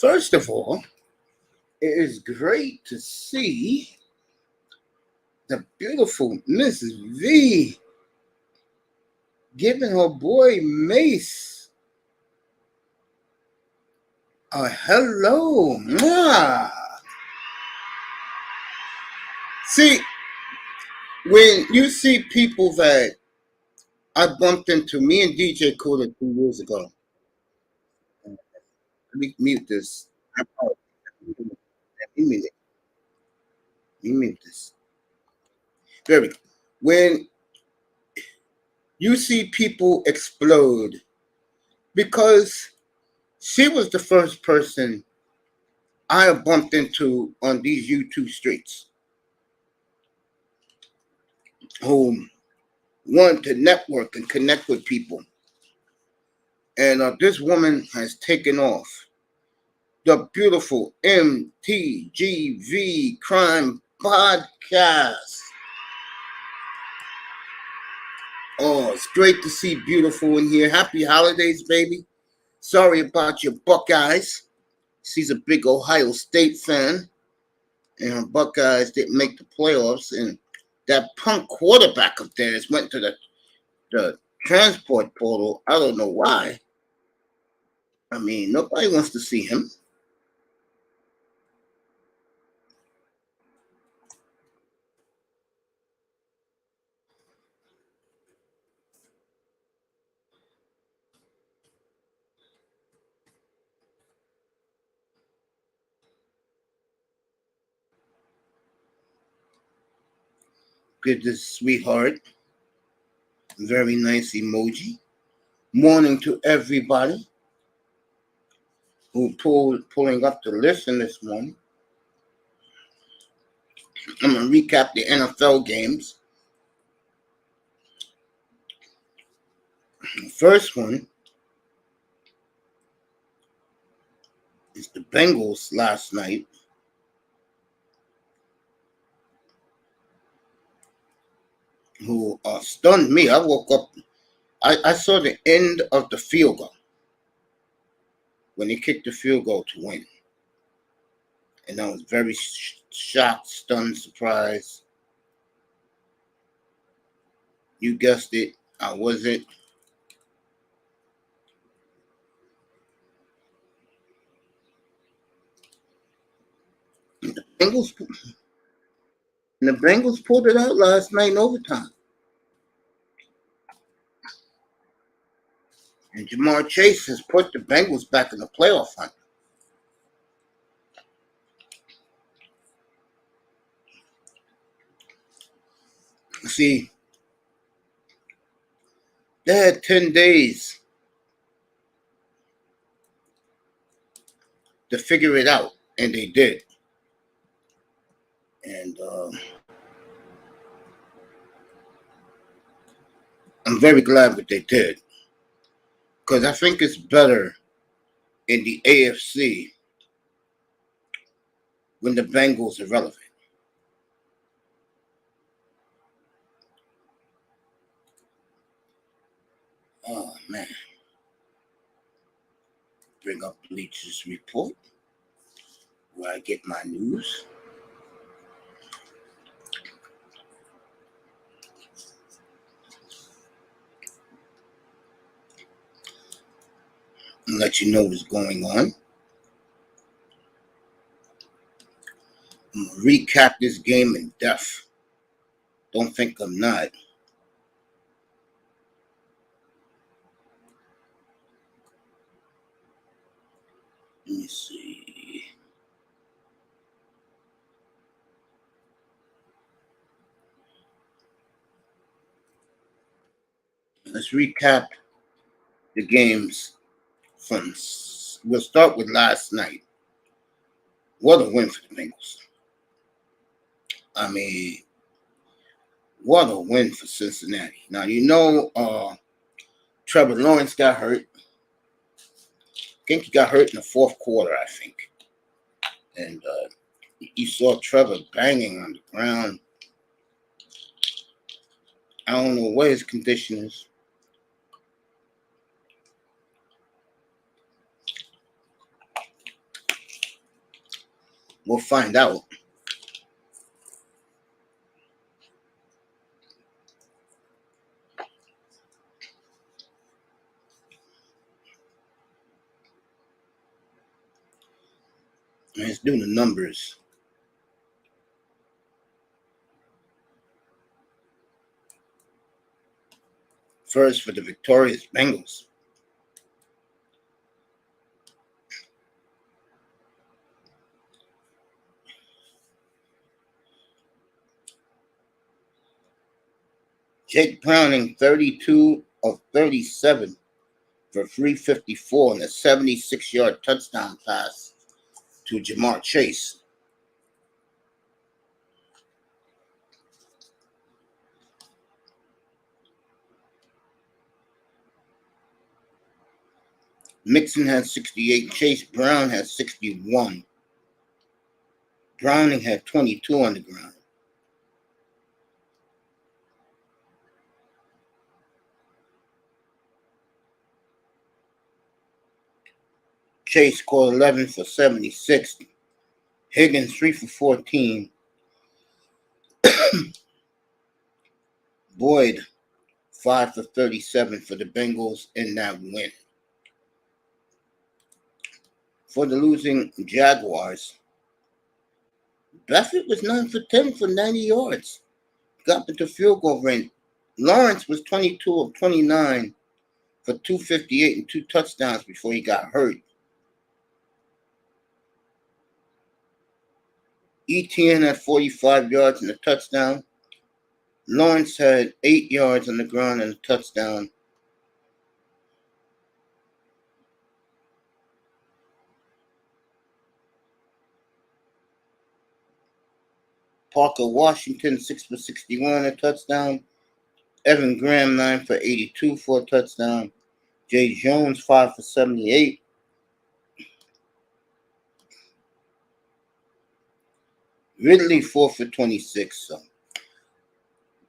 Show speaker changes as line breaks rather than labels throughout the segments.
First of all, it is great to see the beautiful Mrs. V giving her boy Mace a hello. Mwah. See, when you see people that I bumped into, me and DJ Cooler 2 years ago. Let me mute this. Let me mute it. Let me mute this. There we go. When you see people explode, because she was the first person I bumped into on these YouTube streets who wanted to network and connect with people. And this woman has taken off. The beautiful MTGV Crime Podcast. Oh, it's great to see beautiful in here. Happy holidays, baby. Sorry about your Buckeyes. She's a big Ohio State fan. And her Buckeyes didn't make the playoffs. And that punk quarterback of theirs went to the transport portal. I don't know why. I mean, nobody wants to see him. Good to sweetheart. Very nice emoji. Morning to everybody who pulling up to listen this morning. I'm going to recap the NFL games. The first one is the Bengals last night. Who stunned me. I woke up. I saw the end of the field goal when they kicked the field goal to win. And I was very shocked, stunned, surprised. You guessed it. I wasn't. The Bengals pulled it out last night in overtime. And Jamar Chase has put the Bengals back in the playoff hunt. See, they had 10 days to figure it out, and they did. And I'm very glad that they did, because I think it's better in the AFC when the Bengals are relevant. Oh, man. Bring up Bleacher's Report, where I get my news. And let you know what's going on. I'm going to recap this game in depth. Don't think I'm not. Let me see. Let's recap the games from. We'll start with last night. What a win for the Bengals. I mean, what a win for Cincinnati. Now, you know, Trevor Lawrence got hurt. I think he got hurt in the fourth quarter, I think. And you saw Trevor banging on the ground. I don't know what his condition is. We'll find out. Let's do the numbers. First for the victorious Bengals. Jake Browning, 32 of 37 for 354 and a 76-yard touchdown pass to Jamar Chase. Mixon had 68. Chase Brown had 61. Browning had 22 on the ground. Chase scored 11 for 76. Higgins 3 for 14. Boyd 5 for 37 for the Bengals in that win. For the losing Jaguars, Buffett was 9 for 10 for 90 yards. Got into field goal range. Lawrence was 22 of 29 for 258 and 2 touchdowns before he got hurt. Etienne had 45 yards and a touchdown. Lawrence had 8 yards on the ground and a touchdown. Parker Washington, 6 for 61, a touchdown. Evan Graham, 9 for 82 for a touchdown. Jay Jones, 5 for 78. Ridley, 4 for 26. So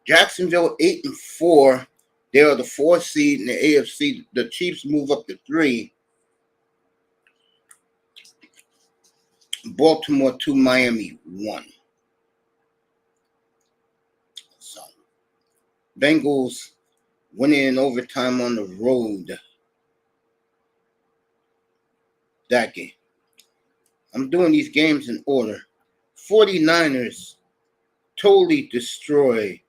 Jacksonville, 8 and 4. They are the 4th seed in the AFC. The Chiefs move up to 3. Baltimore 2, Miami 1. So Bengals winning in overtime on the road that game. I'm doing these games in order. 49ers totally destroy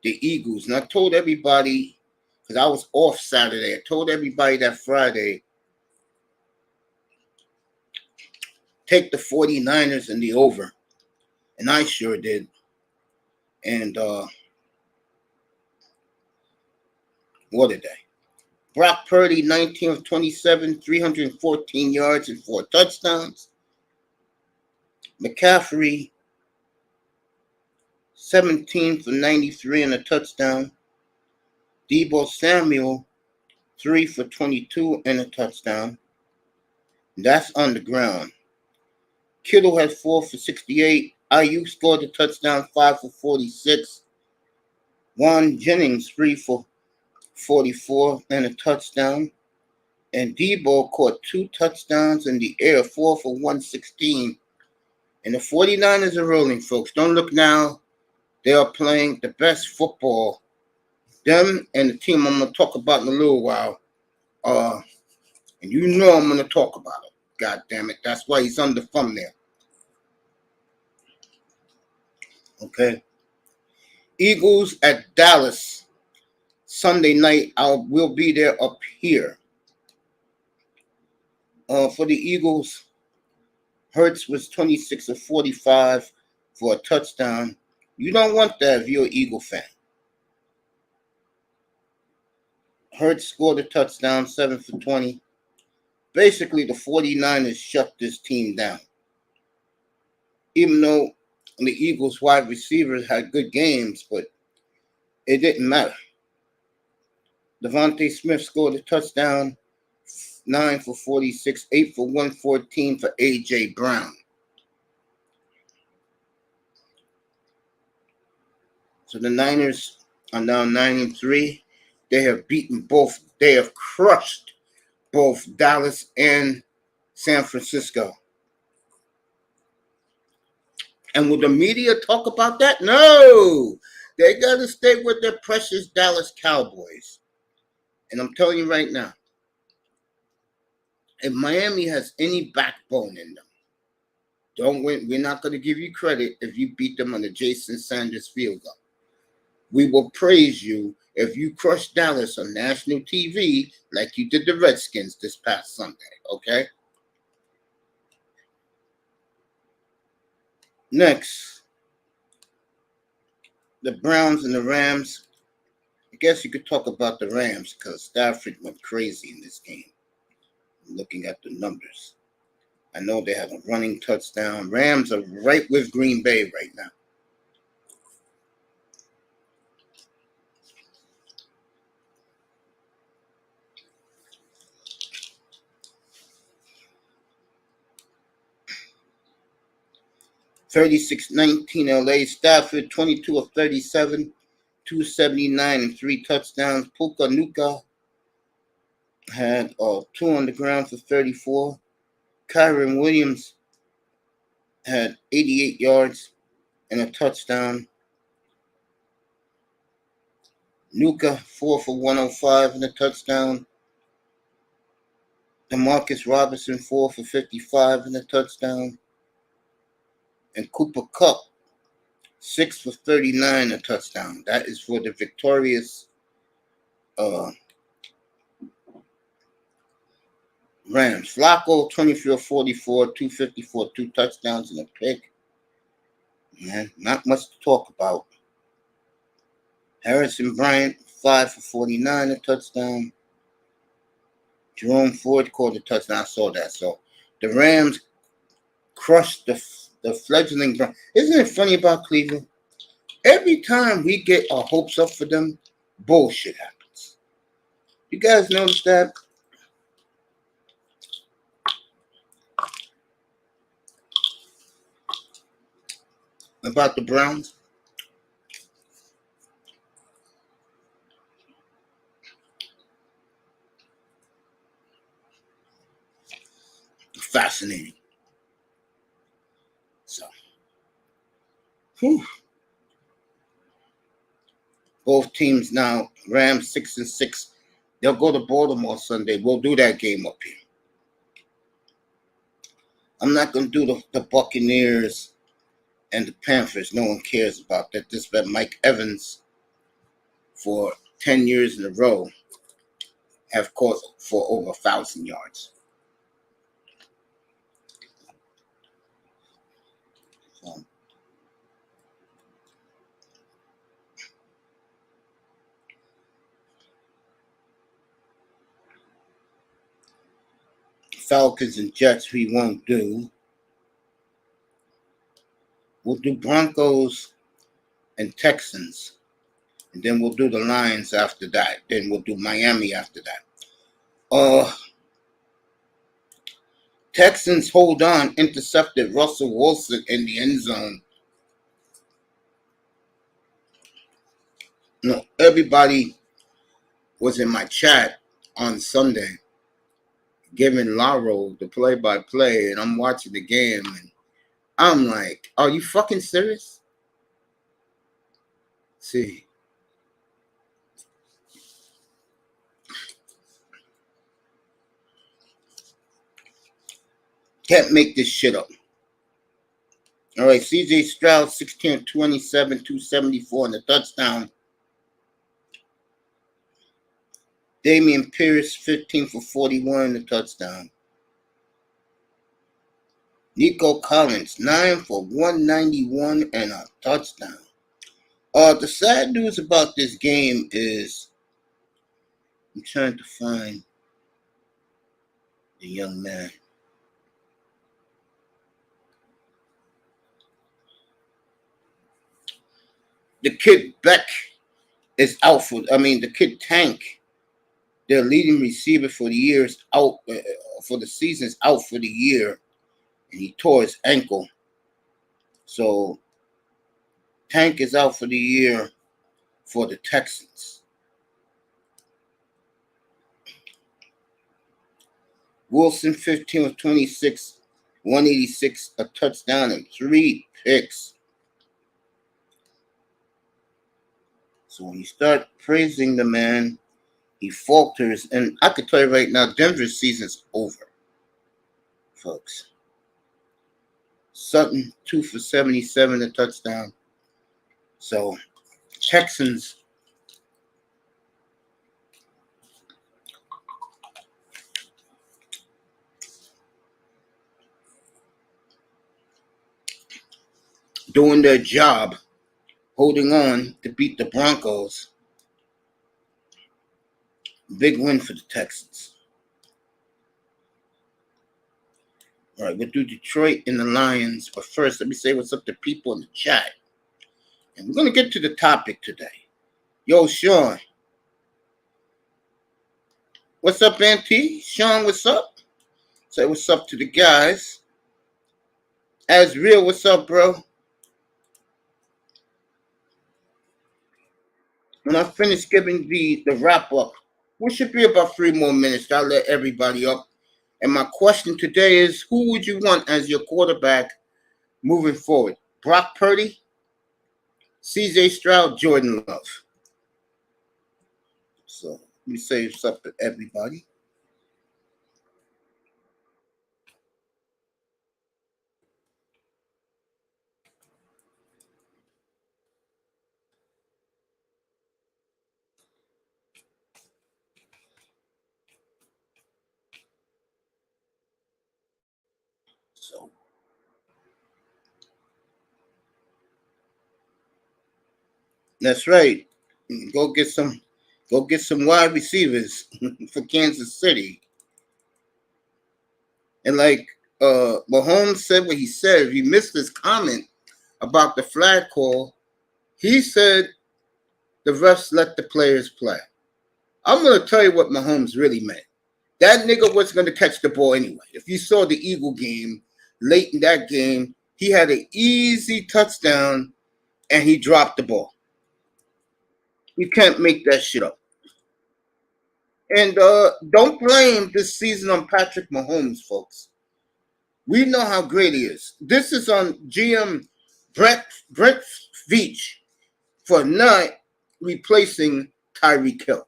the Eagles. And I told everybody, because I was off Saturday, I told everybody that Friday, take the 49ers in the over. And I sure did. And what a day. Brock Purdy, 19 of 27, 314 yards and 4 touchdowns. McCaffrey, 17 for 93 and a touchdown. Deebo Samuel, 3 for 22 and a touchdown. That's on the ground. Kittle had 4 for 68. Ayuk scored a touchdown, 5 for 46. Juan Jennings, 3 for 44 and a touchdown. And Deebo caught 2 touchdowns in the air, 4 for 116. And the 49ers are rolling, folks. Don't look now. They are playing the best football. Them and the team I'm going to talk about in a little while. And you know I'm going to talk about it. God damn it. That's why he's on the thumbnail. Okay. Eagles at Dallas. Sunday night. We'll be there up here. For the Eagles, Hurts was 26 of 45 for a touchdown. You don't want that if you're an Eagle fan. Hurts scored a touchdown, 7 for 20. Basically, the 49ers shut this team down. Even though the Eagles wide receivers had good games, but it didn't matter. Devontae Smith scored a touchdown, 9 for 46, 8 for 114 for A.J. Brown. So the Niners are now 9 and 3. They have beaten both. They have crushed both Dallas and San Francisco. And will the media talk about that? No. They got to stay with their precious Dallas Cowboys. And I'm telling you right now, if Miami has any backbone in them, don't win. We're not going to give you credit if you beat them on the Jason Sanders field goal. We will praise you if you crush Dallas on national TV like you did the Redskins this past Sunday, okay? Next, the Browns and the Rams. I guess you could talk about the Rams because Stafford went crazy in this game. Looking at the numbers, I know they have a running touchdown. Rams are right with Green Bay right now. $36-19 LA. Stafford 22 of 37, 279 and 3 touchdowns. Puka Nuka had 2 on the ground for 34. Kyron Williams had 88 yards and a touchdown. Nuka 4 for 105 and a touchdown. Demarcus Robinson 4 for 55 and a touchdown. And Cooper Kupp 6 for 39 and a touchdown. That is for the victorious Rams. Flacco 24 44, 254, 2 touchdowns and a pick. Man, not much to talk about. Harrison Bryant 5 for 49, a touchdown. Jerome Ford caught a touchdown. I saw that. So the Rams crushed the fledgling. Isn't it funny about Cleveland? Every time we get our hopes up for them, bullshit happens. You guys notice that? About the Browns? Fascinating. So, whew. Both teams now, Rams 6-6. They'll go to Baltimore Sunday. We'll do that game up here. I'm not going to do the Buccaneers and the Panthers. No one cares about that. This bet Mike Evans for 10 years in a row have caught for over 1,000 yards. So, Falcons and Jets we won't do. We'll do Broncos and Texans. And then we'll do the Lions after that. Then we'll do Miami after that. Texans hold on, intercepted Russell Wilson in the end zone. You know, everybody was in my chat on Sunday giving Laro the play-by-play, and I'm watching the game, and I'm like, are you fucking serious? See. Can't make this shit up. All right, C.J. Stroud, 16 27, 274 and a touchdown. Damian Pierce, 15 for 41 and a touchdown. Nico Collins, 9 for 191 and a touchdown. The sad news about this game is I'm trying to find the young man. The kid Beck is out the kid Tank, their leading receiver for the year, is out for the season's out for the year, and he tore his ankle. So Tank is out for the year for the Texans. Wilson, 15 of 26, 186, a touchdown, and 3 picks. So when you start praising the man, he falters. And I can tell you right now, Denver's season's over, folks. Sutton, 2 for 77, a touchdown. So Texans doing their job, holding on to beat the Broncos. Big win for the Texans. All right, we'll do Detroit and the Lions. But first, let me say what's up to people in the chat. And we're going to get to the topic today. Yo, Sean. What's up, Auntie? Sean, what's up? Say what's up to the guys. As real, what's up, bro? When I finish giving the wrap up, we should be about 3 more minutes. I'll let everybody up. And my question today is, who would you want as your quarterback moving forward? Brock Purdy, C.J. Stroud, Jordan Love. So let me say what's up to everybody. So that's right. Go get some wide receivers for Kansas City. And like Mahomes said what he said, if you missed his comment about the flag call, he said the refs let the players play. I'm going to tell you what Mahomes really meant. That nigga wasn't going to catch the ball anyway. If you saw the Eagle game, late in that game, he had an easy touchdown and he dropped the ball. You can't make that shit up. And don't blame this season on Patrick Mahomes, folks. We know how great he is. This is on GM Brett Veach for not replacing Tyreek Hill.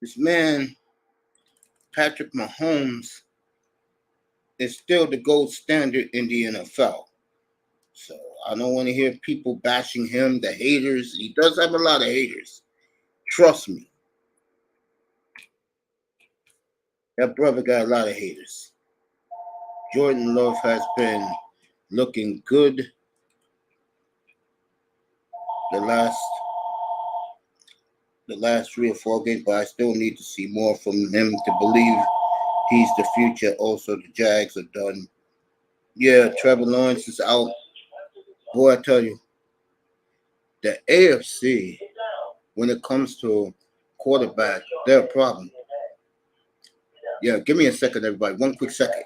This man, Patrick Mahomes, is still the gold standard in the NFL. So I don't want to hear people bashing him, the haters. He does have a lot of haters. Trust me. That brother got a lot of haters. Jordan Love has been looking good the last 3 or 4 games, but I still need to see more from him to believe he's the future. Also, the Jags are done. Yeah, Trevor Lawrence is out. Boy, I tell you, the AFC, when it comes to quarterback, they're a problem. Yeah, give me a second, everybody. One quick second.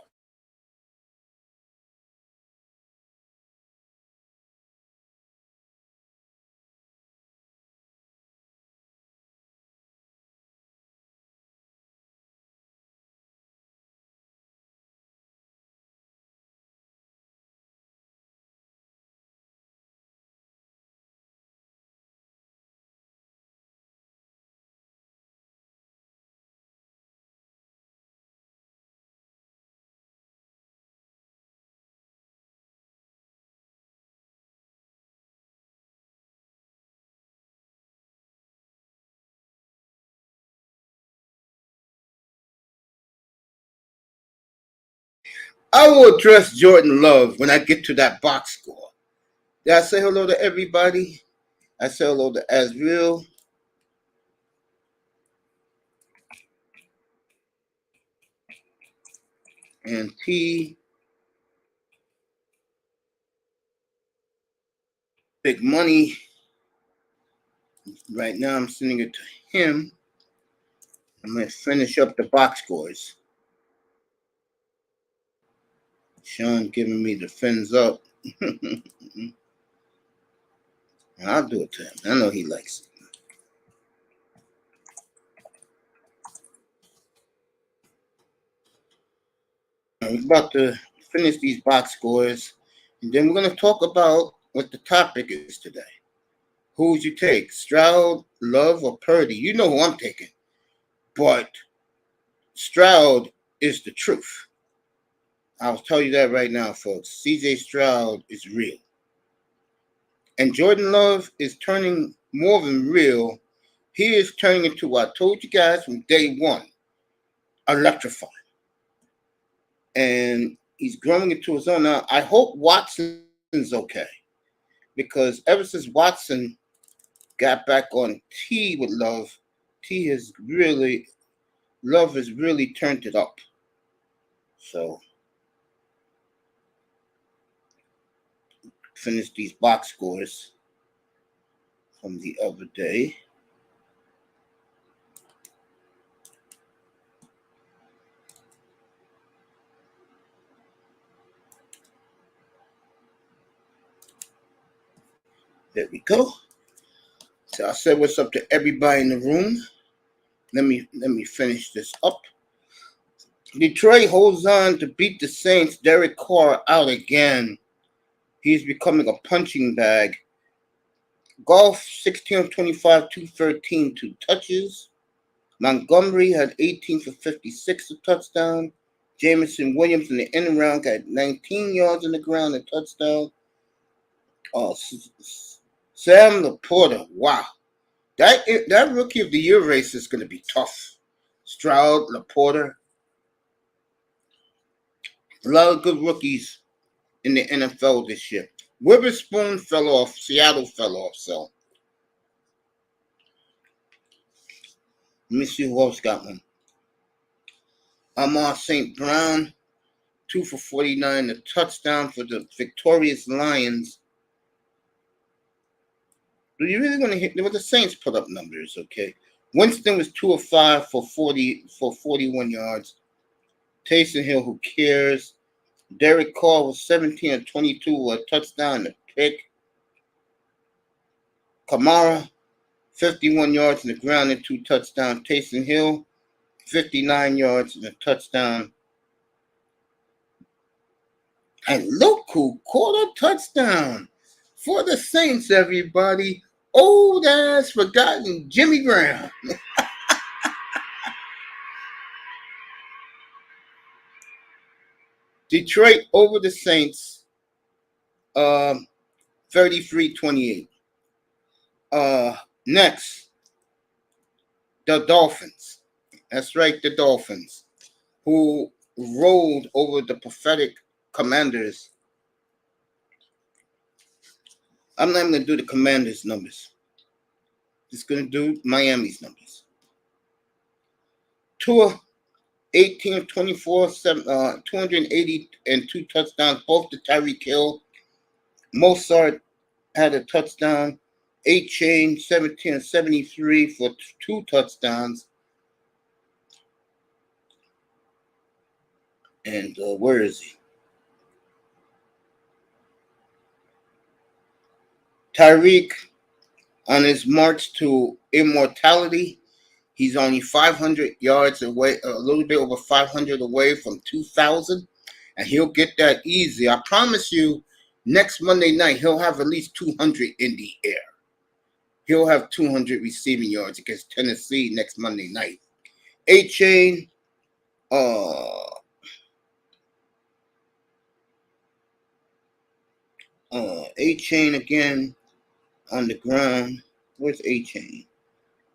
I will address Jordan Love when I get to that box score. Did I say hello to everybody? I say hello to Azriel and T. Big money. Right now, I'm sending it to him. I'm going to finish up the box scores. Sean giving me the fins up. I'll do it to him. I know he likes it. We're about to finish these box scores, and then we're going to talk about what the topic is today. Who would you take, Stroud, Love, or Purdy? You know who I'm taking, but Stroud is the truth. I'll tell you that right now, folks. C.J. Stroud is real. And Jordan Love is turning more than real. He is turning into what I told you guys from day one, electrifying. And he's growing into his own. Now, I hope Watson's okay. Because ever since Watson got back on T with Love, Love has really turned it up. So, finish these box scores from the other day. There we go. So I said what's up to everybody in the room. Let me finish this up. Detroit holds on to beat the Saints. Derek Carr out again. He's becoming a punching bag. Golf 16 of 25, 213, 2 touches. Montgomery had 18 for 56, a touchdown. Jameson Williams in the end round got 19 yards on the ground, a touchdown. Sam Laporta, wow. That rookie of the year race is going to be tough. Stroud, Laporta. A lot of good rookies in the NFL this year. Witherspoon fell off. Seattle fell off. So let me see who else got one. Amar St. Brown, 2 for 49, a touchdown for the victorious Lions. Are you really going to hit? Well, the Saints put up numbers, okay. Winston was 2 of 5 for 41 yards. Taysom Hill, who cares? Derek Carr was 17 of 22, a touchdown and a pick. Kamara, 51 yards on the ground and 2 touchdowns. Taysom Hill, 59 yards and a touchdown. And look who caught a touchdown for the Saints, everybody. Old ass forgotten Jimmy Graham. Detroit over the Saints, 33-28. Next, the Dolphins. That's right, the Dolphins, who rolled over the pathetic Commanders. I'm not even going to do the Commanders' numbers. Just going to do Miami's numbers. Tua, 18 of 24, 280 and 2 touchdowns, both to Tyreek Hill. Mozart had a touchdown. A-Chain, 17 of 73 for 2 touchdowns. And where is he? Tyreek, on his march to immortality, he's only 500 yards away, a little bit over 500 away from 2,000, and he'll get that easy. I promise you, next Monday night, he'll have at least 200 in the air. He'll have 200 receiving yards against Tennessee next Monday night. A-Chain, A-Chain again on the ground. Where's A-Chain?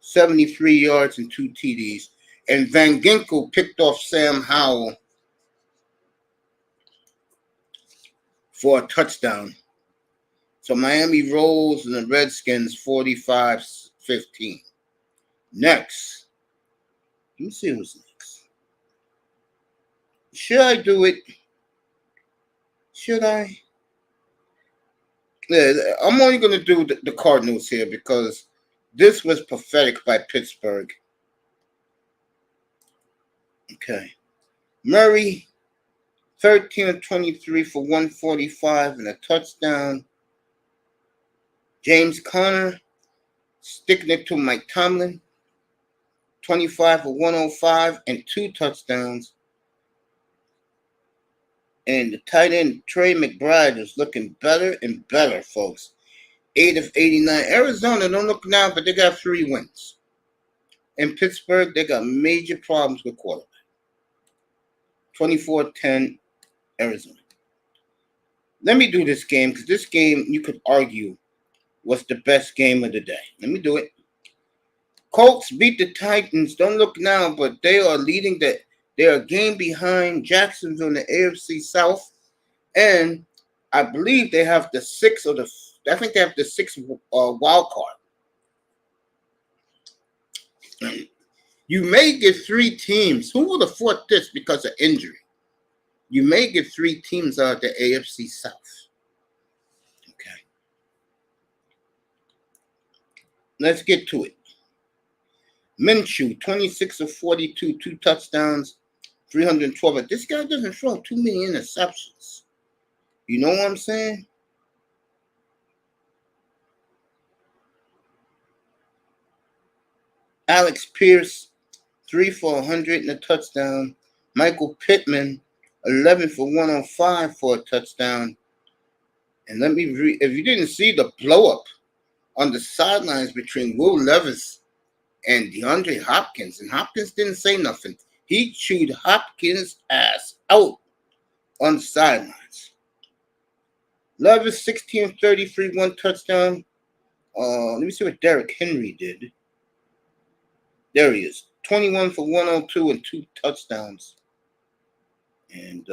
73 yards and 2 TDs. And Van Ginkel picked off Sam Howell for a touchdown. So Miami rolls and the Redskins 45-15. Next. Let me see who's next. Should I do it? Should I? Yeah, I'm only going to do the Cardinals here because this was pathetic by Pittsburgh. Okay. Murray, 13 of 23 for 145 and a touchdown. James Conner, sticking it to Mike Tomlin, 25 for 105 and 2 touchdowns. And the tight end, Trey McBride, is looking better and better, folks. 8 of 89. Arizona, don't look now, but they got 3 wins. In Pittsburgh, they got major problems with quarterback. 24-10, Arizona. Let me do this game, because this game, you could argue, was the best game of the day. Let me do it. Colts beat the Titans. Don't look now, but they are leading they are a game behind Jacksonville in the AFC South. And I believe they have the 6th or I think they have the 6th wild card. You may get 3 teams. Who would have thought this because of injury? You may get 3 teams out of the AFC South. Okay. Let's get to it. Minshew, 26 of 42, 2 touchdowns, 312. But this guy doesn't throw too many interceptions. You know what I'm saying? Alex Pierce, 3 for 100 and a touchdown. Michael Pittman, 11 for 105 for a touchdown. And let me read, if you didn't see the blow up on the sidelines between Will Levis and DeAndre Hopkins, and Hopkins didn't say nothing. He chewed Hopkins' ass out on the sidelines. Levis, 16 of 33, 1 touchdown. Let me see what Derrick Henry did. There he is. 21 for 102 and 2 touchdowns. And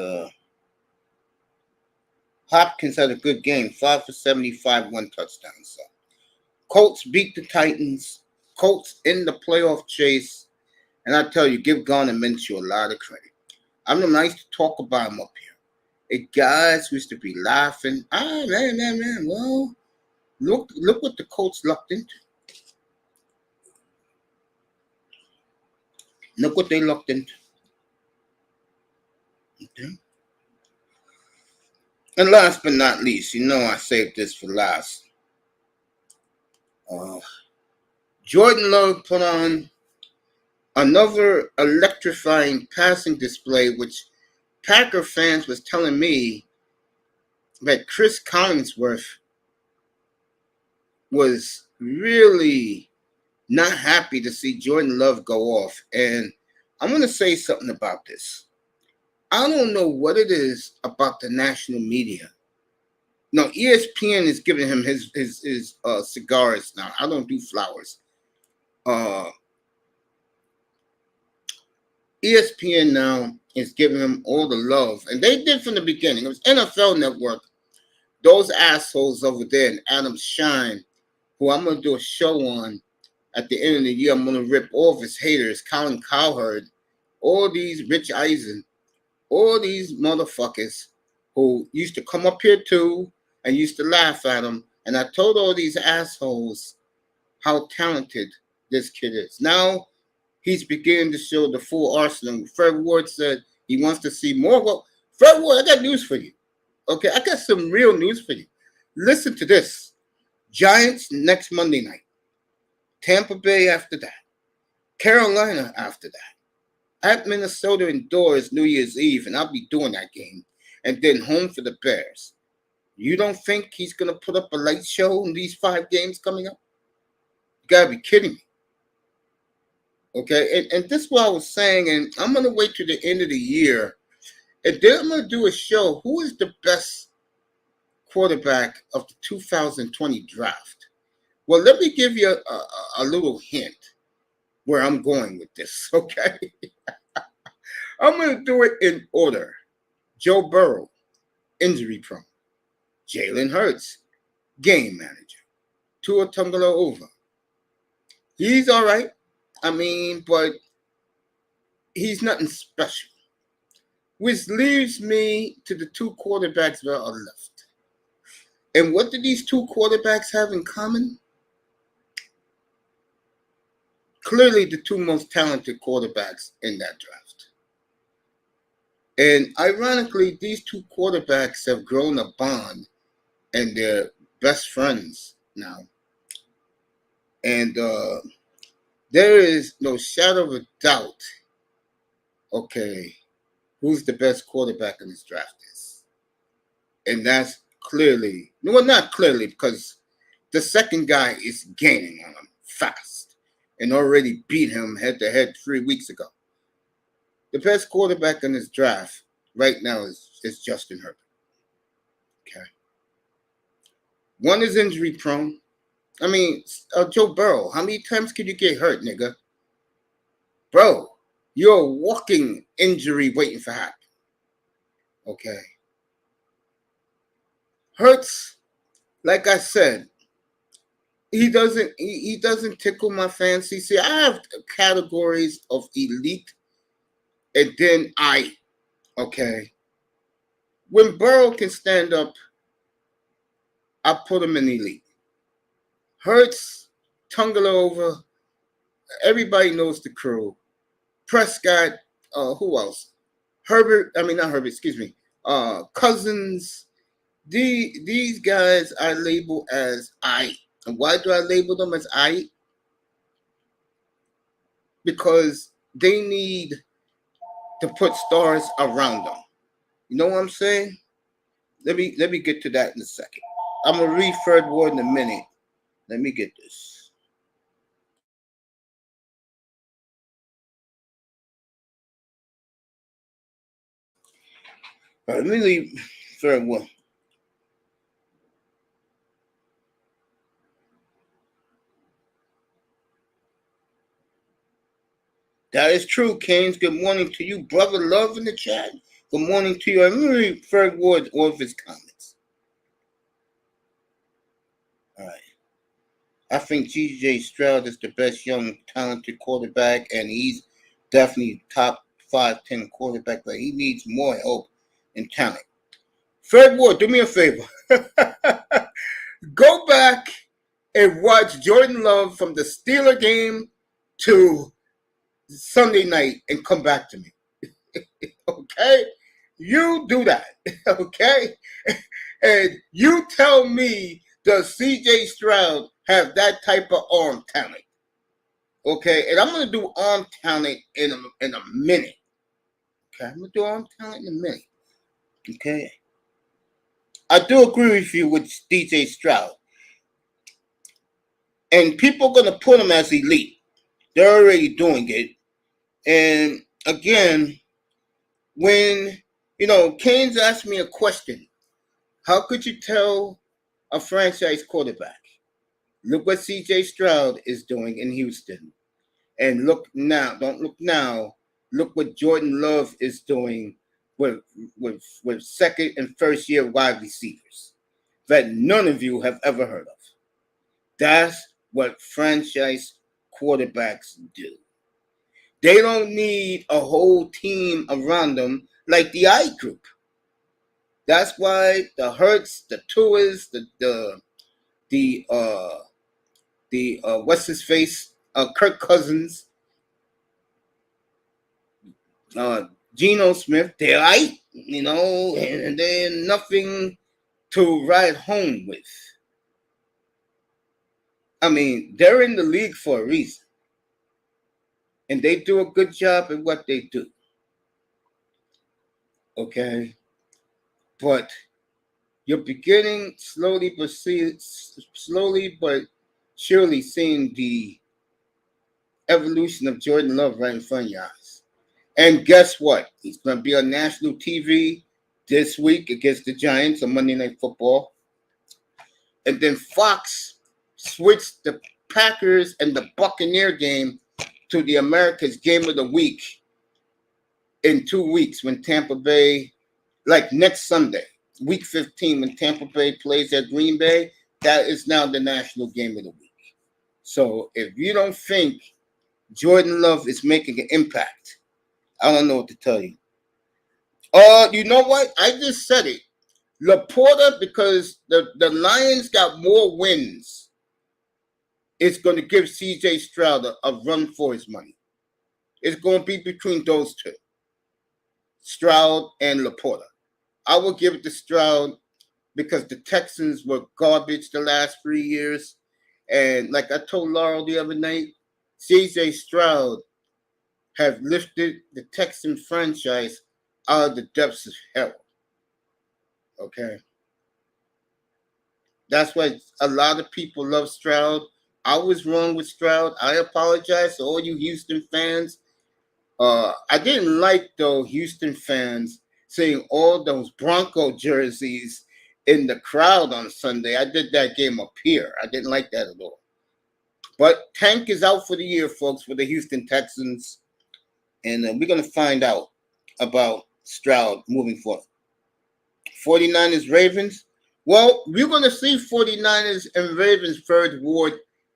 Hopkins had a good game. 5 for 75, 1 touchdown. So Colts beat the Titans. Colts in the playoff chase. And I tell you, give Garner Minshew a lot of credit. I'm nice to talk about him up here. It guys used to be laughing. Man. Well, look what the Colts lucked into. Look what they lucked into. Okay. And last but not least, you know I saved this for last. Jordan Love put on another electrifying passing display, which Packer fans was telling me that Chris Collinsworth was really not happy to see Jordan Love go off. And I'm going to say something about this. I don't know what it is about the national media. No, ESPN is giving him his cigars now. I don't do flowers. ESPN now is giving him all the love. And they did from the beginning. It was NFL Network. Those assholes over there and Adam Shine, who I'm going to do a show on at the end of the year. I'm going to rip all of his haters, Colin Cowherd, all these Rich Eisen, all these motherfuckers who used to come up here too and used to laugh at him. And I told all these assholes how talented this kid is. Now he's beginning to show the full arsenal. Fred Ward said he wants to see more. Well, Fred Ward, I got news for you. Okay, I got some real news for you. Listen to this. Giants next Monday night. Tampa Bay after that. Carolina after that. At Minnesota indoors New Year's Eve, and I'll be doing that game. And then home for the Bears. You don't think he's going to put up a light show in these 5 games coming up? You got to be kidding me. Okay, and this is what I was saying, and I'm going to wait to the end of the year, and then I'm going to do a show. Who is the best quarterback of the 2020 draft? Well, let me give you a little hint where I'm going with this, okay? I'm going to do it in order. Joe Burrow, injury prone. Jalen Hurts, game manager. Tua Tagovailoa. He's all right. I mean, but he's nothing special. Which leaves me to the 2 quarterbacks that are left. And what do these two quarterbacks have in common? Clearly the two most talented quarterbacks in that draft. And ironically, these two quarterbacks have grown a bond and they're best friends now. And there is no shadow of a doubt, okay, who's the best quarterback in this draft is. And that's clearly, well, not clearly, because the second guy is gaining on him fast and already beat him head-to-head 3 weeks ago. The best quarterback in this draft right now is Justin Herbert. Okay. One is injury prone. I mean, Joe Burrow, how many times could you get hurt, nigga? Bro, you're a walking injury waiting for happen. Okay. Hurts, like I said, he doesn't tickle my fancy. See, I have categories of elite and then okay. When Burrow can stand up, I put him in elite. Hurts, tumble over. Everybody knows the crew. Prescott, who else? Herbert, I mean not Herbert, excuse me. Cousins. These guys I label as I. And why do I label them as I? Because they need to put stars around them. You know what I'm saying? Let me get to that in a second. I'm gonna read third word in a minute. Let me get this. All right, let me leave third one. That is true, Canes. Good morning to you, brother. Love in the chat. Good morning to you. I'm going to read Ferg Ward's all of his comments. All right. I think G.J. Stroud is the best young, talented quarterback, and he's definitely top 5-10 quarterback, but he needs more help and talent. Ferg Ward, do me a favor. Go back and watch Jordan Love from the Steeler game to Sunday night and come back to me. Okay? You do that. Okay? And you tell me, does C.J. Stroud have that type of arm talent? Okay? And I'm going to do arm talent in a minute. Okay? I'm going to do arm talent in a minute. Okay? I do agree with you with D.J. Stroud. And people are going to put him as elite. They're already doing it. And again, when, Canes asked me a question, how could you tell a franchise quarterback? Look what C.J. Stroud is doing in Houston. And look now, don't look now, look what Jordan Love is doing with second and first year wide receivers that none of you have ever heard of. That's what franchise quarterbacks do. They don't need a whole team around them like the I group. That's why the Hurts, the Tuas, the what's his face, Kirk Cousins, Geno Smith, they're right, and they're nothing to ride home with. I mean, they're in the league for a reason. And they do a good job at what they do. Okay? But you're beginning slowly but surely seeing the evolution of Jordan Love right in front of your eyes. And guess what? He's going to be on national TV this week against the Giants on Monday Night Football. And then Fox switched the Packers and the Buccaneer game to the America's Game of the Week in 2 weeks when Tampa Bay, like next Sunday, week 15, when Tampa Bay plays at Green Bay, that is now the national game of the week. So if you don't think Jordan Love is making an impact, I don't know what to tell you. You know what? I just said it. Laporta, because the Lions got more wins, it's going to give C.J. Stroud a run for his money. It's going to be between those two, Stroud and Laporta. I will give it to Stroud because the Texans were garbage the last 3 years. And like I told Laurel the other night, C.J. Stroud have lifted the Texan franchise out of the depths of hell. Okay? That's why a lot of people love Stroud. I was wrong with Stroud. I apologize to all you Houston fans. I didn't like, though, Houston fans seeing all those Bronco jerseys in the crowd on Sunday. I did that game up here. I didn't like that at all. But Tank is out for the year, folks, for the Houston Texans. And we're going to find out about Stroud moving forward. 49ers, Ravens. Well, we're going to see 49ers and Ravens third ward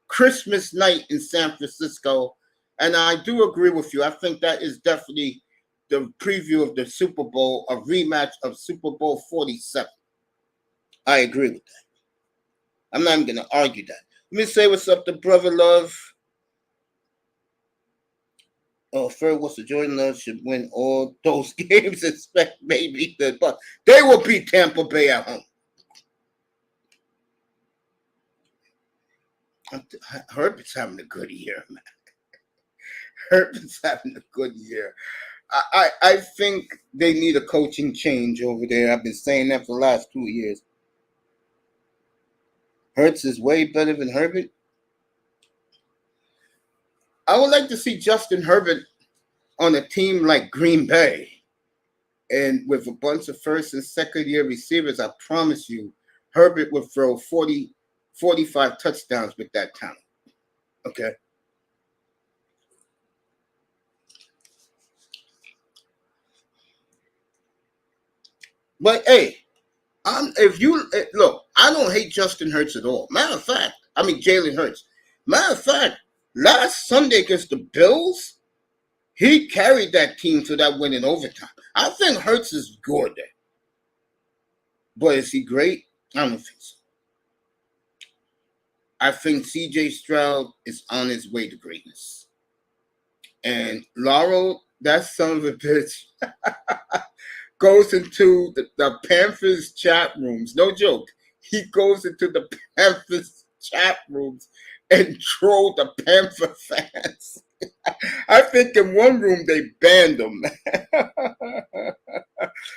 Christmas night in San Francisco. And I do agree with you. I think that is definitely the preview of the Super Bowl, a rematch of Super Bowl 47. I agree with that. I'm not even going to argue that. Let me say what's up to Brother Love. Oh, Fred, what's the Jordan Love should win all those games, expect maybe the but they will beat Tampa Bay at home. Herbert's having a good year, man. Herbert's having a good year. I think they need a coaching change over there. I've been saying that for the last 2 years. Hurts is way better than Herbert. I would like to see Justin Herbert on a team like Green Bay. And with a bunch of first and second year receivers, I promise you, Herbert would throw 40, 45 touchdowns with that talent. Okay. But hey, if you look, I don't hate Justin Hurts at all. Matter of fact, Jalen Hurts. Matter of fact, last Sunday against the Bills, he carried that team to that win in overtime. I think Hurts is good. But is he great? I don't think so. I think C.J. Stroud is on his way to greatness. And Laurel, that son of a bitch, goes into the Panthers chat rooms. No joke. He goes into the Panthers chat rooms and troll the Panther fans. I think in one room they banned him.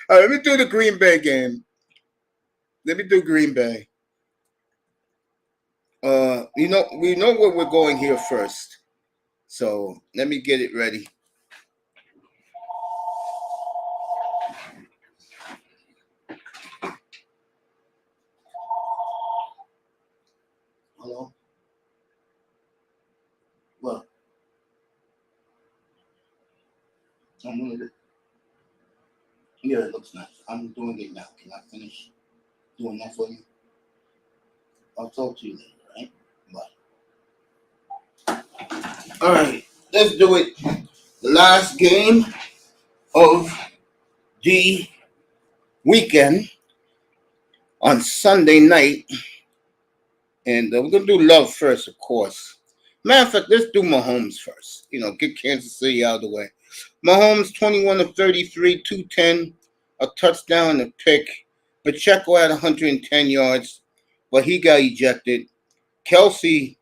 Let me do the Green Bay game. Let me do Green Bay. We know where we're going here first. So let me get it ready. Hello? Well, I'm gonna do. Yeah, it looks nice. I'm doing it now. Can I finish doing that for you? I'll talk to you later, right? Bye. All right, let's do it. The last game of the weekend on Sunday night. And we're going to do Love first, of course. Matter of fact, let's do Mahomes first. Get Kansas City out of the way. Mahomes, 21 of 33, 210, a touchdown, a pick. Pacheco had 110 yards, but he got ejected. Kelsey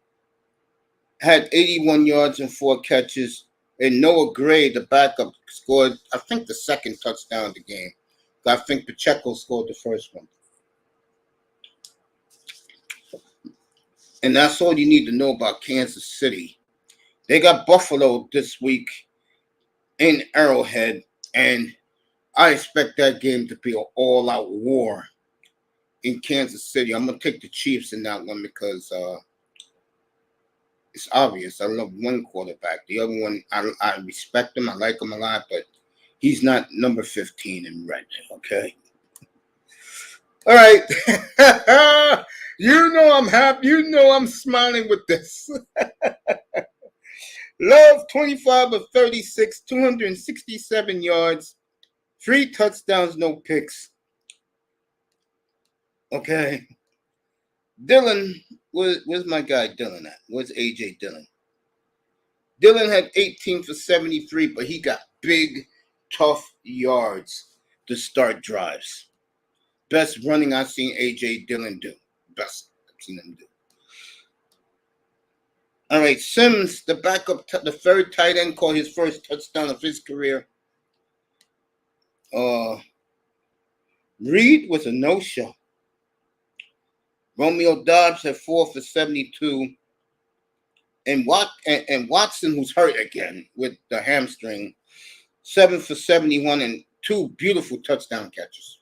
had 81 yards and 4 catches. And Noah Gray, the backup, scored, I think, the second touchdown of the game. I think Pacheco scored the first one. And that's all you need to know about Kansas City. They got Buffalo this week in Arrowhead, and I expect that game to be an all-out war in Kansas City. I'm going to take the Chiefs in that one because it's obvious. I love one quarterback. The other one, I respect him. I like him a lot, but he's not number 15 in red, okay? All right. I'm happy. I'm smiling with this. Love, 25 of 36, 267 yards, 3 touchdowns, no picks. Okay. Dylan, where's my guy Dylan at? Where's AJ Dylan? Dylan had 18 for 73, but he got big, tough yards to start drives. Best running I've seen AJ Dylan do. Best I've seen him do. All right, Sims, the backup, the third tight end, caught his first touchdown of his career. Reed was a no-show. Romeo Dobbs had 4 for 72. And Watson, who's hurt again with the hamstring, 7 for 71 and 2 beautiful touchdown catches.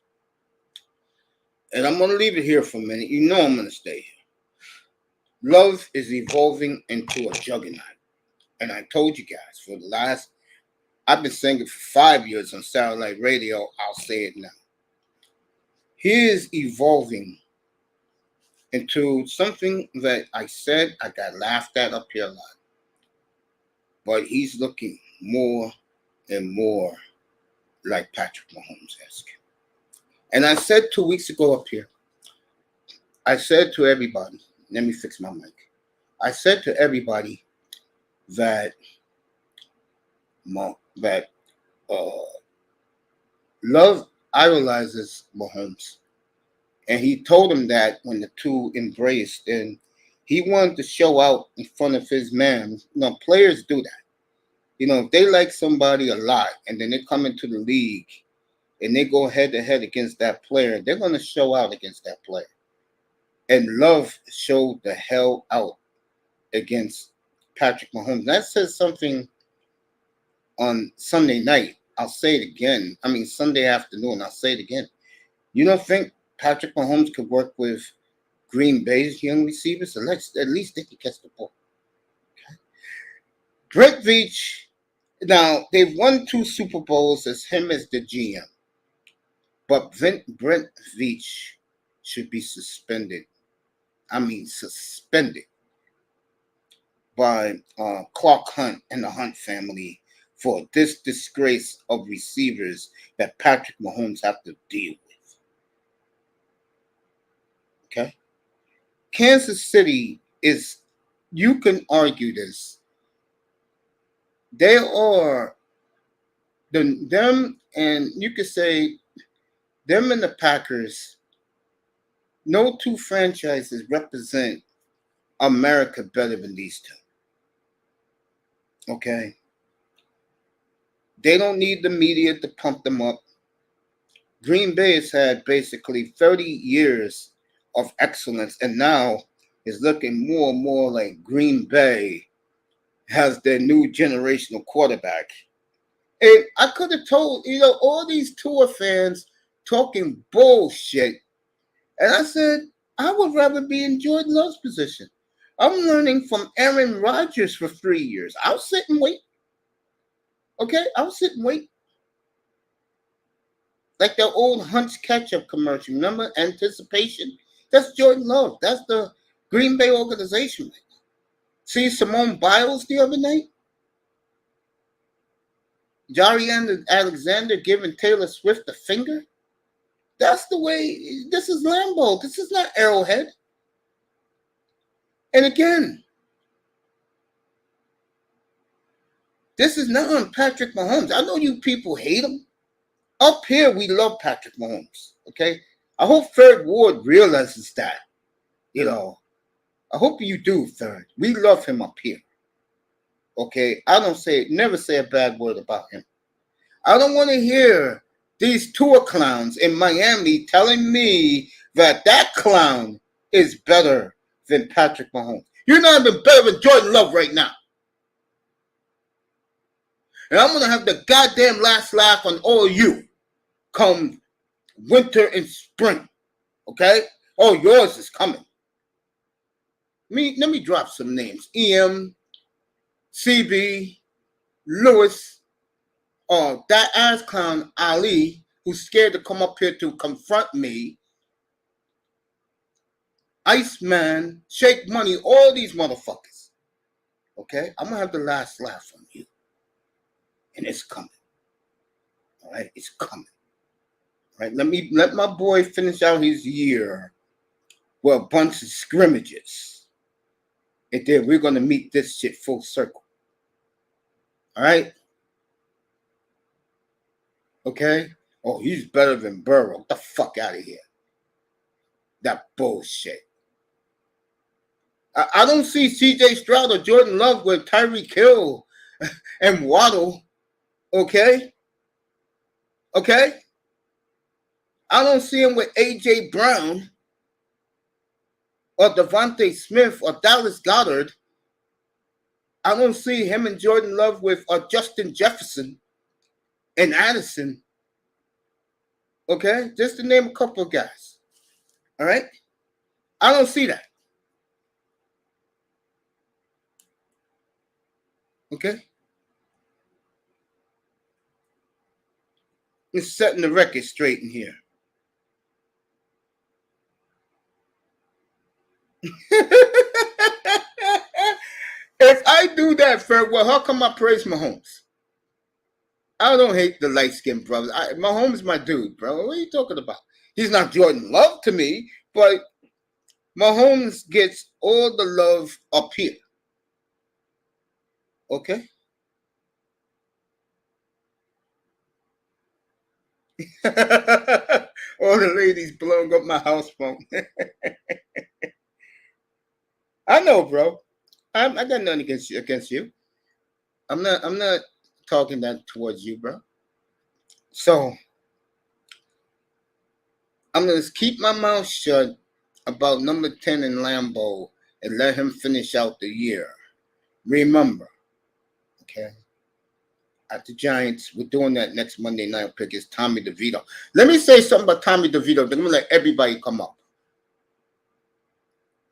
And I'm going to leave it here for a minute. You know I'm going to stay here. Love is evolving into a juggernaut. And I told you guys for the last, I've been saying it for 5 years on Satellite Radio. I'll say it now. He is evolving into something that I said I got laughed at up here a lot. But he's looking more and more like Patrick Mahomes-esque. And I said 2 weeks ago up here, I said to everybody, let me fix my mic. I said to everybody that Love idolizes Mahomes. And he told him that when the two embraced, and he wanted to show out in front of his man. Players do that. If they like somebody a lot and then they come into the league and they go head to head against that player, they're going to show out against that player. And Love showed the hell out against Patrick Mahomes. That says something on Sunday night. I'll say it again. Sunday afternoon, I'll say it again. You don't think Patrick Mahomes could work with Green Bay's young receivers? At least they could catch the ball. Okay. Brett Veach, now they've won 2 Super Bowls as him as the GM. But Brett Veach should be suspended. Suspended by Clark Hunt and the Hunt family for this disgrace of receivers that Patrick Mahomes have to deal with. Okay? Kansas City is, you can argue this, they are, them and you could say them and the Packers, no two franchises represent America better than these two. Okay? They don't need the media to pump them up. Green Bay has had basically 30 years of excellence, and now is looking more and more like Green Bay has their new generational quarterback. And I could have told, all these Tua fans talking bullshit. And I said, I would rather be in Jordan Love's position. I'm learning from Aaron Rodgers for 3 years. I'll sit and wait. Okay? I'll sit and wait. Like the old Hunt's Ketchup commercial. Remember? Anticipation? That's Jordan Love. That's the Green Bay organization. See Simone Biles the other night? Jari Alexander giving Taylor Swift the finger? That's the way. This is Lambeau. This is not Arrowhead. And again, this is not on Patrick Mahomes. I know you people hate him. Up here, we love Patrick Mahomes. Okay? I hope Third Ward realizes that. I hope you do, Third. We love him up here. Okay? Never say a bad word about him. I don't want to hear these tour clowns in Miami telling me that clown is better than Patrick Mahomes. You're not even better than Jordan Love right now. And I'm going to have the goddamn last laugh on all you come winter and spring. Okay? Oh, yours is coming. Let me drop some names. EM, CB, Lewis, that ass clown Ali, who's scared to come up here to confront me. Iceman, Shake Money, all these motherfuckers. Okay? I'm going to have the last laugh on you. And it's coming. All right? It's coming. All right? Let my boy finish out his year were a bunch of scrimmages. And then we're going to meet this shit full circle. All right? Okay? Oh, he's better than Burrow. Get the fuck out of here. That bullshit. I don't see C.J. Stroud or Jordan Love with Tyreek Hill and Waddle. Okay? Okay? I don't see him with A.J. Brown or Devontae Smith or Dallas Goedert. I don't see him and Jordan Love with Justin Jefferson and Addison. Okay? Just to name a couple of guys. All right? I don't see that. Okay? It's setting the record straight in here. If I do that, Fred, well, how come I praise Mahomes? I don't hate the light-skinned brothers. Mahomes is my dude, bro. What are you talking about? He's not Jordan Love to me, but Mahomes gets all the love up here. Okay? All the ladies blowing up my house phone. I know, bro. I got nothing against you. I'm not talking that towards you, bro. So I'm gonna keep my mouth shut about number 10 in Lambeau and let him finish out the year. Remember, okay? At the Giants, we're doing that next Monday night pick is Tommy DeVito. Let me say something about Tommy DeVito. Then I'm gonna let everybody come up.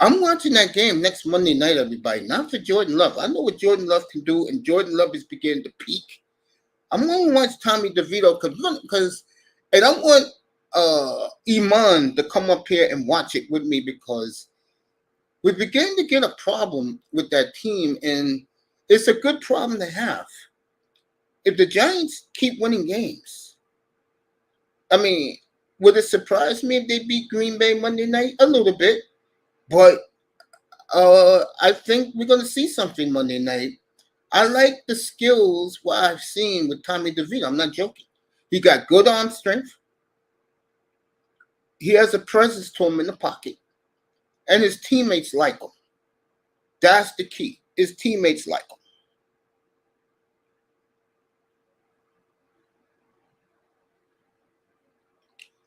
I'm watching that game next Monday night, everybody. Not for Jordan Love. I know what Jordan Love can do, and Jordan Love is beginning to peak. I'm gonna watch Tommy DeVito because, and I want Iman to come up here and watch it with me because we're beginning to get a problem with that team, and it's a good problem to have. If the Giants keep winning games, I mean, would it surprise me if they beat Green Bay Monday night? A little bit, but I think we're going to see something Monday night. I like the skills what I've seen with Tommy DeVito. I'm not joking. He got good arm strength. He has a presence to him in the pocket, and his teammates like him. That's the key. His teammates like him.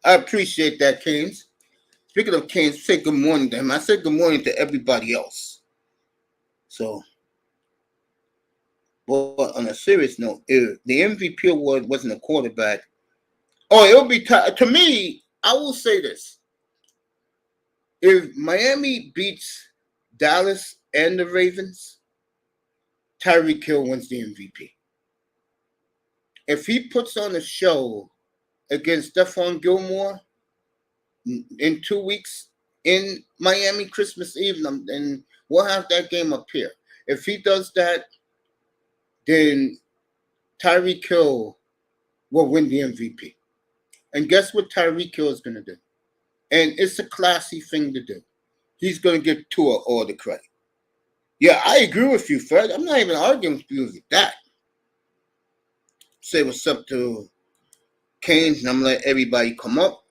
I appreciate that, Canes. Speaking of Canes, say good morning to him. I said good morning to everybody else. So, but on a serious note, if the MVP award wasn't a quarterback, it'll be to me. I will say this: if Miami beats Dallas and the Ravens, Tyreek Hill wins the MVP. If he puts on a show against Stephon Gilmore in 2 weeks in Miami Christmas Eve, and we'll have that game up here. If he does that, then Tyreek Hill will win the MVP. And guess what Tyreek Hill is going to do? And it's a classy thing to do. He's going to give Tua all the credit. Yeah, I agree with you, Fred. I'm not even arguing with you with that. Say what's up to Canes, and I'm going to let everybody come up,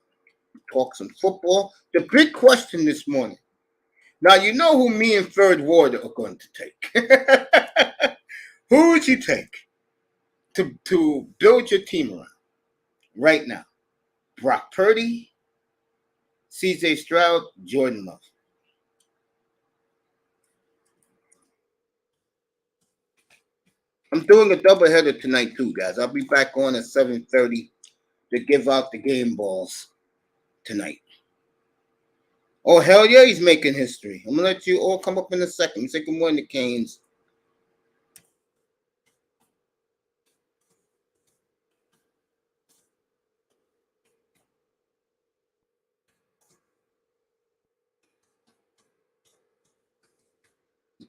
talk some football. The big question this morning. Now, you know who me and Third Ward are going to take. Who would you take to build your team around right now? Brock Purdy, C.J. Stroud, Jordan Love. I'm doing a doubleheader tonight too, guys. I'll be back on at 7:30 to give out the game balls tonight. Oh, hell yeah, he's making history. I'm going to let you all come up in a second. Say good morning to Canes.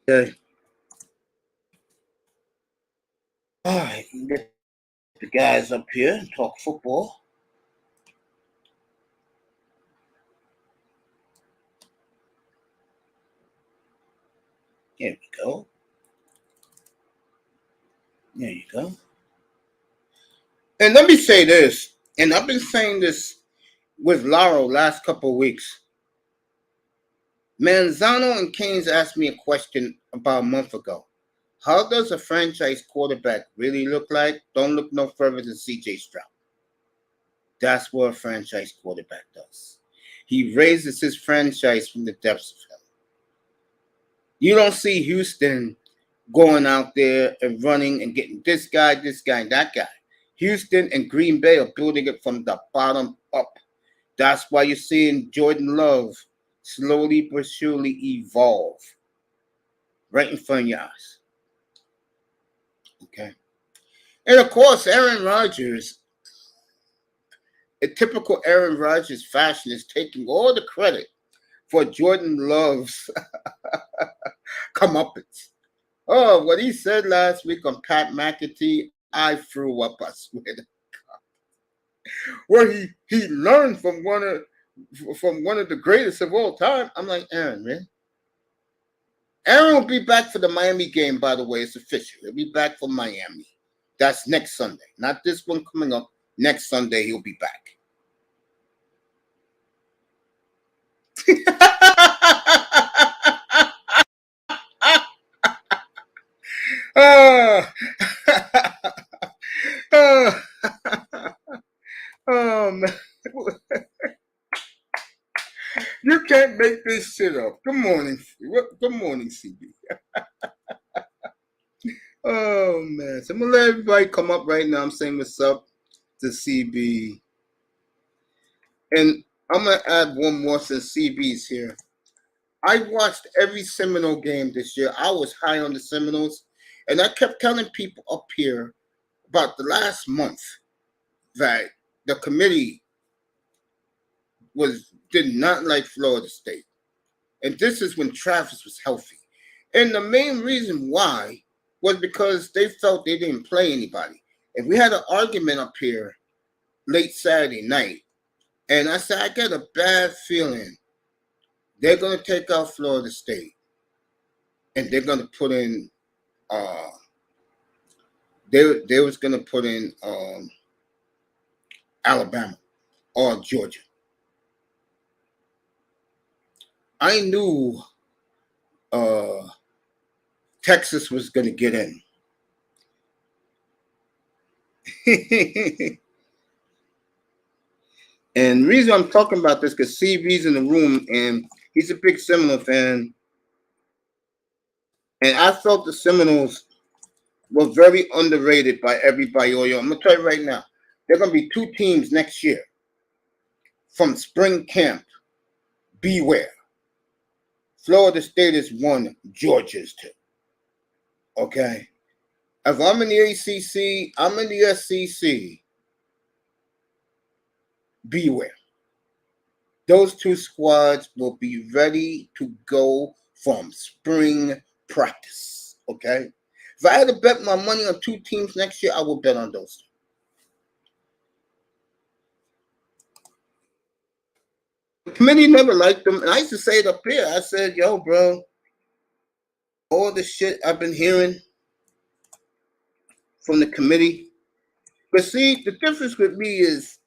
Okay. All right. Get the guys up here and talk football. There we go. There you go. And let me say this, and I've been saying this with Laurel last couple of weeks. Manzano and Keynes asked me a question about a month ago. How does a franchise quarterback really look like? Don't look no further than C.J. Stroud. That's what a franchise quarterback does. He raises his franchise from the depths of hell. You don't see Houston going out there and running and getting this guy, and that guy. Houston and Green Bay are building it from the bottom up. That's why you're seeing Jordan Love slowly but surely evolve right in front of your eyes. Okay. And of course, Aaron Rodgers, a typical Aaron Rodgers fashion, is taking all the credit for Jordan Love's comeuppance. Oh, what he said last week on Pat McAtee, I threw up, I swear to God. Where he learned from one of the greatest of all time. I'm like, Aaron, man. Aaron will be back for the Miami game, by the way. It's official. He'll be back for Miami. That's next Sunday. Not this one coming up. Next Sunday, he'll be back. Man. You can't make this shit up. Good morning. Good morning, CB. Oh, man. So I'm going to let everybody come up right now. I'm saying what's up to CB. And I'm going to add one more since CB's here. I watched every Seminole game this year. I was high on the Seminoles. And I kept telling people up here about the last month that the committee did not like Florida.State. And this is when Travis was healthy. And the main reason why was because they felt they didn't play anybody. And we had an argument up here late Saturday night. And I said, I get a bad feeling they're going to take out Florida.State. And they're going to put in, they was going to put in Alabama or Georgia. I knew Texas was going to get in. And the reason I'm talking about this because CB's in the room and he's a big Seminole fan. And I felt the Seminoles were very underrated by everybody. I'm going to tell you right now, there are going to be two teams next year from spring camp. Beware. Florida.State is 1, Georgia is 2. Okay? If I'm in the ACC, I'm in the SEC. Beware. Those two squads will be ready to go from spring practice. Okay? If I had to bet my money on two teams next year, I would bet on those two. The committee never liked them. And I used to say it up here. I said, yo, bro, all the shit I've been hearing from the committee. But see, the difference with me is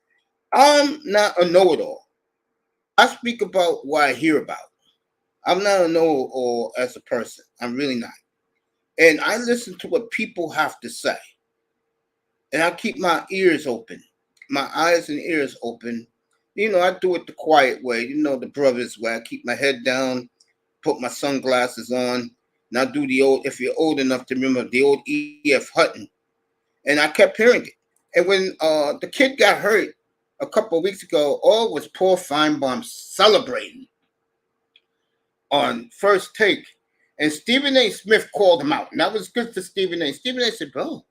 I'm not a know-it-all. I speak about what I hear about. I'm not a know-it-all as a person. I'm really not. And I listen to what people have to say. And I keep my ears open, my eyes and ears open. You know, I do it the quiet way, the brothers way. I keep my head down, put my sunglasses on, and I do the old, if you're old enough to remember, the old E.F. Hutton. And I kept hearing it. And when the kid got hurt a couple of weeks ago, all was Paul Feinbaum celebrating on First Take. And Stephen A. Smith called him out. And that was good for Stephen A. Stephen A. said, bro,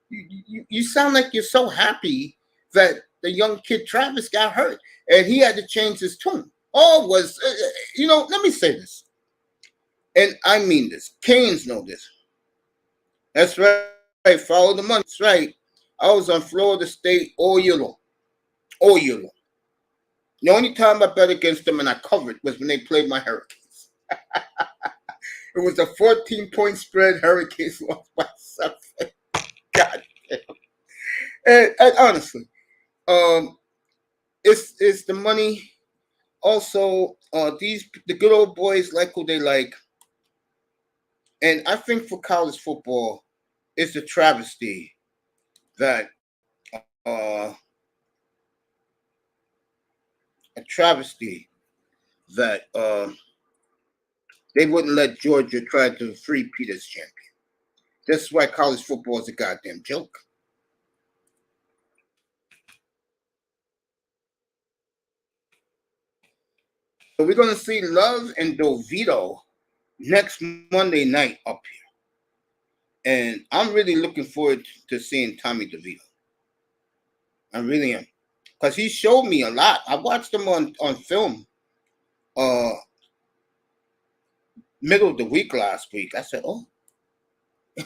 you sound like you're so happy that the young kid Travis got hurt. And he had to change his tune. All was, let me say this. And I mean this. Canes know this. That's right. Follow the money. That's right. I was on Florida.State all year long. All year long. The only time I bet against them and I covered was when they played my Hurricanes. It was a 14-point spread. Hurricanes lost by 7. God damn. And honestly, it's the money. Also, the good old boys like who they like. And I think for college football, it's a travesty that that they wouldn't let Georgia try to three-peat as champion. That's why college football is a goddamn joke. So we're gonna see Love and DeVito next Monday night up here, and I'm really looking forward to seeing Tommy DeVito. I really am, because he showed me a lot. I watched him on film, middle of the week last week. I said, "Oh,"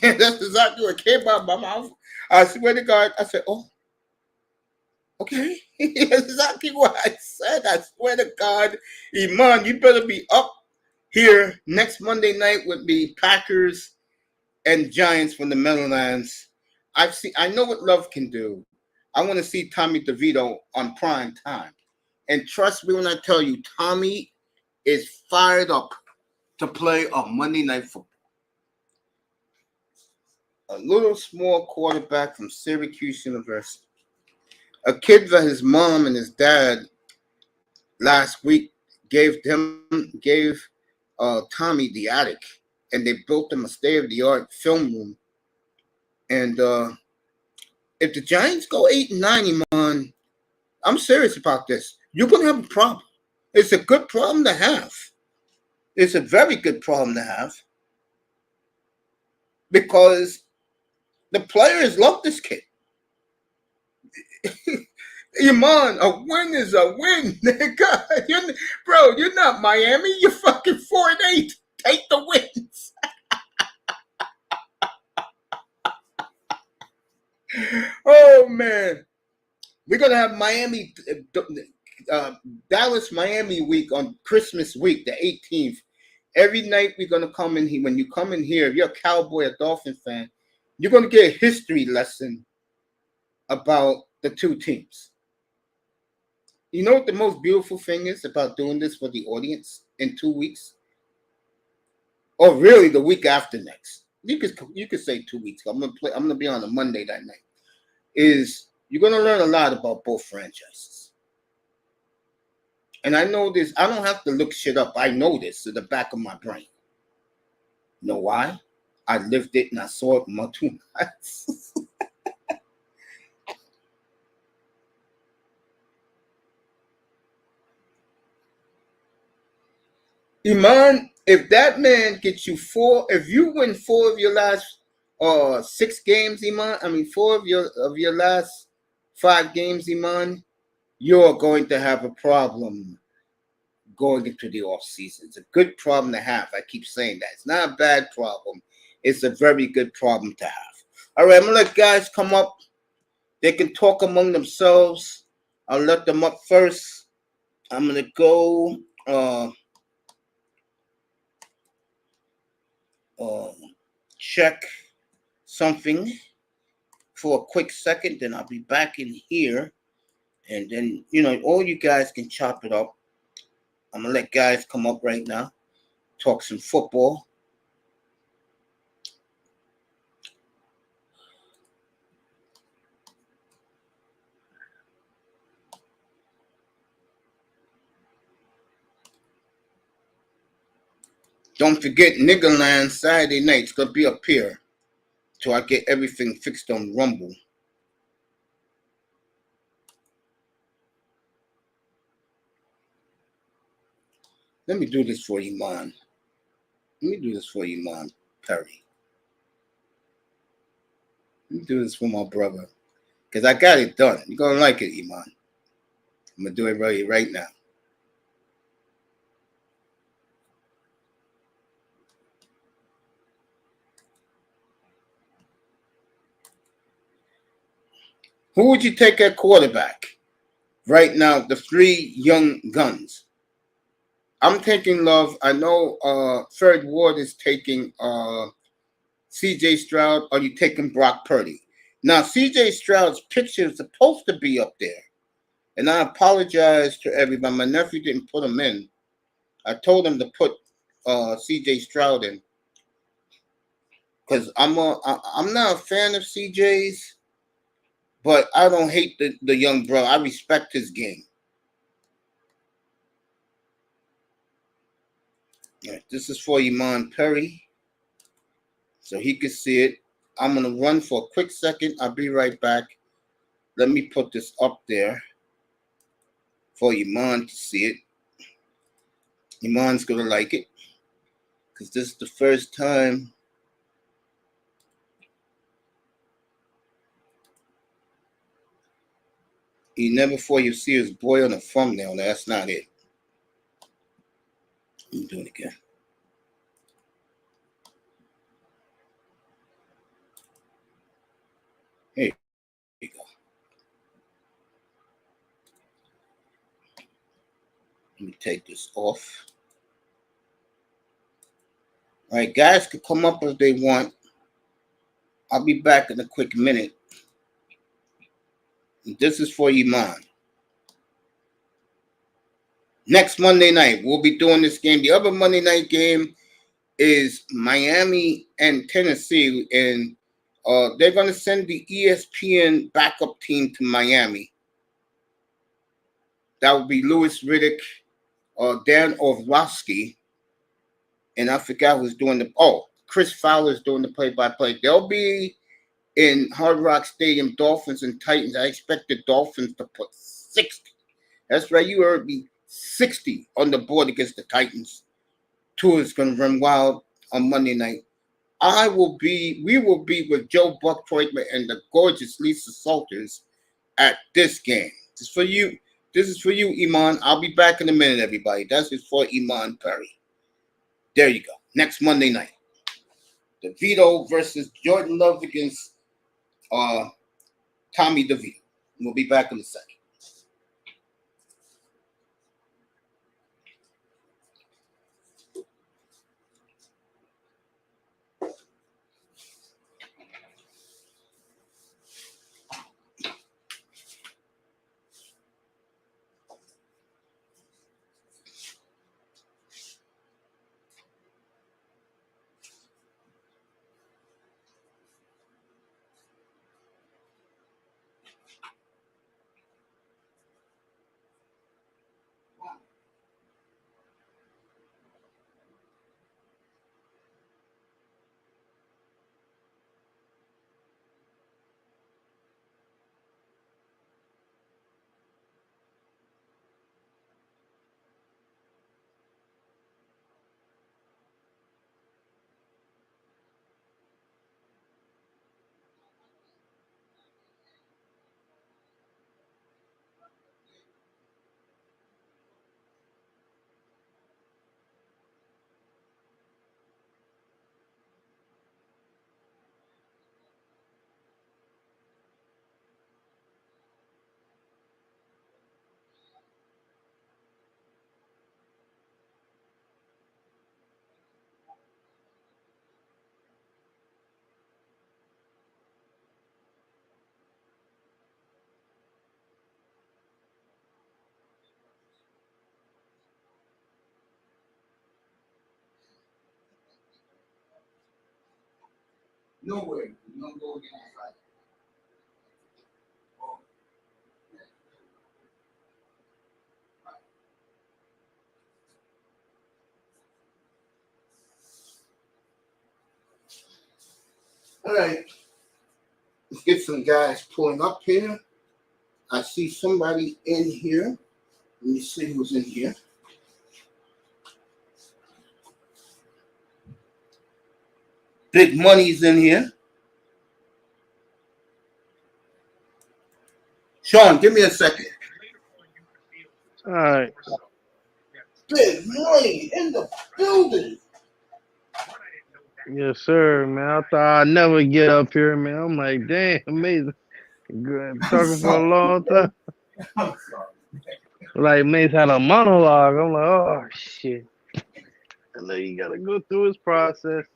that's exactly what came out of my mouth. I swear to God, I said, "Oh, okay." That's exactly what I said. I swear to God, Iman, you better be up here next Monday night with the Packers and Giants from the Meadowlands. I know what Love can do. I want to see Tommy DeVito on prime time. And trust me when I tell you, Tommy is fired up to play on Monday Night Football. A little small quarterback from Syracuse University. A kid that his mom and his dad last week gave Tommy the attic, and they built him a state-of-the-art film room. And if the Giants go 8-9, Iman, I'm serious about this. You're gonna have a problem. It's a good problem to have. It's a very good problem to have because the players love this kid. Iman, a win is a win, nigga. You're not Miami. You're fucking 4-8. Take the wins. Oh man, we're gonna have Dallas Miami week on Christmas week, the 18th. Every night we're gonna come in here. When you come in here, if you're a Cowboy, a Dolphin fan, you're gonna get a history lesson about the two teams. You know what the most beautiful thing is about doing this for the audience in 2 weeks? Or really the week after next. You could say 2 weeks. I'm gonna be on a Monday that night. Is you're gonna learn a lot about both franchises. And I know this, I don't have to look shit up. I know this to the back of my brain. You know why? I lived it and I saw it in my 2 nights. Iman, if that man gets you 4, if you win 4 of your last 6 games, Iman, 4 of your last 5 games, Iman, you're going to have a problem going into the off season. It's a good problem to have. I keep saying that. It's not a bad problem. It's a very good problem to have. All right, I'm going to let guys come up. They can talk among themselves. I'll let them up first. I'm going to go check something for a quick second. Then I'll be back in here. And then, all you guys can chop it up. I'm going to let guys come up right now. Talk some football. Don't forget Niggerland Saturday night. It's going to be up here till I get everything fixed on Rumble. Let me do this for you, man. Let me do this for you, man, Perry. Let me do this for my brother. Because I got it done. You're going to like it, Iman. I'm going to do it right now. Who would you take at quarterback right now? The 3 young guns. I'm taking Love. I know Fred Ward is taking C.J. Stroud. Are you taking Brock Purdy? Now, C.J. Stroud's picture is supposed to be up there. And I apologize to everybody. My nephew didn't put him in. I told him to put C.J. Stroud in. Because I'm not a fan of CJ's, but I don't hate the young bro. I respect his game. Right, this is for Iman Perry, so he can see it. I'm gonna run for a quick second. I'll be right back. Let me put this up there for Iman to see it. Iman's gonna like it because this is the first time. You never before you see his boy on the thumbnail. That's not it. Let me do it again. Here you go. Let me take this off. All right, guys can come up if they want. I'll be back in a quick minute. This is for Iman. Next Monday night, we'll be doing this game. The other Monday night game is Miami and Tennessee, and they're going to send the ESPN backup team to Miami. That would be Louis Riddick, Dan Orlovsky, and I forgot who's doing Chris Fowler's doing the play-by-play. They'll be in Hard Rock Stadium, Dolphins and Titans. I expect the Dolphins to put 60. That's right, you heard me. 60 on the board against the Titans. Tua is going to run wild on Monday night. We will be with Joe Buck-Freudman and the gorgeous Lisa Salters at this game. This is for you. This is for you, Iman. I'll be back in a minute, everybody. That's just for Iman Perry. There you go. Next Monday night. DeVito versus Jordan Love against Tommy DeVito. We'll be back in a second. No way. You don't go against that. All right. Let's get some guys pulling up here. I see somebody in here. Let me see who's in here. Big Money's in here. Sean, give me a second.
All right.
Big Money in the building.
Yes, sir, man. I thought I'd never get up here, man. I'm like, damn, amazing. Good. Talking for a long time.
I'm sorry.
Like Mace had a monologue. I'm like, oh shit. I know you gotta go through his process.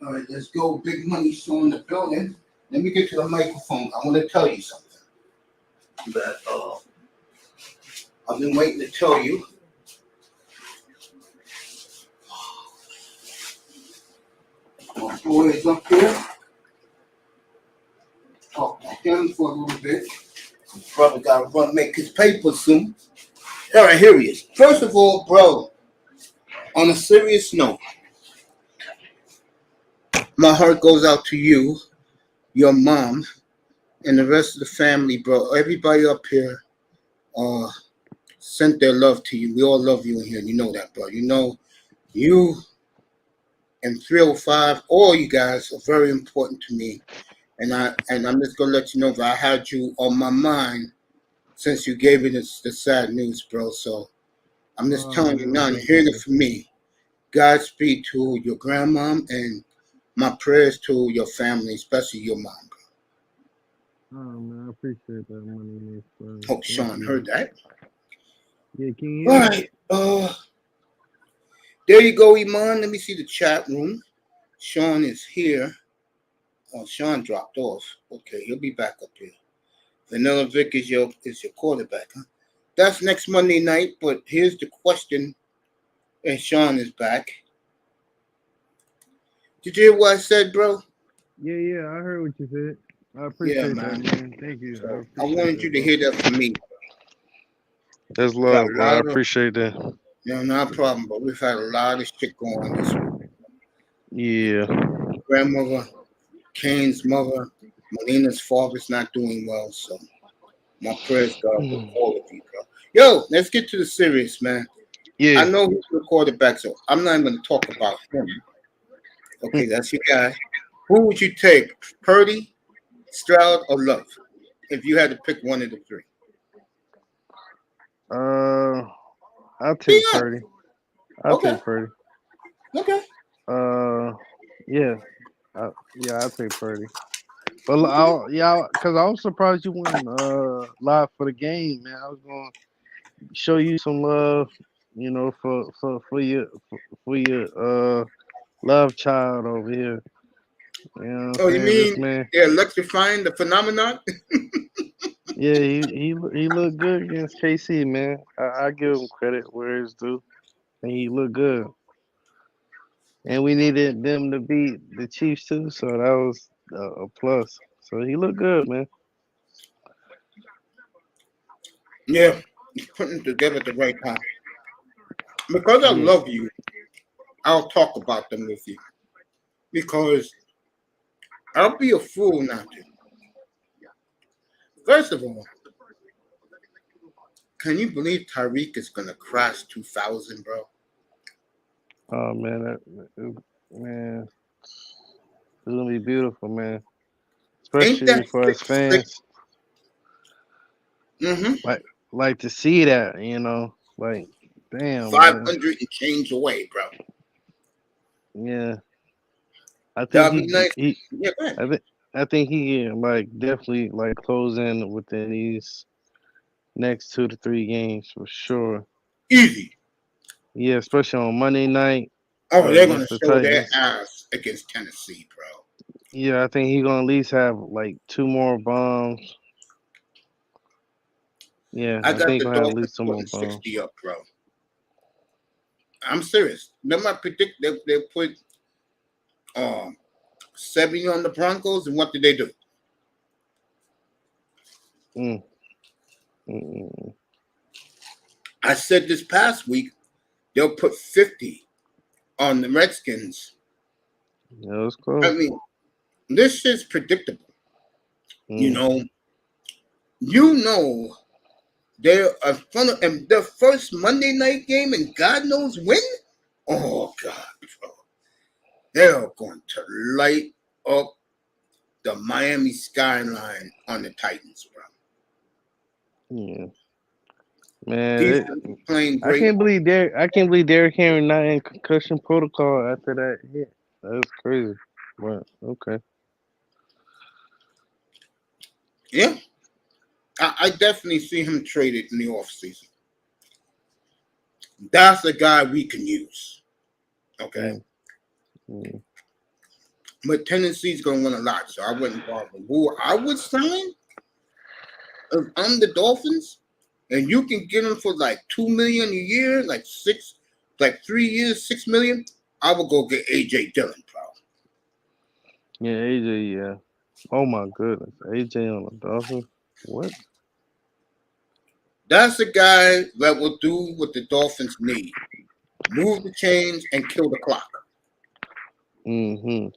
All right, let's go. Big Money Show in the building. Let me get to the microphone. I want to tell you something that I've been waiting to tell you. My boy is up there. Talk to him for a little bit. Brother got to run make his paper soon. All right, here he is. First of all, bro, on a serious note, my heart goes out to you, your mom, and the rest of the family, bro. Everybody up here sent their love to you. We all love you in here. You know that, bro. You know, you and 305, all you guys are very important to me. And I'm just gonna let you know that I had you on my mind since you gave me the sad news, bro. So I'm just telling you now, you're hearing it from me. Godspeed to your grandmom and my prayers to your family, especially your mom, bro.
Oh man, I appreciate that money, Mace, bro.
Hope
Thank
Sean
you.
heard that.
Yeah, can you
All
hear me?
right. There you go, Iman. Let me see the chat room. Sean is here. Oh, Sean dropped off. Okay, he'll be back up here. Vanilla Vic is your quarterback, huh? That's next Monday night, but here's the question. And Sean is back. Did you hear what I said, bro?
Yeah, I heard what you said. I
Yeah,
appreciate that,
man.
man. Thank you. I
So I
appreciate
wanted you
that,
to
bro.
hear that from me.
That's
We got
love,
a
bro. I
lot of,
appreciate that.
not a problem, but we've had a lot of shit going on this week.
Yeah.
Grandmother, Kane's mother, Melina's father's not doing well, so my prayers, God, with all of you, bro. Yo, let's get to the serious, man. I
Yeah.
know he's the quarterback, so I'm not even going to talk about him. Okay, that's your guy. Who would you take, Purdy, Stroud, or Love, if you had to pick one of the three?
Uh, I'll
Be
take
honest.
Purdy. I'll
Okay,
take Purdy.
okay,
Uh, yeah. I'll take Purdy. But
okay.
cause I was surprised you went live for the game, man. I was gonna show you some love, for your love child over here. You know what I'm
Oh, you
saying?
mean
This man,
they're electrifying the phenomenon?
yeah, he looked good against KC, man. I give him credit where it's due, and he looked good. And we needed them to beat the Chiefs too, so that was a plus. So he looked good, man.
Yeah, he's putting it together at the right time. Because I
Yeah.
love you, I'll talk about them with you. Because I'll be a fool not to. First of all, can you believe Tyreek is gonna cross 2,000, bro?
Oh man, man, it's gonna be beautiful, man.
Ain't
Especially
that
for us
sick? Sick.
fans,
Mm-hmm.
like to see that, like, damn, man.
500 and change away, bro.
Yeah, I think
That'd be nice.
he
Yeah, man.
I think I think he can, like, definitely, like, close in within these next 2 to 3 games for sure.
Easy.
Yeah, especially on Monday night
Oh, they're gonna
against the
show their
Titans.
ass against Tennessee, bro.
Yeah, I think he's gonna at least have like two more bombs. Yeah,
I
I
got
think
the
gonna have at
Dolphins
least 2 more
putting
pounds.
60 up, bro. I'm serious. Remember, I predict they put 70 on the Broncos, and what did they do?
Mm. Mm.
I said this past week they'll put 50 on the Redskins.
Yeah, it was
I
close.
mean, this is predictable. You
Mm.
know, you know they're in front of and their first Monday night game, and God knows when. Oh God, bro, they're going to light up the Miami skyline on the Titans, bro.
Yeah, man.
Defense is playing
I
great.
can't believe Derrick Henry not in concussion protocol after that hit. That's crazy. But okay.
Yeah, I definitely see him traded in the offseason. That's a guy we can use. Okay.
Mm. Mm.
But Tennessee's going to win a lot, so I wouldn't bother. Who I would sign if I'm the Dolphins, and you can get him for like $2 million a year, like 3 years, $6 million. I would go get AJ Dillon, bro.
Yeah, AJ. Yeah. Oh my goodness, AJ on the Dolphins. What?
That's a guy that will do what the Dolphins need: move the chains and kill the clock.
Mm-hmm.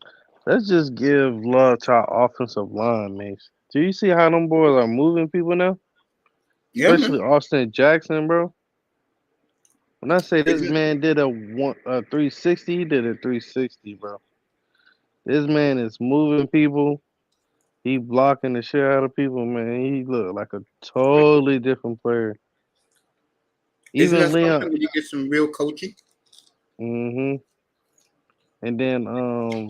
Let's just give love to our offensive line, mates. Do you see how them boys are moving people now?
Yeah, man.
Especially Austin Jackson, bro. When I say this
Isn't
man did a 360, he did a 360, bro. This man is moving people. He blocking the shit out of people, man. He look like a totally different player.
isn't
Even
that
Leon,
something when you get some real coaching?
mm-hmm. And then Liam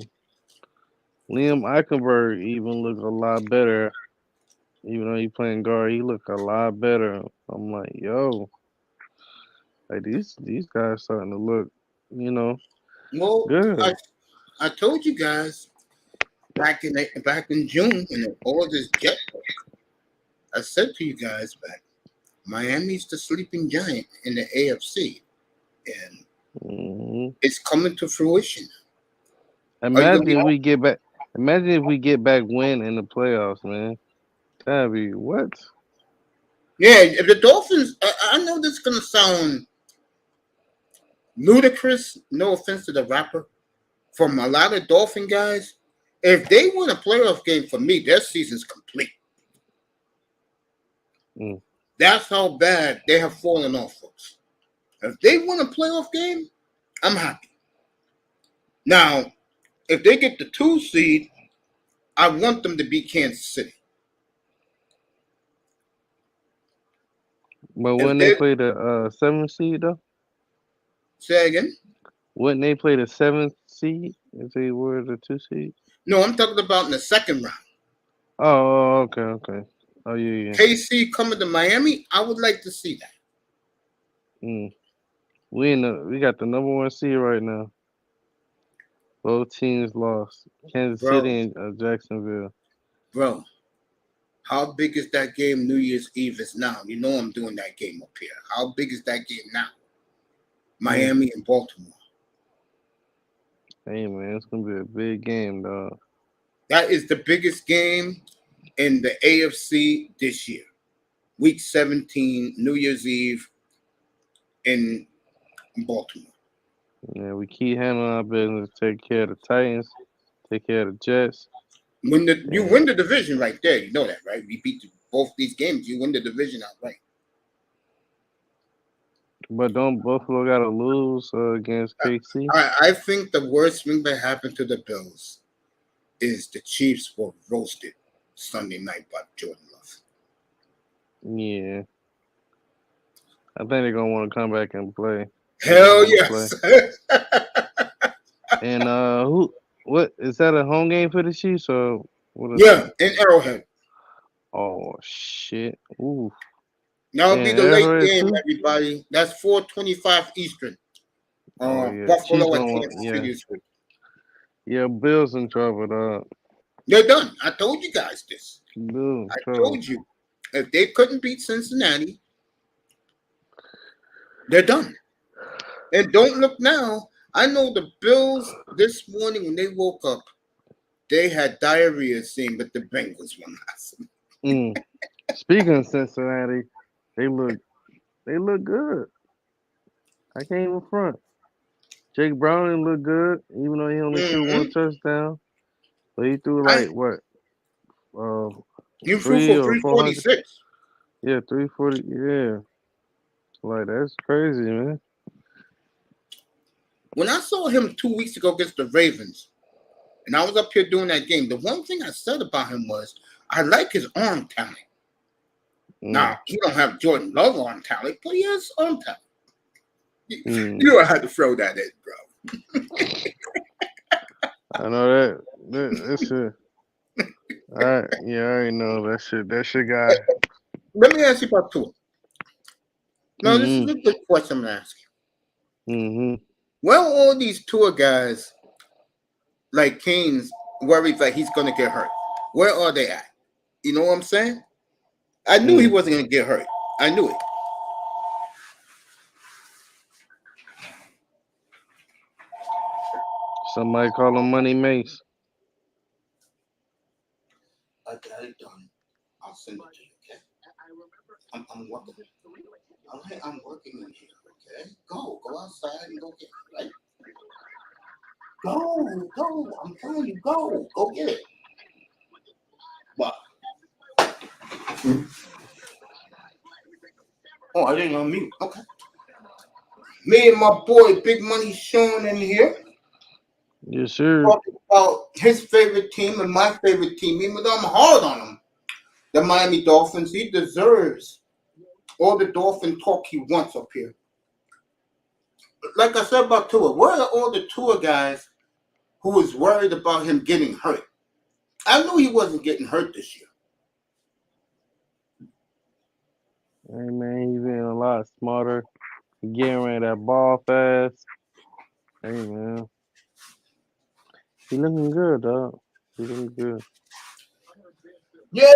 Eichenberg even look a lot better. Even though he playing guard, he look a lot better. I'm like, yo, like these guys starting to look, you know,
Well,
good.
I told you guys back in June when all this jet broke. I said to you guys back, Miami's the sleeping giant in the AFC, and
Hmm.
it's coming to fruition. Are you gonna
Imagine
be
if
home?
we get back. Imagine if we get back win in the playoffs, man. That'd be what?
Yeah, if the Dolphins. I know this is gonna sound ludicrous. No offense to the rapper, from a lot of Dolphin guys. If they win a playoff game, for me, their season's complete.
Mm.
That's how bad they have fallen off, folks. If they win a playoff game, I'm happy. Now, if they get the 2 seed, I want them to beat Kansas City.
But
If
when they
they
play the 7th seed though,
say again,
wouldn't they play the 7th seed if they were the 2 seed?
no, I'm talking about in the second round.
Oh, okay, okay. Oh yeah,
KC coming to Miami, I would like to see that.
yeah. Mm. We got the number 1 seed right now. Both teams lost. Kansas
Bro,
City and Jacksonville.
bro, how big is that game New Year's Eve is now? You know I'm doing that game up here. How big is that game now?
Mm.
Miami and Baltimore.
Hey man, it's gonna be a big game, dog.
That is the biggest game in the AFC this year. Week 17, New Year's Eve in Baltimore.
Yeah, we keep handling our business. Take care of the Titans. Take care of the Jets.
You
And
win the division right there, you know that, right? We beat both these games. You win the division outright.
but don't Buffalo gotta lose against KC?
I think the worst thing that happened to the Bills is the Chiefs were roasted Sunday night by Jordan Love.
Yeah, I think they're gonna want to come back and play. They're gonna
Hell
want to play.
yes.
And who? What is that? A home game for the Chiefs or what is
Yeah,
that?
in Arrowhead.
Oh shit! Ooh,
That'll be
damn,
the late
Arrowhead
game,
too.
everybody. That's 4:25 Eastern.
Oh yeah, Chiefs
Buffalo at
gonna
Kansas
yeah,
City this week.
yeah. Bills in trouble, dog.
They're done. I told you guys this.
Bills in
I
trouble.
told you. If they couldn't beat Cincinnati, they're done. And don't look now. I know the Bills this morning when they woke up, they had diarrhea seeing, but the Bengals won last night.
Mm. Speaking of Cincinnati, they look good. I can't even front. Jake Browning looked good, even though he only threw one
Mm-hmm.
touchdown. But he threw
I
like what, uh,
You threw
three
for
or 400?
346.
Yeah, 340. Yeah, like that's crazy, man.
When I saw him 2 weeks ago against the Ravens, and I was up here doing that game, the one thing I said about him was I like his arm talent.
Mm.
Now, he don't have Jordan Love arm talent, but he has arm talent. You,
Mm.
you don't have to throw that in, bro.
I know that shit. Yeah, I already know that shit. That shit guy.
Let me ask you about Tua. No, this is
Mm-hmm.
a good question I'm asking.
Mm-hmm.
Well, all these Tua guys, like Kane's, worried that he's going to get hurt. Where are they at? You know what I'm saying? I knew he
Mm.
wasn't going to get hurt. I knew it.
Somebody call him Money Mace.
I got it done. I'll send it to you, okay? I'm working. All right, I'm working in here, okay? Go outside and go get it, right? Go. I'm telling you, go get it. What? Oh, I didn't unmute. Okay. Me and my boy Big Money Sean in here
Yes, sir.
talking about his favorite team and my favorite team, even though I'm hard on him. The Miami Dolphins. He deserves all the Dolphin talk he wants up here. Like I said about Tua, where are all the Tua guys who was worried about him getting hurt? I knew he wasn't getting hurt this year.
Hey man, he's getting a lot smarter. He getting rid of that ball fast. Hey man, he looking good, dog. He looking good.
Yeah,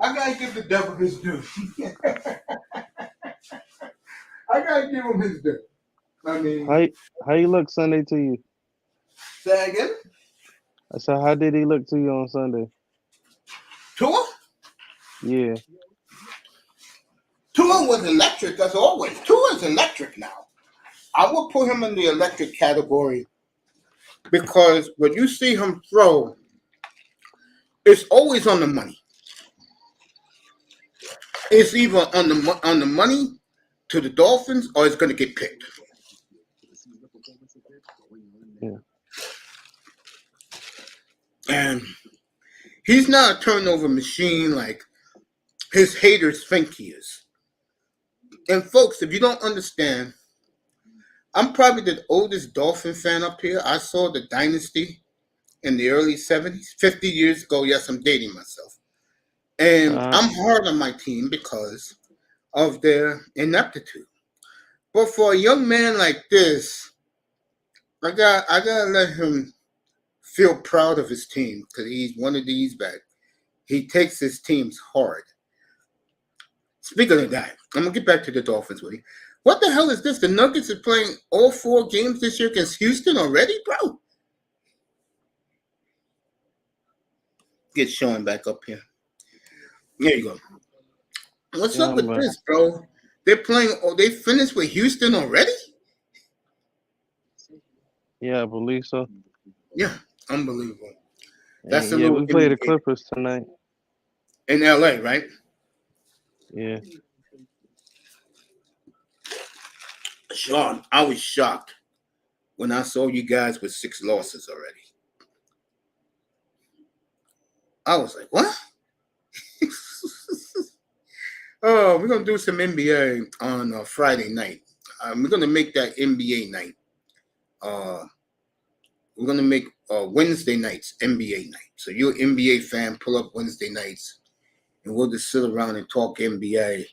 I gotta give the devil his due. I gotta give him his due. I mean,
How how he look Sunday to you?
say again.
I said, how did he look to you on Sunday?
Tua?
Yeah.
Tua was electric as always. Tua is electric now. I will put him in the electric category because when you see him throw, it's always on the money. It's either on the money to the Dolphins or it's going to get picked.
Yeah.
And he's not a turnover machine like his haters think he is. And folks, if you don't understand, I'm probably the oldest Dolphin fan up here. I saw the dynasty in the early 70s, 50 years ago. Yes, I'm dating myself. And
Uh,
I'm hard on my team because of their ineptitude. But for a young man like this, I gotta let him feel proud of his team because he's one of these that he takes his teams hard. Speaking of that, I'm gonna get back to the Dolphins, Woody. What the hell is this? The Nuggets are playing all 4 games this year against Houston already, bro. Get Sean back up here. There you go. What's
yeah,
up with
man.
this, bro? They're playing. Oh, they finished with Houston already?
Yeah, I believe so.
Yeah, unbelievable. That's
And
a
yeah,
little
we play the
NBA
Clippers tonight.
in LA, right?
Yeah.
Sean, I was shocked when I saw you guys with 6 losses already. I was like, what? Oh, we're gonna do some NBA on Friday night. We're gonna make that NBA night. Uh, we're gonna make Wednesday nights NBA night. So you're an NBA fan, pull up Wednesday nights, and we'll just sit around and talk NBA.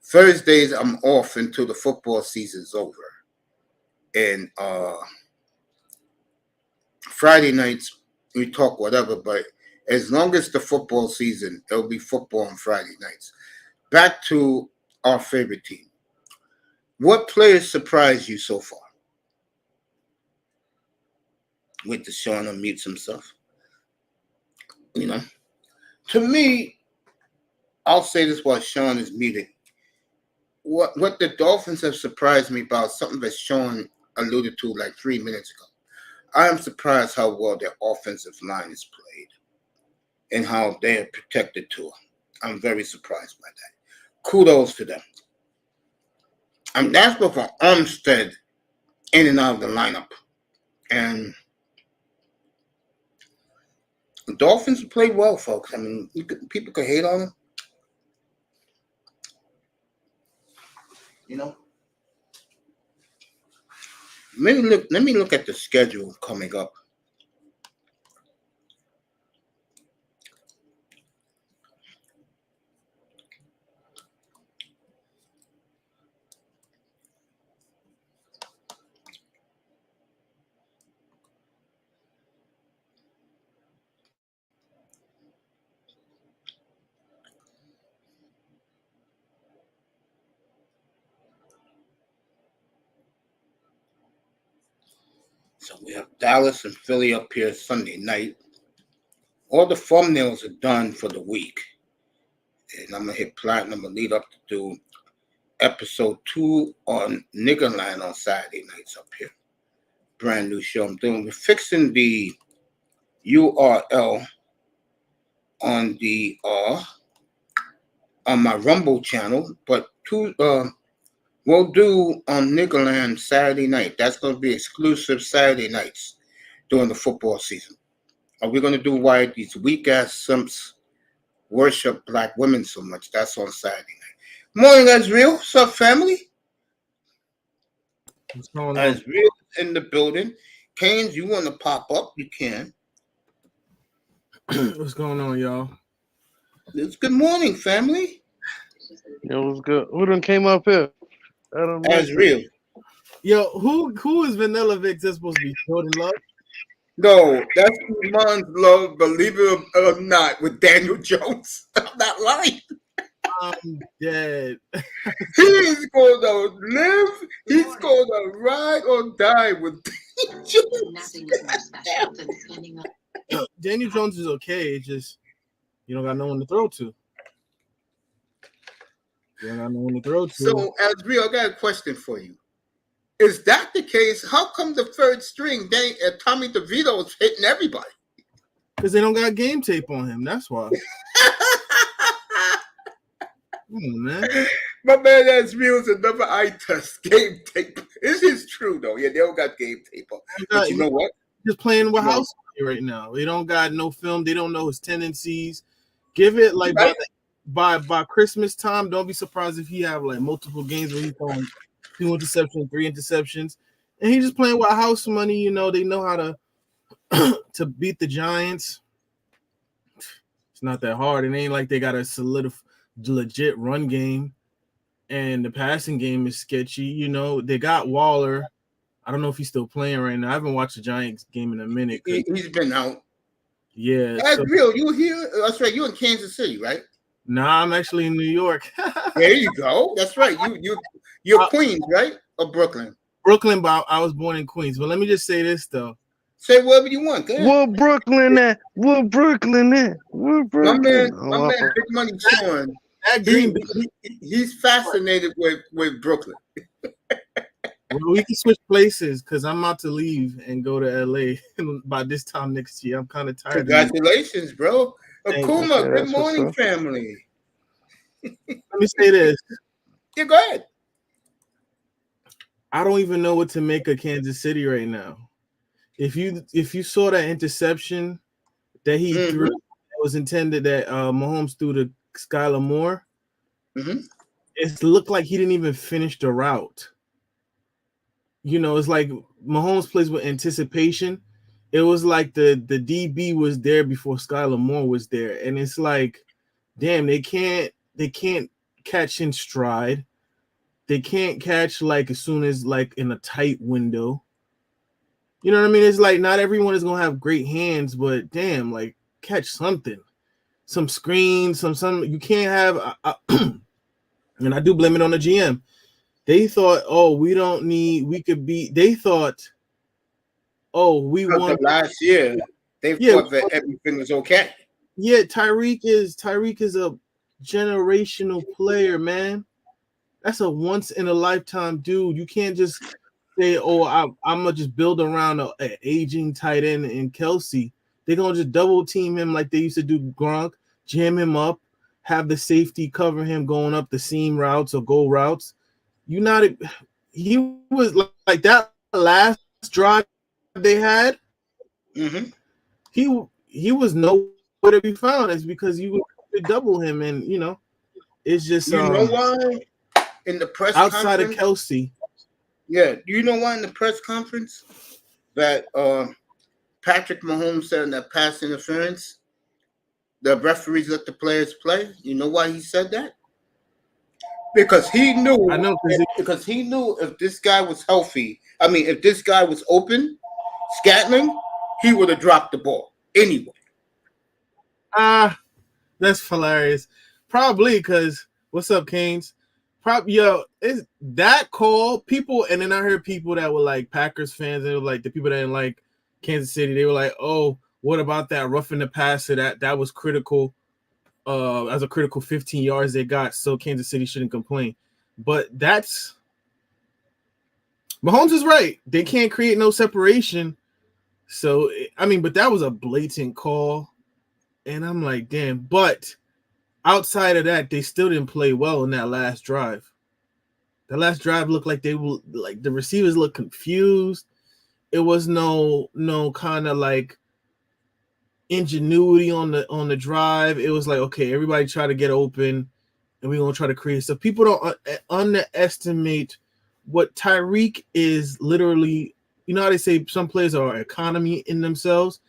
Thursdays I'm off until the football season's over, and Friday nights we talk whatever. But As long as the football season, there'll be football on Friday nights. Back to our favorite team. What players surprised you so far? With Deshaun unmutes himself. You know, to me, I'll say this while Sean is muted. What the Dolphins have surprised me about, something that Sean alluded to like 3 minutes ago. I am surprised how well their offensive line is played and how they have protected Tua. I'm very surprised by that. Kudos to them. That's before Armstead in and out of the lineup. And the Dolphins played well, folks. I mean, people could hate on them. You know? Let me look at the schedule coming up. So we have Dallas and Philly up here Sunday night. All the thumbnails are done for the week. And I'm going to hit platinum. I'm going to lead up to do episode 2 on Niggerland on Saturday nights up here. Brand new show I'm doing. We're fixing the URL on the on my Rumble channel, but we'll do on Niggerland Saturday night. That's going to be exclusive Saturday nights during the football season. Are we going to do why these weak-ass simps worship black women so much? That's on Saturday night. Morning, Azriel. What's up, family?
What's going on?
Azriel in the building. Canes, you want to pop up? You can.
What's going on, y'all?
It's good morning, family.
It was good. Who done came up here?
Azriel.
Yo, who is Vanilla Vic that's supposed to be Jordan Love?
No, that's Iman's love, believe it or not, with Daniel Jones. I'm not lying.
I'm dead.
He is going to live. He's going to ride or die with Daniel Jones.
Daniel Jones is okay. It's just you don't got no one to throw to. You don't got no one to throw to.
So, Azriel, I got a question for you. Is that the case? How come the third string, Tommy DeVito, is hitting everybody?
Because they don't got game tape on him. That's why. Come on, man.
My man Azriel is another eye test. Game tape. This is true, though. Yeah, they don't got game tape on. But you know what?
Just playing with house right now. They don't got no film. They don't know his tendencies. Give it like by Christmas time. Don't be surprised if he have like multiple games where he's throwing 2 interceptions, 3 interceptions, and he's just playing with house money. You know, they know how to beat the Giants. It's not that hard. It ain't like they got a legit run game, and the passing game is sketchy. You know, they got Waller. I don't know if he's still playing right now. I haven't watched the Giants game in a minute.
He's been out.
Yeah.
Azriel, you here? That's right. You're in Kansas City, right?
Nah, I'm actually in New York.
There you go. That's right. You're Queens, right? Or Brooklyn?
Brooklyn, but I was born in Queens. But let me just say this, though.
Say whatever you want.
What Brooklyn at? What Brooklyn at? What Brooklyn?
My man, Big Money Sean. He's fascinated with Brooklyn.
Well, we can switch places because I'm about to leave and go to LA by this time next year. I'm kind of tired.
Congratulations, bro. Akuma, good morning,
what's
family.
Let me say this.
Yeah, go ahead.
I don't even know what to make of Kansas City right now. If you saw that interception that he threw, it was intended that Mahomes threw to Skylar Moore. It looked like he didn't even finish the route. You know, it's like Mahomes plays with anticipation. It was like the DB was there before Skylar Moore was there, and it's like, damn, they can't catch in stride. They can't catch like as soon as like in a tight window. You know what I mean? It's like not everyone is gonna have great hands, but damn, like catch something, some screens, some. You can't have. And I do blame it on the GM. They thought, oh, we don't need. We could be. They thought, oh, we won
last year. They thought that everything was okay.
Yeah, Tyreek is a generational player, man. That's a once in a lifetime dude. You can't just say, "Oh, I'm gonna just build around an aging tight end in Kelsey." They're gonna just double team him like they used to do Gronk, jam him up, have the safety cover him going up the seam routes or go routes. He was like that last drive they had.
Mm-hmm.
He was nowhere to be found. It's because you would double him, and it's just
you know why in the press
outside
conference,
of Kelsey.
Yeah, you know why in the press conference that Patrick Mahomes said in that pass interference, the referees let the players play? You know why he said that? Because he knew.
I know
because he knew if this guy was healthy. I mean, if this guy was open, Scantling, he would have dropped the ball anyway.
That's hilarious. Probably because what's up, Canes? Is that call people? And then I heard people that were like Packers fans. They were like the people that didn't like Kansas City. They were like, "Oh, what about that roughing the passer? That was critical. As a critical 15 yards they got, so Kansas City shouldn't complain." But that's Mahomes is right. They can't create no separation. So I mean, but that was a blatant call, and I'm like, damn. But outside of that, they still didn't play well in that last drive. The last drive looked like they were like the receivers looked confused. It was no kind of like ingenuity on the drive. It was like, okay, everybody try to get open, and we're gonna try to create stuff. People don't underestimate what Tyreek is literally. You know how they say some players are economy in themselves.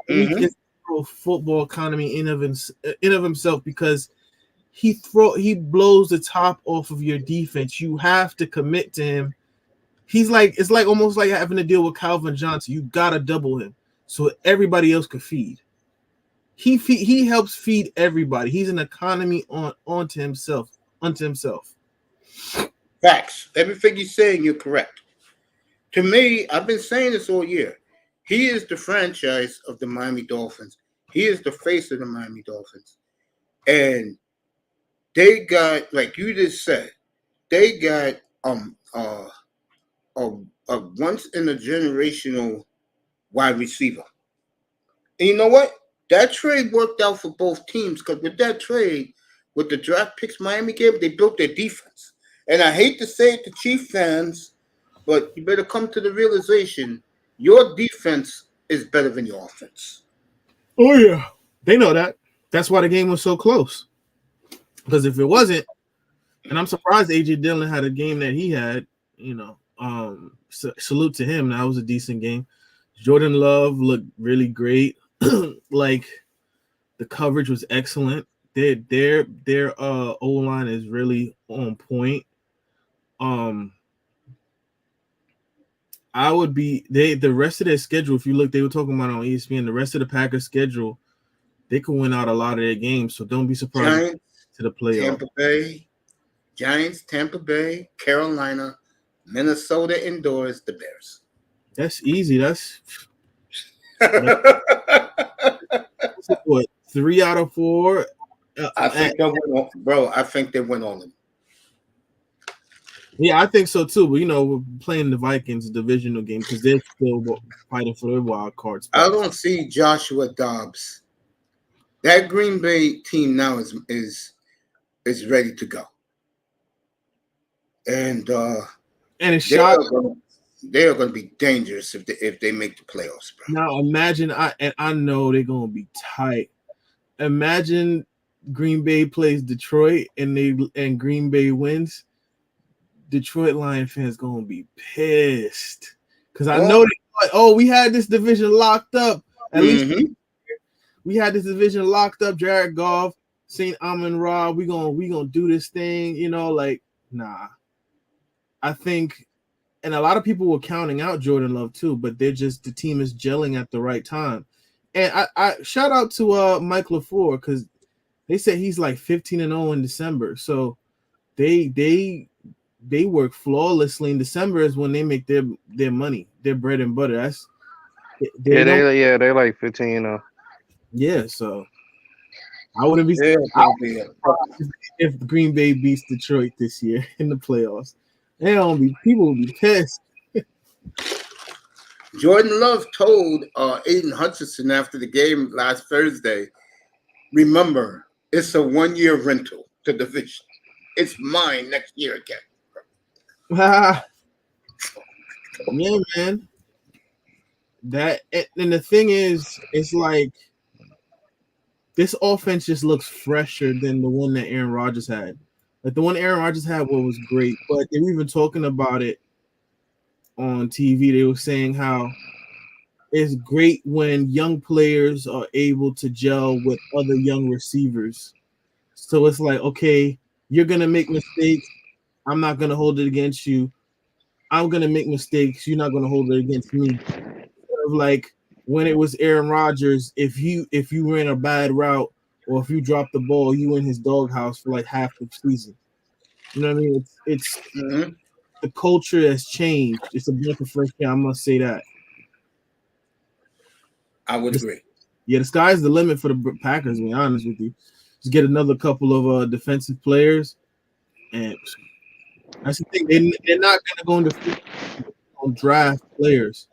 Tyreek is a football economy in of himself because he blows the top off of your defense. You have to commit to him. It's like almost like having to deal with Calvin Johnson. You gotta double him so everybody else could feed. He helps feed everybody. He's an economy unto himself.
Facts. Everything you're saying, you're correct. To me, I've been saying this all year. He is the franchise of the Miami Dolphins. He is the face of the Miami Dolphins. And they got, like you just said, they got a once in a generational wide receiver. And you know what? That trade worked out for both teams because with that trade, with the draft picks Miami gave, they built their defense. And I hate to say it to Chief fans, but you better come to the realization your defense is better than your offense.
Oh, yeah. They know that. That's why the game was so close. Because if it wasn't, and I'm surprised A.J. Dillon had a game that he had, salute to him. That was a decent game. Jordan Love looked really great. Like, the coverage was excellent. Their O-line is really on point. I would be the rest of their schedule. If you look, they were talking about on ESPN. The rest of the Packers schedule, they could win out a lot of their games. So don't be surprised
Giants,
to the playoffs.
Tampa Bay, Carolina, Minnesota indoors, the Bears.
That's easy. That's what 3 out of 4.
I think they win, bro. I think they win all of them.
Yeah, I think so too. But we're playing the Vikings divisional game because they're still fighting for their wild card spot.
I don't see Joshua Dobbs. That Green Bay team now is ready to go, and
it's shot.
They are going to be dangerous if they make the playoffs, bro.
Now imagine I know they're going to be tight. Imagine Green Bay plays Detroit and Green Bay wins. Detroit Lion fans gonna be pissed because I know we had this division locked up. At least we had this division locked up. Jared Goff, St. Amon-Ra, we gonna do this thing. Nah. I think, and a lot of people were counting out Jordan Love too, but the team is gelling at the right time. And I shout out to Mike LaFleur because they said he's like 15-0 in December. So they work flawlessly in December is when they make their money, their bread and butter. That's they don't
They like 15.
So I wouldn't be
Yeah,
surprised if Green Bay beats Detroit this year in the playoffs. People will be pissed.
Jordan Love told Aiden Hutchinson after the game last Thursday, remember, it's a 1-year rental to the division. It's mine next year again.
Yeah, man. And the thing is, it's like this offense just looks fresher than the one that Aaron Rodgers had. Like the one Aaron Rodgers had was great, but they were even talking about it on TV. They were saying how it's great when young players are able to gel with other young receivers. So it's like, okay, you're gonna make mistakes. I'm not gonna hold it against you. I'm gonna make mistakes. You're not gonna hold it against me. Like when it was Aaron Rodgers, if you ran a bad route or if you dropped the ball, you in his doghouse for like half the season. You know what I mean? It's the culture has changed. It's a breath of fresh air. I must say that.
I would agree.
Yeah, the sky's the limit for the Packers. To be honest with you, just get another couple of defensive players, and that's the thing. They're not going to go on draft players.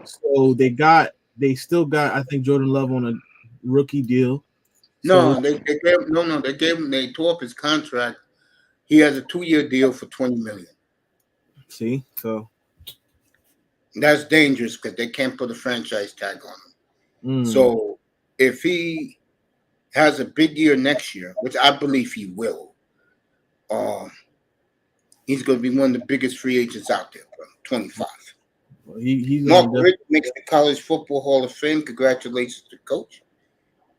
So they still got, I think, Jordan Love on a rookie deal.
No, they gave him, they tore up his contract. He has a 2-year deal for $20 million.
See, so
that's dangerous because they can't put a franchise tag on him. So if he has a big year next year, which I believe he will, he's going to be one of the biggest free agents out there, bro. 25.
He's
Mark Richt makes the College Football Hall of Fame. Congratulations to Coach.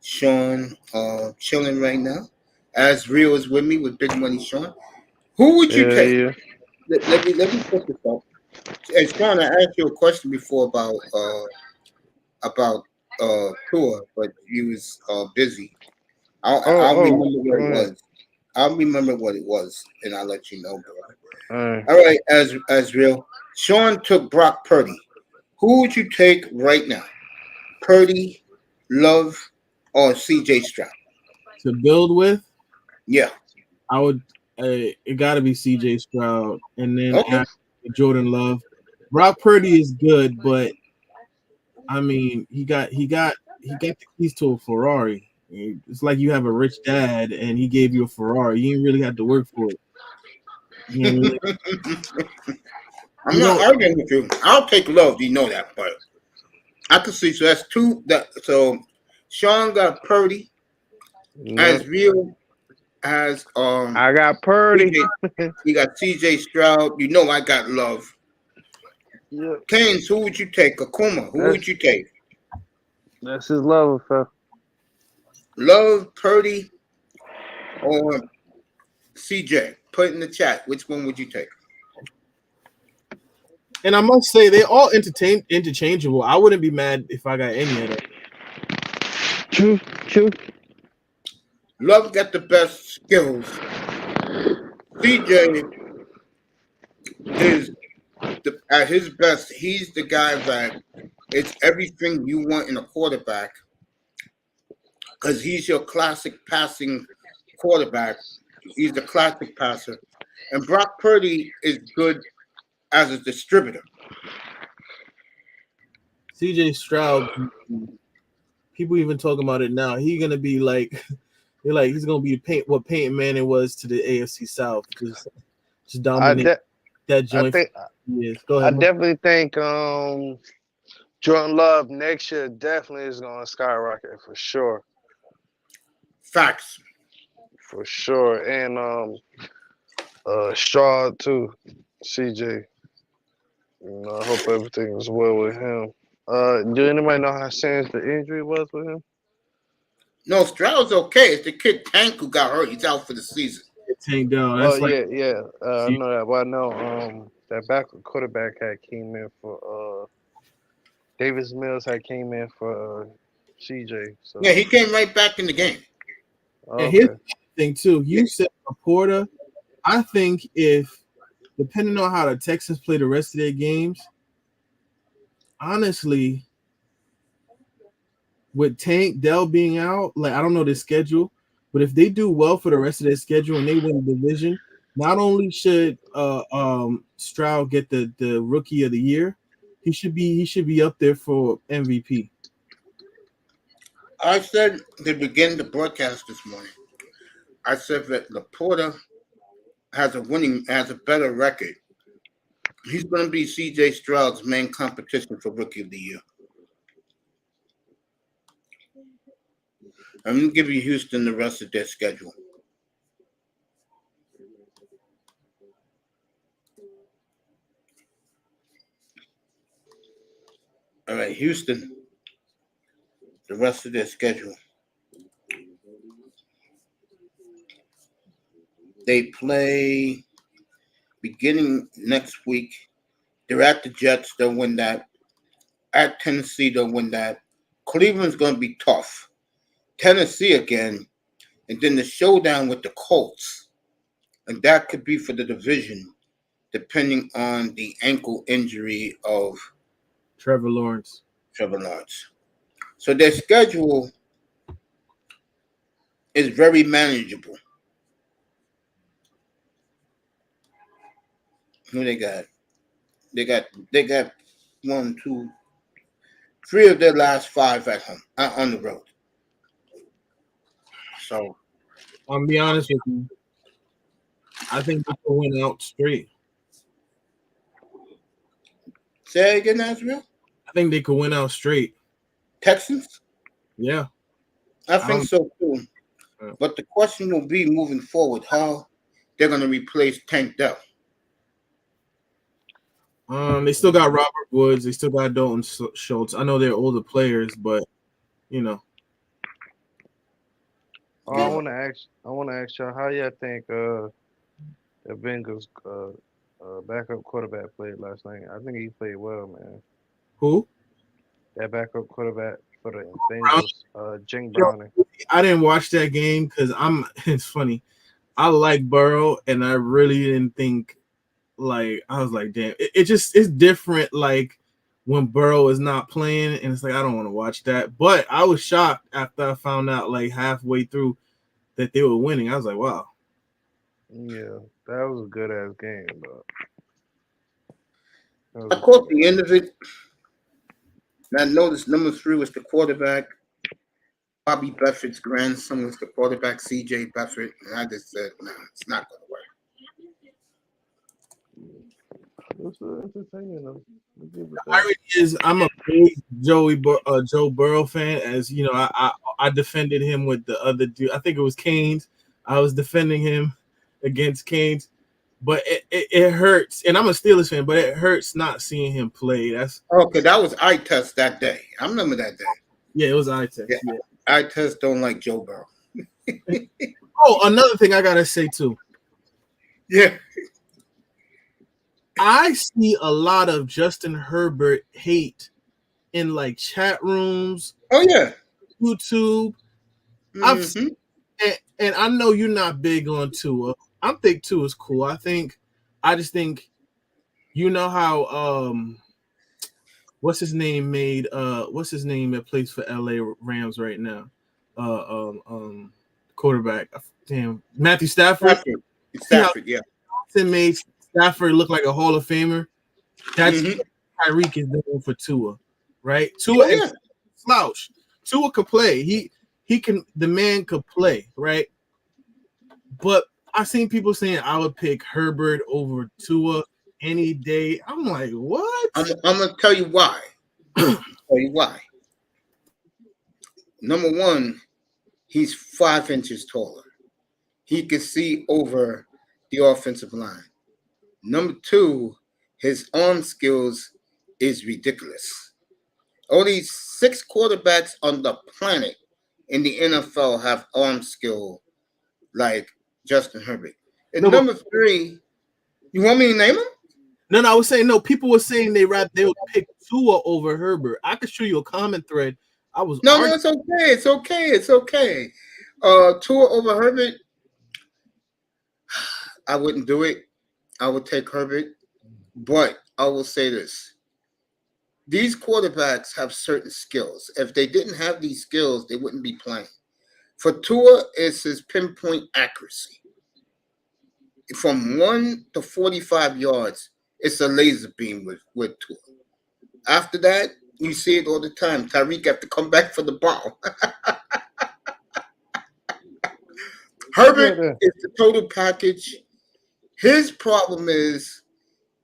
Sean chilling right now. As Real is with me with Big Money Sean. Who would you take?
Yeah.
Let me put this up. And Sean, I asked you a question before about Tua, but you was busy. I'll remember what it was. I'll remember what it was, and I'll let you know, bro. All right, as Real. Sean took Brock Purdy. Who would you take right now? Purdy, Love, or C.J. Stroud?
To build with?
Yeah.
I would. It got to be C.J. Stroud, and then Jordan Love. Brock Purdy is good, but I mean, he got the keys to a Ferrari. It's like you have a rich dad, and he gave you a Ferrari. You didn't really have to work for it. You know what I mean?
I'm not arguing with you. I'll take Love. You know that, but I can see. So that's two. So Sean got Purdy. As Real as
I got Purdy.
You got C.J. Stroud. You know I got Love.
Yeah.
Keynes, who would you take? Akuma, who would you take?
That's his love affair.
Love, Purdy, or CJ? Put in the chat. Which one would you take?
And I must say, they're all interchangeable. I wouldn't be mad if I got any of them.
True.
Love got the best skills. CJ is at his best. He's the guy that it's everything you want in a quarterback because he's your classic passing quarterback. He's the classic passer. And Brock Purdy is good as a distributor.
CJ Stroud, people even talking about it now. He's gonna be like, they're like he's gonna be what Peyton Manning was to the AFC South, just dominate that joint. Go ahead.
I definitely think Jordan Love next year definitely is gonna skyrocket for sure.
Facts.
For sure. And Stroud too, CJ. I hope everything is well with him. Do anybody know how serious the injury was with him?
No, Stroud's okay. It's the kid Tank who got hurt. He's out for the season.
Tank down.
That's yeah. I know that. But I know that backup quarterback had came in for Davis Mills had came in for CJ. So
Yeah, he came right back in the game.
And here's
okay.
the thing too. You said Laporta. I think if depending on how the Texans play the rest of their games, honestly, with Tank Dell being out, like I don't know their schedule, but if they do well for the rest of their schedule and they win the division, not only should Stroud get the rookie of the year, he should be up there for MVP.
I said to begin the broadcast this morning, I said that Laporta has a better record. He's going to be C.J. Stroud's main competition for Rookie of the Year. I'm going to give you Houston the rest of their schedule. All right, Houston, the rest of their schedule. They play beginning next week. They're at the Jets. They'll win that. At Tennessee, they'll win that. Cleveland's going to be tough. Tennessee again. And then the showdown with the Colts. And that could be for the division, depending on the ankle injury of
Trevor Lawrence.
So their schedule is very manageable. Who they got? They got 1, 2, 3 of their last 5 at home, on the road. So
I'll be honest with you. I think they could win out straight.
say it again, Azrael.
I think they could win out straight.
Texans?
Yeah.
I think so too. But the question will be moving forward, how they're going to replace Tank Dell.
They still got Robert Woods. They still got Dalton Schultz. I know they're older players, but you know.
I want to ask y'all how y'all think the Bengals backup quarterback played last night. I think he played well, man.
Who?
That backup quarterback for the Bengals, Jing Browning.
I didn't watch that game because it's funny. I like Burrow, and I really didn't think I was like, damn, it's different. Like when Burrow is not playing, and it's like I don't want to watch that. But I was shocked after I found out like halfway through that they were winning. I was like, wow.
Yeah, that was a good ass game, but
I caught the end of it. And I noticed number 3 was the quarterback. Bobby Buffett's grandson was the quarterback, C.J. Buffett. And I just said, no, it's not going to work.
it's entertaining though.
The irony is, I'm a big Joe Burrow fan. As you know, I defended him with the other dude. I think it was Canes. I was defending him against Canes, but it hurts. And I'm a Steelers fan, but it hurts not seeing him play. That's
okay. That was eye test that day. I remember that day.
Yeah, it was eye test. Yeah.
Eye test don't like Joe Burrow.
Oh, another thing I gotta say too.
Yeah.
I see a lot of Justin Herbert hate in like chat rooms.
Oh yeah,
YouTube.
Mm-hmm.
And I know you're not big on Tua. I think Tua is cool. I just think, you know how what's his name that plays for LA Rams right now? Quarterback. Damn, Matthew Stafford.
Stafford, yeah.
Made Stafford look like a Hall of Famer. That's Tyreek is doing for Tua, right? Tua slouch. Tua could play. He can. The man could play, right? But I've seen people saying I would pick Herbert over Tua any day. I'm like, what?
I'm gonna tell you why. Number 1, he's 5 inches taller. He can see over the offensive line. Number 2, his arm skills is ridiculous. Only 6 quarterbacks on the planet in the NFL have arm skill like Justin Herbert. And number 3, you want me to name him?
No, I was saying no. People were saying they would pick Tua over Herbert. I could show you a comment thread I was
No,
arguing.
it's okay. It's okay. It's okay. Tua over Herbert, I wouldn't do it. I would take Herbert, but I will say this: these quarterbacks have certain skills. If they didn't have these skills, they wouldn't be playing. For Tua, it's his pinpoint accuracy. From 1 to 45 yards, it's a laser beam with Tua. After that, you see it all the time. Tyreek have to come back for the ball. Herbert is the total package. His problem is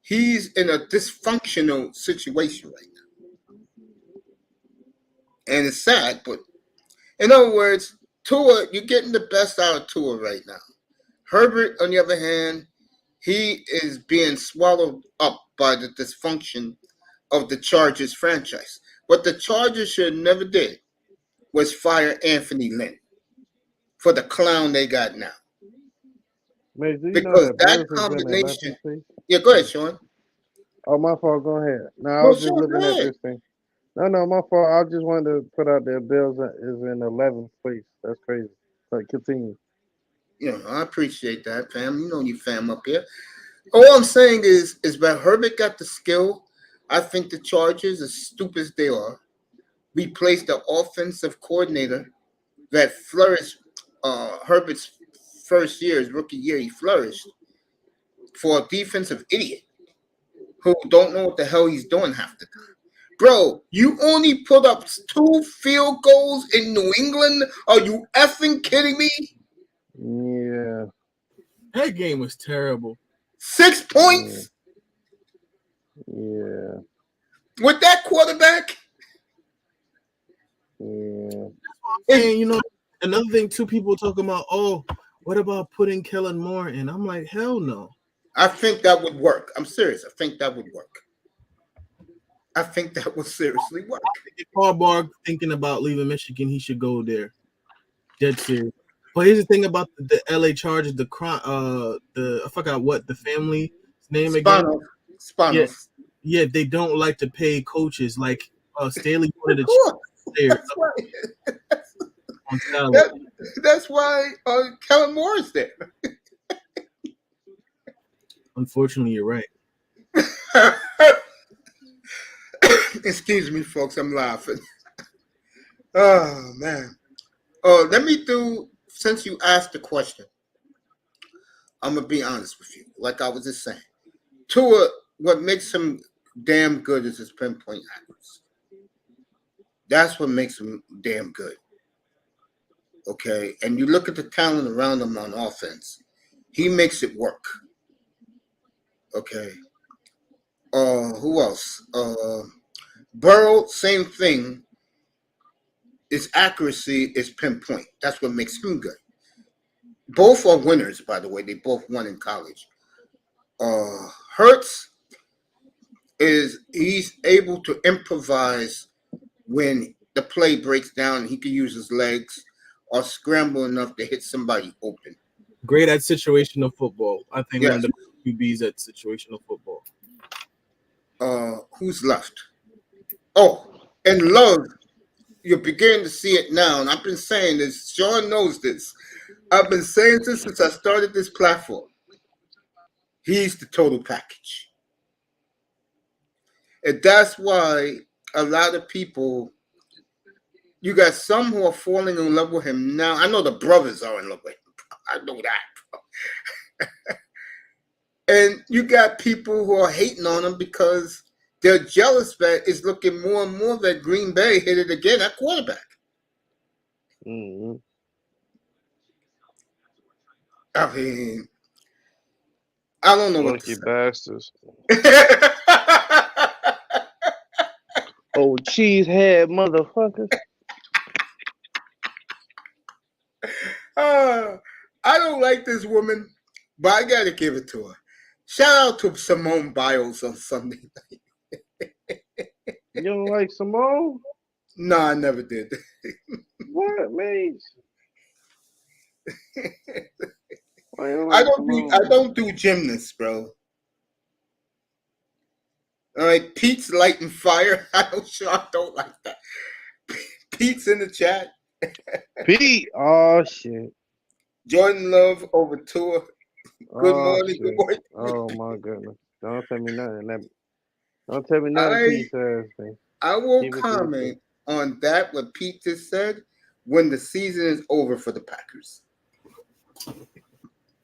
he's in a dysfunctional situation right now. And it's sad, but in other words, Tua, you're getting the best out of Tua right now. Herbert, on the other hand, he is being swallowed up by the dysfunction of the Chargers franchise. What the Chargers should never did was fire Anthony Lynn for the clown they got now.
Mate, do you know
Because
that
that
Bills is in 11th
combination.
place?
Yeah, go ahead, Sean.
Oh, my fault. Go ahead. No, I
No,
was just
Sean,
looking
go
at
ahead.
this thing. No, my fault. I just wanted to put out there Bills is in 11th place. That's crazy. But continue.
You know, I appreciate that, fam. You know you fam up here. All I'm saying is that Herbert got the skill. I think the Chargers, as stupid as they are, replaced the offensive coordinator that flourished. Herbert's first year, his rookie year, he flourished for a defensive idiot who don't know what the hell he's doing half the time. Bro, you only put up 2 field goals in New England? Are you effing kidding me?
Yeah.
That game was terrible.
6 points?
Yeah.
With that quarterback?
Yeah.
And you know, another thing too, people talking about, oh, what about putting Kellen Moore in? I'm like, hell no.
I think that would work. I'm serious. I think that would work. I think that would seriously work.
If Paul Barr thinking about leaving Michigan, he should go there. Dead serious. But here's the thing about the LA Chargers, I forgot what the family's name again.
Spanos.
Yeah, they don't like to pay coaches. Like Staley wanted to player on salary.
That's why Kellen Moore is there.
Unfortunately, you're right.
Excuse me, folks. I'm laughing. Oh, man. Let me do, since you asked the question, I'm going to be honest with you. Like I was just saying. Tua, what makes him damn good is his pinpoint accuracy. That's what makes him damn good. Okay? And you look at the talent around him on offense. He makes it work. Okay? Who else? Burrow, same thing. His accuracy is pinpoint. That's what makes him good. Both are winners, by the way. They both won in college. Hurts he's able to improvise when the play breaks down and he can use his legs or scramble enough to hit somebody open.
Great at situational football. I think
Yes.
one of the QBs at situational football.
Who's left? Oh, and Love, you're beginning to see it now. And I've been saying this. Sean knows this. I've been saying this since I started this platform. He's the total package. And that's why a lot of people, you got some who are falling in love with him now. I know the brothers are in love with him. I know that. And you got people who are hating on him because they're jealous that it's looking more and more that Green Bay hit it again at quarterback.
Mm-hmm.
I mean, I don't know what to
Lucky
say.
bastards. Oh, cheesehead motherfuckers.
I don't like this woman, but I gotta give it to her. Shout out to Simone Biles on Sunday night.
You don't like Simone?
No, I never did.
What, mate?
I don't do gymnasts, bro. All right, Pete's lighting fire. I don't like that. Pete's in the chat.
Pete, oh shit.
Jordan Love over Tua. Good
Oh
morning.
shit.
Good morning.
Oh my goodness. Don't tell me nothing. Don't tell me nothing Pete says.
I will
Keep it to
comment on that, what Pete just said, when the season is over for the Packers.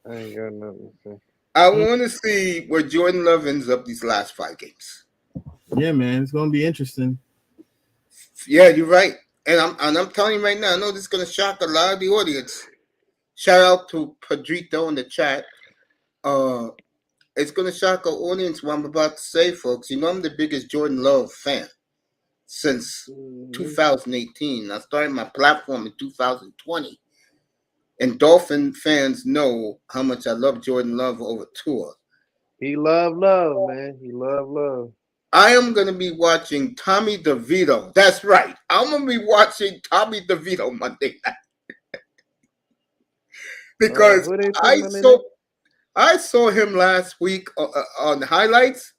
I ain't got nothing to say.
I want to see where Jordan Love ends up these last 5 games.
Yeah, man, it's gonna be interesting.
Yeah, you're right, and I'm telling you right now. I know this is gonna shock a lot of the audience. Shout out to Pedrito in the chat. It's gonna shock our audience what I'm about to say, folks. You know I'm the biggest Jordan Love fan since 2018. I started my platform in 2020. And Dolphin fans know how much I love Jordan Love over Tua.
He love, man. He love.
I am going to be watching Tommy DeVito. That's right. I'm going to be watching Tommy DeVito Monday night. Because I saw him last week on the highlights,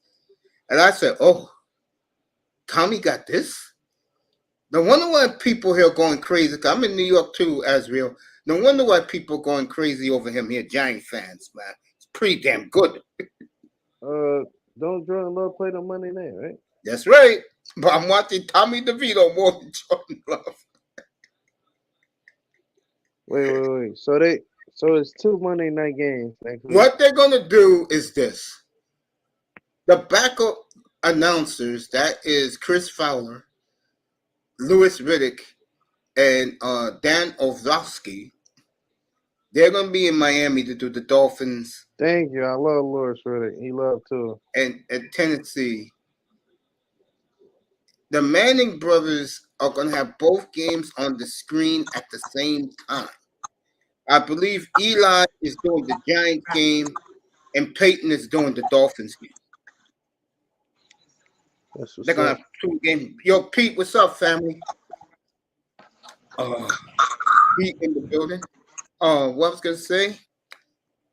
and I said, oh, Tommy got this? No wonder why people here going crazy. I'm in New York too, Azriel. No wonder why people going crazy over him here, Giant fans, man. It's pretty damn good.
Don't Jordan Love play the Monday night, right?
That's right. But I'm watching Tommy DeVito more than Jordan Love.
Wait. So it's 2 Monday night games next week.
What they're gonna do is this. The backup announcers, that is Chris Fowler, Louis Riddick, and Dan Orlovsky, they're gonna be in Miami to do the Dolphins.
Thank you. I love Louis Riddick. He loved too.
And Tennessee. The Manning brothers are going to have both games on the screen at the same time. I believe Eli is doing the Giants game and Peyton is doing the Dolphins game. They're going to have 2 games. Yo, Pete, what's up, family? Pete in the building. What I was going to say?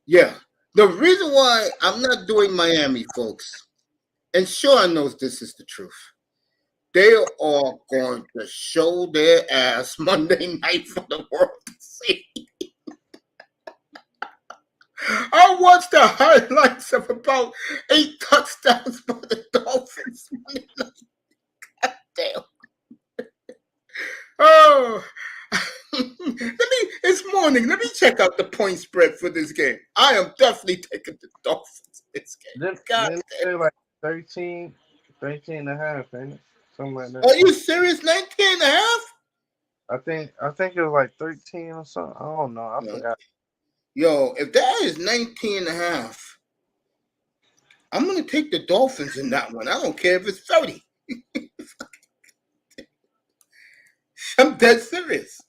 Yeah. The reason why I'm not doing Miami, folks, and sure I know this is the truth. They are going to show their ass Monday night for the world to see. I watched the highlights of about 8 touchdowns by the Dolphins. God damn. Oh. It's morning. Let me check out the point spread for this game. I am definitely taking the Dolphins this game. God damn.
Like 13 and a half, ain't it? Something like that.
Are you serious? 19 and a half?
I think it was like 13 or something. I don't know. I forgot.
Yo, if that is 19 and a half, I'm going to take the Dolphins in that one. I don't care if it's 30. I'm dead serious.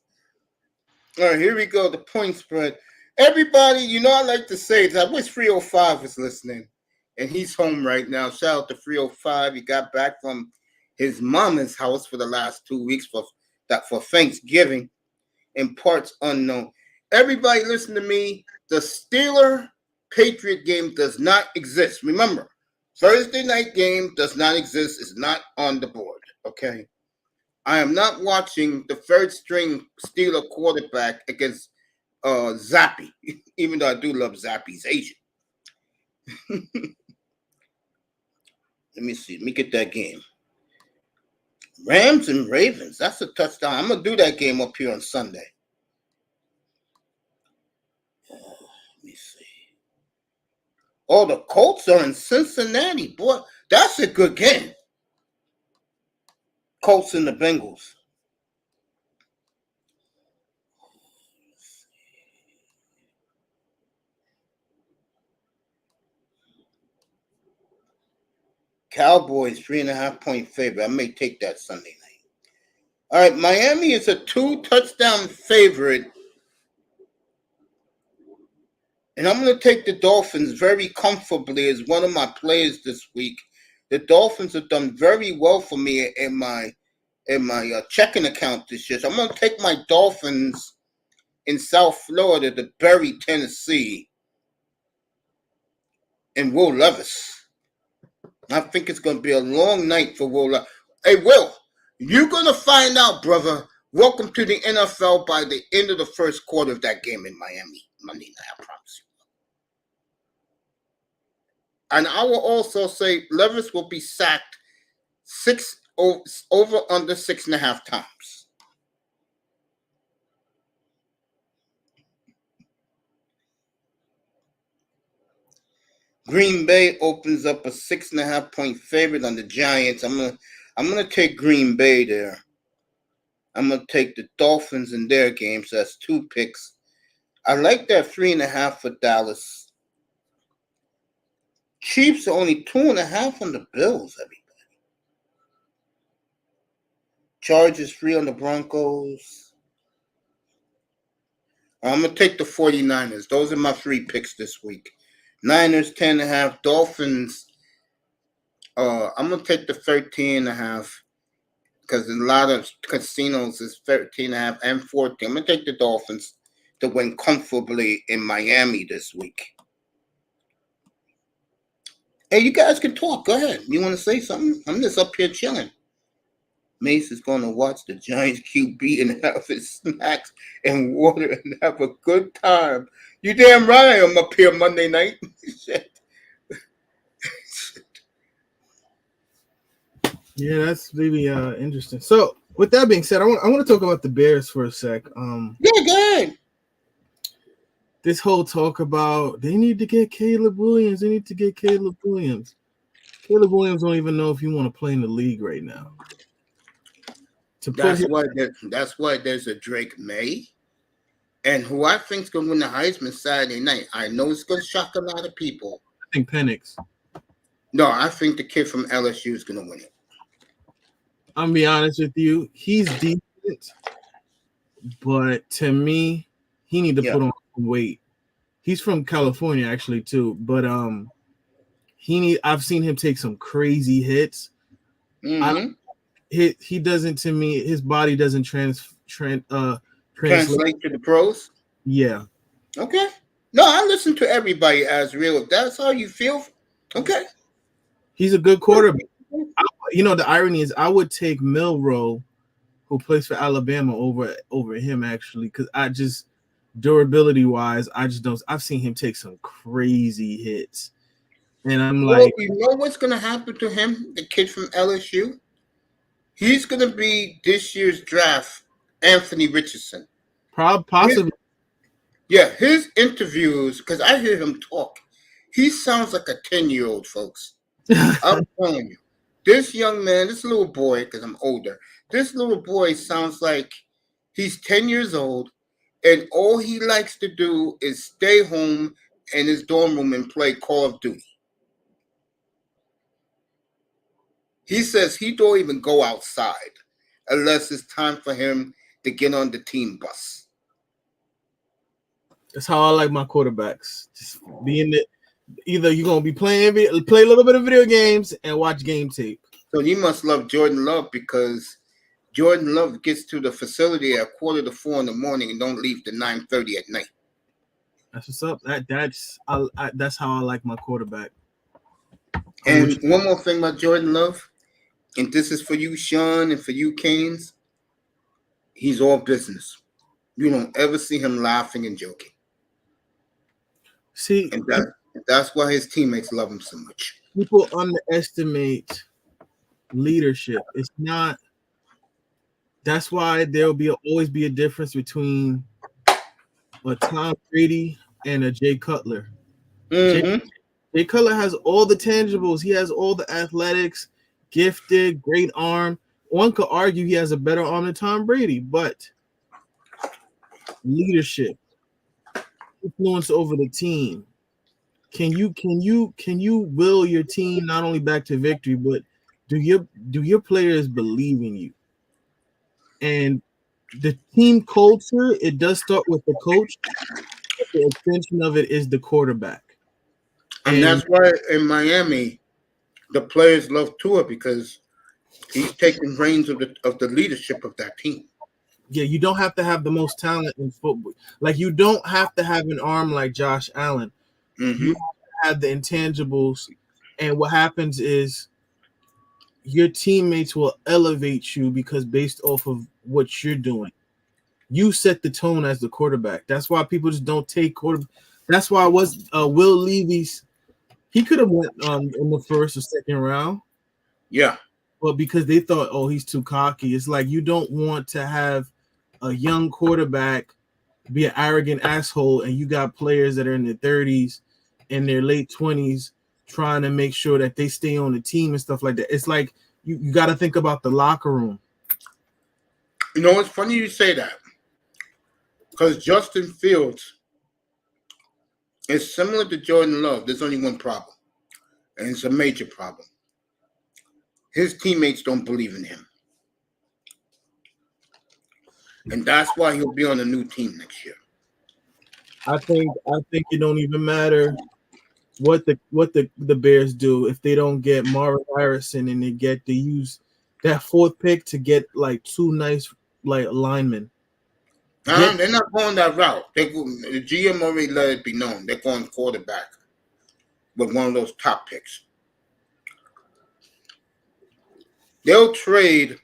All right, here we go. The point spread. Everybody, you know I like to say that. I wish 305 was listening. And he's home right now. Shout out to 305. He got back from his mama's house for the last 2 weeks for Thanksgiving in parts unknown. Everybody listen to me. The Steeler-Patriot game does not exist. Remember, Thursday night game does not exist. It's not on the board, okay? I am not watching the third-string Steeler quarterback against Zappy, even though I do love Zappy's Asian. Let me see. Let me get that game. Rams and Ravens. That's a touchdown. I'm going to do that game up here on Sunday. Let me see. Oh, the Colts are in Cincinnati. Boy, that's a good game. Colts and the Bengals. Cowboys 3.5-point favorite. I may take that Sunday night. All right, Miami is a 2-touchdown favorite. And I'm going to take the Dolphins very comfortably as one of my players this week. The Dolphins have done very well for me in my checking account this year. So I'm going to take my Dolphins in South Florida to bury Tennessee and Will Levis. I think it's going to be a long night for Will Levis. Hey, Will, you're going to find out, brother, welcome to the NFL by the end of the first quarter of that game in Miami Monday night. I promise you. And I will also say Levis will be sacked over under 6.5 times. Green Bay opens up a 6.5 point favorite on the Giants. I'm gonna take Green Bay there. I'm gonna take the Dolphins in their game, so that's 2 picks. I like that 3.5 for Dallas. Chiefs are only 2.5 on the Bills, everybody. Chargers 3 on the Broncos. I'm gonna take the 49ers. Those are my 3 picks this week. Niners 10.5. Dolphins. I'm gonna take the 13.5 because a lot of casinos is 13.5 and 14. I'm gonna take the Dolphins to win comfortably in Miami this week. Hey, you guys can talk. Go ahead. You want to say something? I'm just up here chilling. Mace is going to watch the Giants QB and have his snacks and water and have a good time. You damn right I'm up here Monday night.
Yeah, that's really interesting. So, with that being said, I want to talk about the Bears for a sec.
Yeah, go ahead.
This whole talk about they need to get Caleb Williams. They need to get Caleb Williams. Caleb Williams don't even know if you want to play in the league right now.
That's why there's a Drake May, and who I think is going to win the Heisman Saturday night. I know it's going to shock a lot of people.
I think Penix.
No, I think the kid from LSU is going to win it.
I'm gonna be honest with you. He's decent, but to me, he need to put on some weight. He's from California actually too, but I've seen him take some crazy hits.
Mm-hmm.
He doesn't, to me, his body doesn't translate
to the pros.
Yeah.
Okay. No, I listen to everybody as real. If that's how you feel, okay.
He's a good quarterback. The irony is I would take Milroe, who plays for Alabama, over him actually, because I just durability wise, I just don't. I've seen him take some crazy hits, and I'm like,
you know what's going to happen to him? The kid from LSU, he's going to be this year's draft Anthony Richardson.
Possibly.
His interviews, because I hear him talk, he sounds like a 10-year-old, folks. I'm telling you. This young man, this little boy, because I'm older, this little boy sounds like he's 10 years old, and all he likes to do is stay home in his dorm room and play Call of Duty. He says he don't even go outside unless it's time for him to get on the team bus.
That's how I like my quarterbacks. Just being that either you're gonna be play a little bit of video games and watch game tape.
So you must love Jordan Love, because Jordan Love gets to the facility at 3:45 in the morning and don't leave till 9:30 at night.
That's what's up. That's how I like my quarterback.
And one more thing about Jordan Love, and this is for you, Sean, and for you, Canes. He's all business. You don't ever see him laughing and joking.
See,
and that's why his teammates love him so much.
People underestimate leadership. It's not. That's why there'll always be a difference between a Tom Brady and a Jay Cutler.
Mm-hmm.
Jay Cutler has all the tangibles. He has all the athletics, gifted, great arm. One could argue he has a better arm than Tom Brady, but leadership, influence over the team. Can you will your team not only back to victory, but do your players believe in you? And the team culture, it does start with the coach. The extension of it is the quarterback.
And that's why in Miami, the players love Tua, because he's taking reins of the leadership of that team.
Yeah, you don't have to have the most talent in football. Like, you don't have to have an arm like Josh Allen.
Mm-hmm.
You have the intangibles, and what happens is your teammates will elevate you because based off of what you're doing. You set the tone as the quarterback. That's why people just don't take quarter. That's why Will Levy's. He could have went in the first or second round.
Yeah.
But because they thought, oh, he's too cocky. It's like you don't want to have a young quarterback be an arrogant asshole, and you got players that are in their 30s and their late 20s trying to make sure that they stay on the team and stuff like that. It's like you got to think about the locker room.
You know, it's funny you say that because Justin Fields is similar to Jordan Love. There's only one problem, and it's a major problem. His teammates don't believe in him. And that's why he'll be on a new team next year.
I think it don't even matter what the Bears do if they don't get Marvin Harrison and they get to use that fourth pick to get like two nice like linemen.
They're not going that route. The GM already let it be known. They're going quarterback with one of those top picks. They'll trade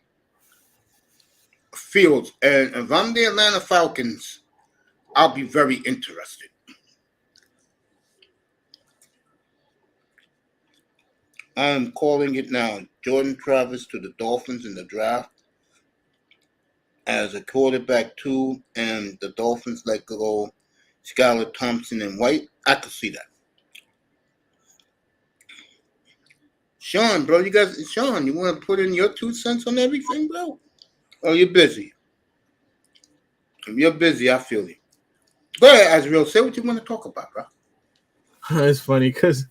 Fields. And if I'm the Atlanta Falcons, I'll be very interested. I'm calling it now. Jordan Travis to the Dolphins in the draft as a quarterback too, and the Dolphins let go Skylar Thompson and White. I could see that. Sean, bro, you want to put in your 2 cents on everything, bro? Oh, you're busy. If you're busy, I feel you. Go ahead, Azrael. Say what you want to talk about, bro.
It's funny because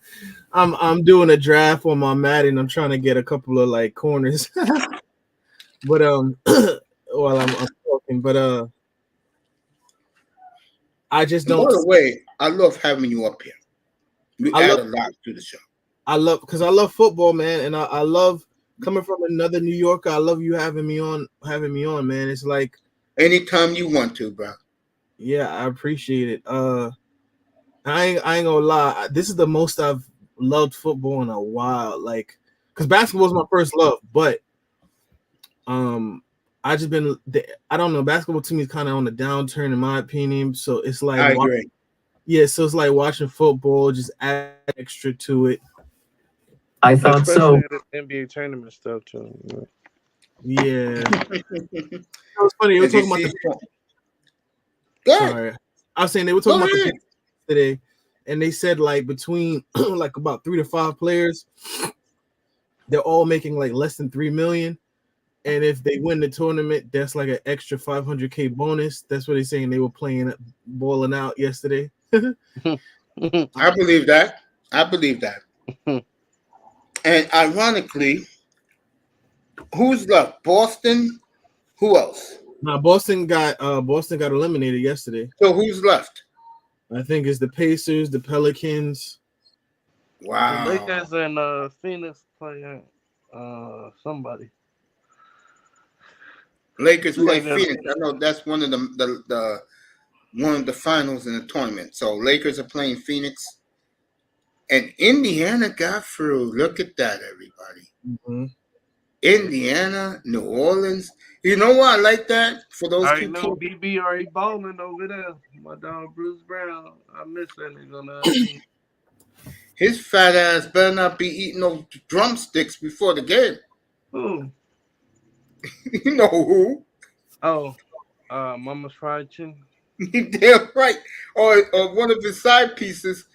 I'm doing a draft on my Madden. I'm trying to get a couple of like corners, but while I'm talking, but I just don't.
By the way, I love having you up here. You add a lot to the show.
I love football, man, and I love coming from another New Yorker. I love you having me on, man. It's like
anytime you want to, bro.
Yeah, I appreciate it. I ain't gonna lie. This is the most I've loved football in a while. Like, because basketball was my first love, but I just been. I don't know. Basketball to me is kind of on the downturn, in my opinion. So it's like,
I agree.
Yeah, so it's like watching football, just add extra to it.
I thought especially so. NBA tournament stuff too.
Yeah. It was funny. They were talking about the. Sorry, I was saying they were talking about the today, and they said like between like about 3 to 5 players, they're all making like less than $3 million, and if they win the tournament, that's like an extra $500K bonus. That's what they're saying. They were balling out yesterday.
I believe that. And ironically, who's left? Boston. Who else?
Now Boston got eliminated yesterday.
So who's left?
I think it's the Pacers, the Pelicans.
Wow.
The Lakers and Phoenix playing somebody.
Lakers play Phoenix. I know that's one of the finals in the tournament. So Lakers are playing Phoenix, and Indiana got through. Look at that, everybody.
Mm-hmm.
Indiana, New Orleans. You know why I like that for those two teams?
BB already balling over there. My dog Bruce Brown. I miss that nigga on the team.
His fat ass better not be eating those drumsticks before the game.
Who?
You know who?
Oh, Mama's Fried Chicken.
Damn right. Or one of his side pieces.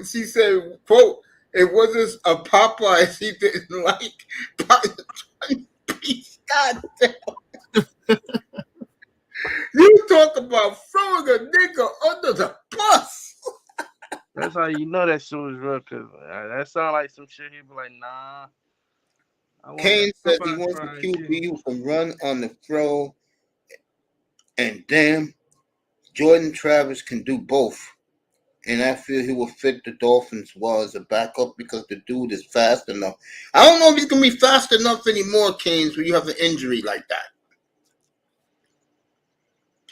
She said, "quote It wasn't a Popeye she didn't like." God damn. You talk about throwing a nigga under the bus.
That's how you know that shit was real. Cause that sound like some shit. He'd be like, "Nah."
Kane says he wants a QB who can run on the throw, and damn, Jordan Travis can do both. And I feel he will fit the Dolphins well as a backup because the dude is fast enough. I don't know if he's going to be fast enough anymore, Canes, when you have an injury like that.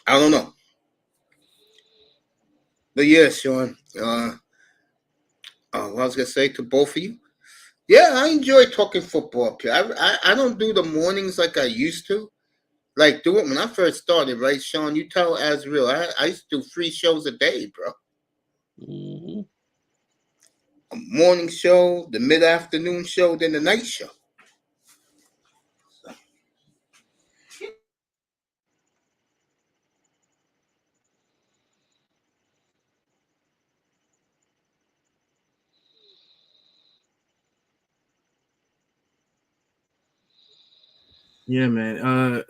I don't know. But yeah, Sean, what I was going to say to both of you, Yeah, I enjoy talking football up here. I don't do the mornings like I used to. Like do it when I first started, right, Sean? You tell Azrael. I used to do 3 shows a day, bro.
Mm-hmm.
A morning show, the mid afternoon show, then the night show.
Yeah, man.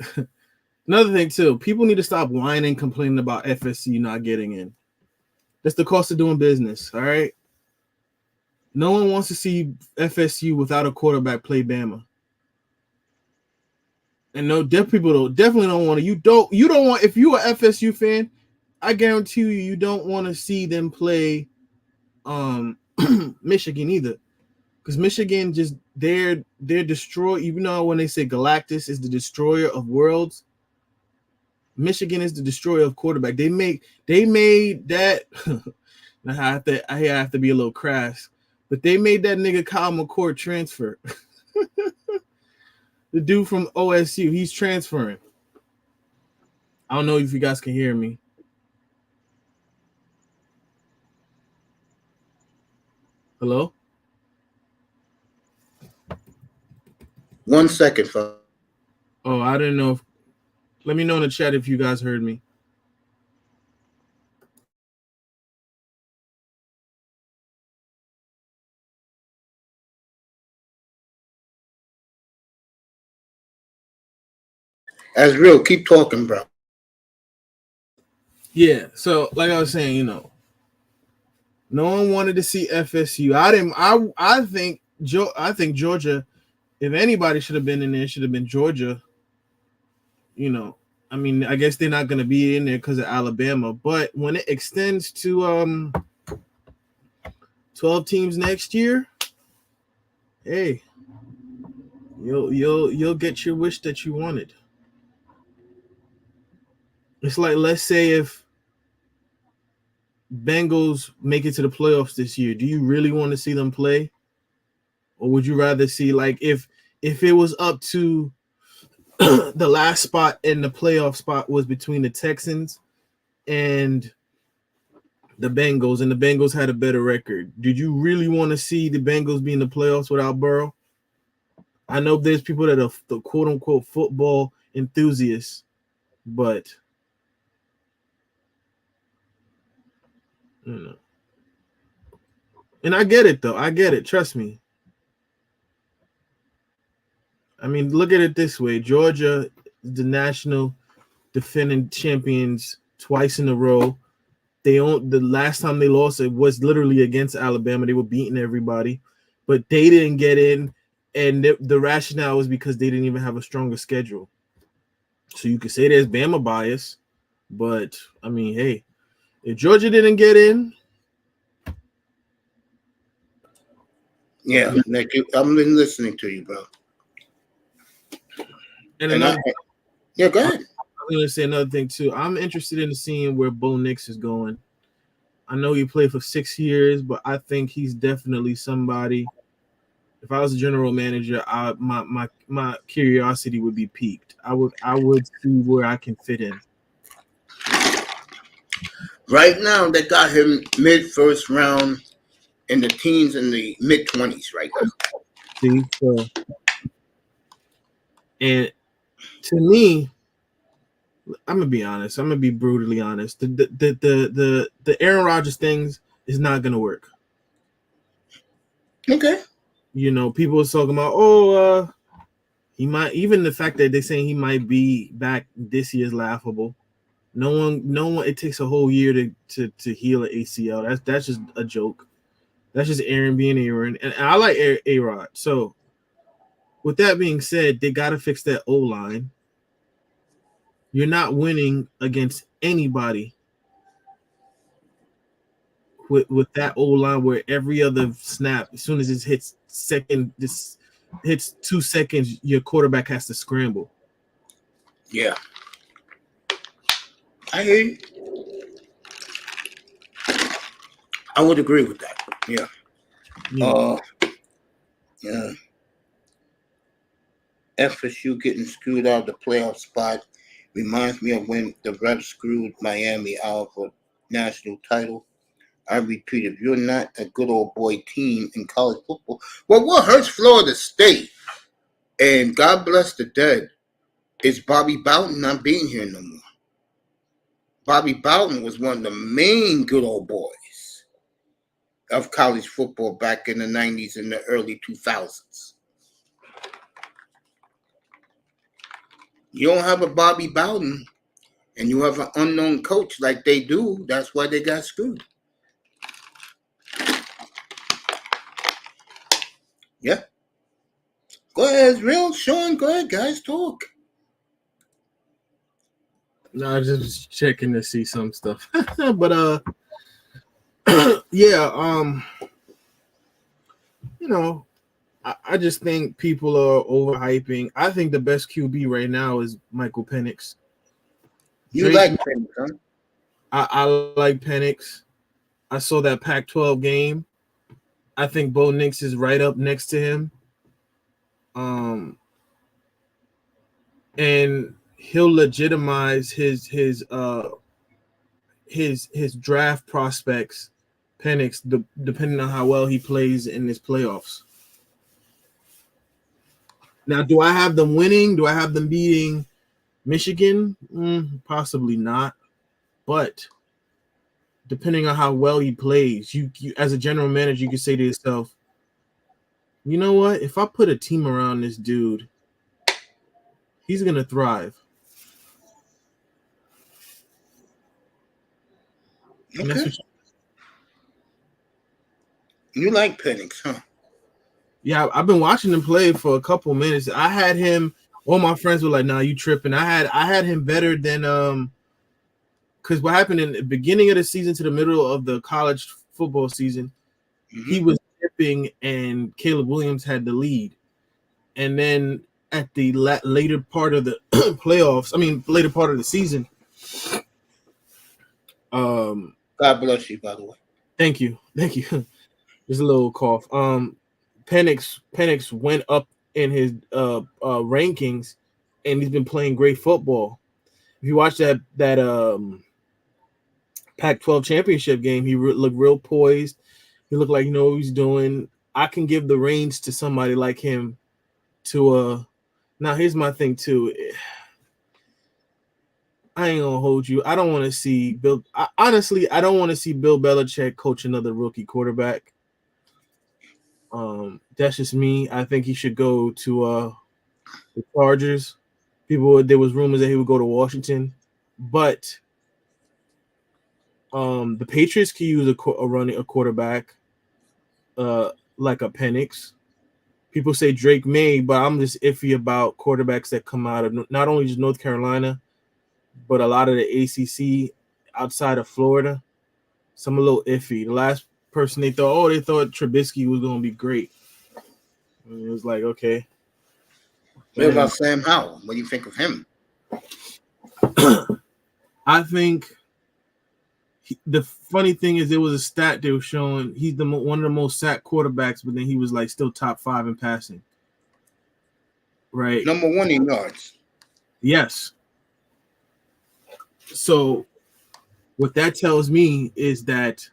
Another thing too, people need to stop whining, complaining about FSU not getting in. That's the cost of doing business. All right. No one wants to see FSU without a quarterback play Bama. And no, definitely don't want to. You don't want, if you're a FSU fan, I guarantee you don't want to see them play Michigan either. Because Michigan just they're destroy. Even though when they say Galactus is the destroyer of worlds, Michigan is the destroyer of quarterback. They made that. I have to be a little crass, but they made that nigga Kyle McCord transfer. The dude from OSU, he's transferring. I don't know if you guys can hear me. Hello?
1 second, folks.
Oh, I didn't know. Let me know in the chat if you guys heard me.
Azrael, keep talking, bro.
Yeah, so like I was saying, no one wanted to see FSU. I think Georgia, if anybody should have been in there, it should have been Georgia. I mean, I guess they're not going to be in there because of Alabama. But when it extends to 12 teams next year, hey, you'll get your wish that you wanted. It's like, let's say if Bengals make it to the playoffs this year, do you really want to see them play? Or would you rather see, like, if it was up to the last spot and the playoff spot was between the Texans and the Bengals, and the Bengals had a better record, did you really want to see the Bengals be in the playoffs without Burrow? I know there's people that are the quote unquote football enthusiasts, but and I get it though. I get it. Trust me. I mean, look at it this way: Georgia, the national defending champions twice in a row. The last time they lost, it was literally against Alabama. They were beating everybody, but they didn't get in, and the rationale was because they didn't even have a stronger schedule. So you could say there's Bama bias, but I mean, hey, if Georgia didn't get in,
Yeah, Nick, I'm been listening to you, bro.
and
And
another,
yeah, go ahead.
I'm going to say another thing too. I'm interested in seeing where Bo Nix is going. I know he played for 6 years, but I think he's definitely somebody. If I was a general manager, my curiosity would be piqued. I would see where I can fit in.
Right now, they got him mid first round in the teens and the mid 20s right now.
See, so, and to me, I'm gonna be honest. I'm gonna be brutally honest. The Aaron Rodgers things is not gonna work.
Okay.
People are talking about, he might, even the fact that they're saying he might be back this year is laughable. No one. It takes a whole year to heal an ACL. That's just a joke. That's just Aaron being Aaron, and I like A-Rod. So, with that being said, they got to fix that O-line. You're not winning against anybody with that O-line where every other snap, as soon as it hits 2 seconds, your quarterback has to scramble.
Yeah. I hear you. I would agree with that. Yeah. Yeah. FSU getting screwed out of the playoff spot reminds me of when the Reds screwed Miami out of a national title. I repeat, if you're not a good old boy team in college football, well, what hurts Florida.State, and God bless the dead, is Bobby Bowden not being here no more. Bobby Bowden was one of the main good old boys of college football back in the 90s and the early 2000s. You don't have a Bobby Bowden, and you have an unknown coach like they do. That's why they got screwed. Yeah. Go ahead, Israel. Sean, go ahead, guys. Talk.
No, I just checking to see some stuff. But yeah, you know, I just think people are overhyping. I think the best QB right now is Michael Penix.
You like Penix, huh?
I like Penix. I saw that Pac-12 game. I think Bo Nix is right up next to him. And he'll legitimize his draft prospects, Penix, depending on how well he plays in his playoffs. Now, do I have them winning? Do I have them beating Michigan? Possibly not. But depending on how well he plays, you as a general manager, you can say to yourself, you know what? If I put a team around this dude, he's going to thrive.
Okay. You like Penix, huh?
Yeah, I've been watching him play for a couple minutes. I had him. All my friends were like, "Nah, you tripping." I had him better than because what happened in the beginning of the season to the middle of the college football season, he was tipping and Caleb Williams had the lead, and then at the later part of the playoffs, later part of the season.
God bless you, by the way.
Thank you. There's a little cough. Penix went up in his rankings, and he's been playing great football. If you watch that Pac-12 championship game, he looked real poised. He looked like he knows what he's doing. I can give the reins to somebody like him. Now here's my thing too. I ain't gonna hold you. I don't want to see Bill. Honestly, I don't want to see Bill Belichick coach another rookie quarterback. That's just me. I think he should go to the Chargers. There was rumors that he would go to Washington, but the Patriots could use a quarterback like a Penix. People say Drake May, but I'm just iffy about quarterbacks that come out of not only just North Carolina, but a lot of the ACC outside of Florida. So I'm a little iffy. The last person they thought Trubisky was going to be great. And it was like, okay.
What about Sam Howell? What do you think of him?
I think the funny thing is there was a stat they were showing he's one of the most sacked quarterbacks, but then he was like still top 5 in passing. Right.
Number 1 in yards.
Yes. So what that tells me is that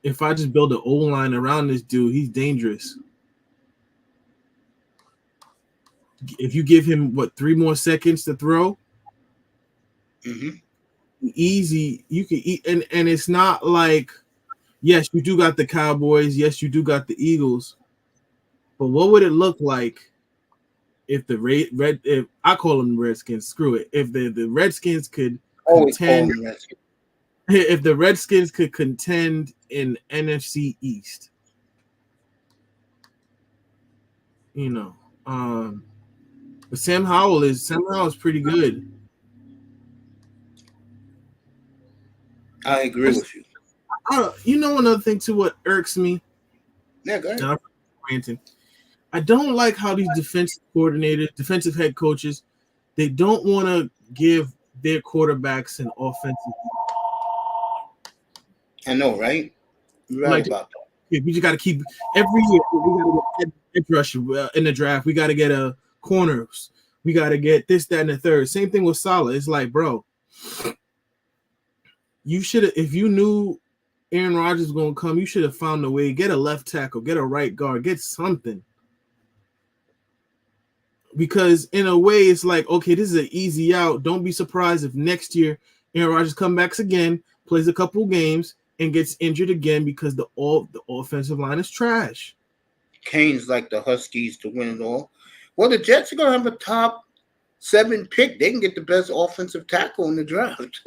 if I just build an O-line around this dude, he's dangerous. If you give him 3 more seconds to throw, easy, you can eat. And it's not like, yes, you do got the Cowboys, yes, you do got the Eagles, but what would it look like if the if I call them Redskins, screw it, if the Redskins could contend, if the Redskins could contend in NFC East, but Sam Howell is pretty good.
I agree with you.
Another thing too, what irks me.
Yeah, go ahead.
I don't like how these defensive coordinators, defensive head coaches, they don't want to give their quarterbacks an offensive.
I know, right? You're right about that.
pick. We just got to keep every year. We got to get edge rusher in the draft. We got to get a corners. We got to get this, that, and the third. Same thing with Salah. It's like, bro, you should have, if you knew Aaron Rodgers was going to come, you should have found a way. Get a left tackle, get a right guard, get something. Because in a way, it's like, okay, this is an easy out. Don't be surprised if next year Aaron Rodgers comes back again, plays a couple games, and gets injured again because the offensive line is trash.
Kane's like the Huskies to win it all. Well, the Jets are going to have a top 7 pick. They can get the best offensive tackle in the draft.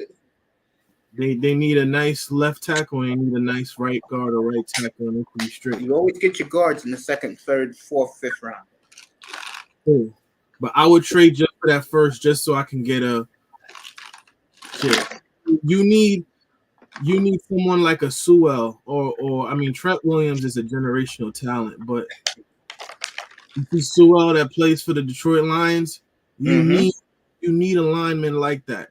They need a nice left tackle and need a nice right guard or right tackle, and they can be straight.
You always get your guards in the 2nd, 3rd, 4th, 5th round.
Cool. But I would trade just for that first, just so I can get a shit. You need someone like a Sewell or I mean Trent Williams is a generational talent, but you see Sewell that plays for the Detroit Lions, you need a lineman like that.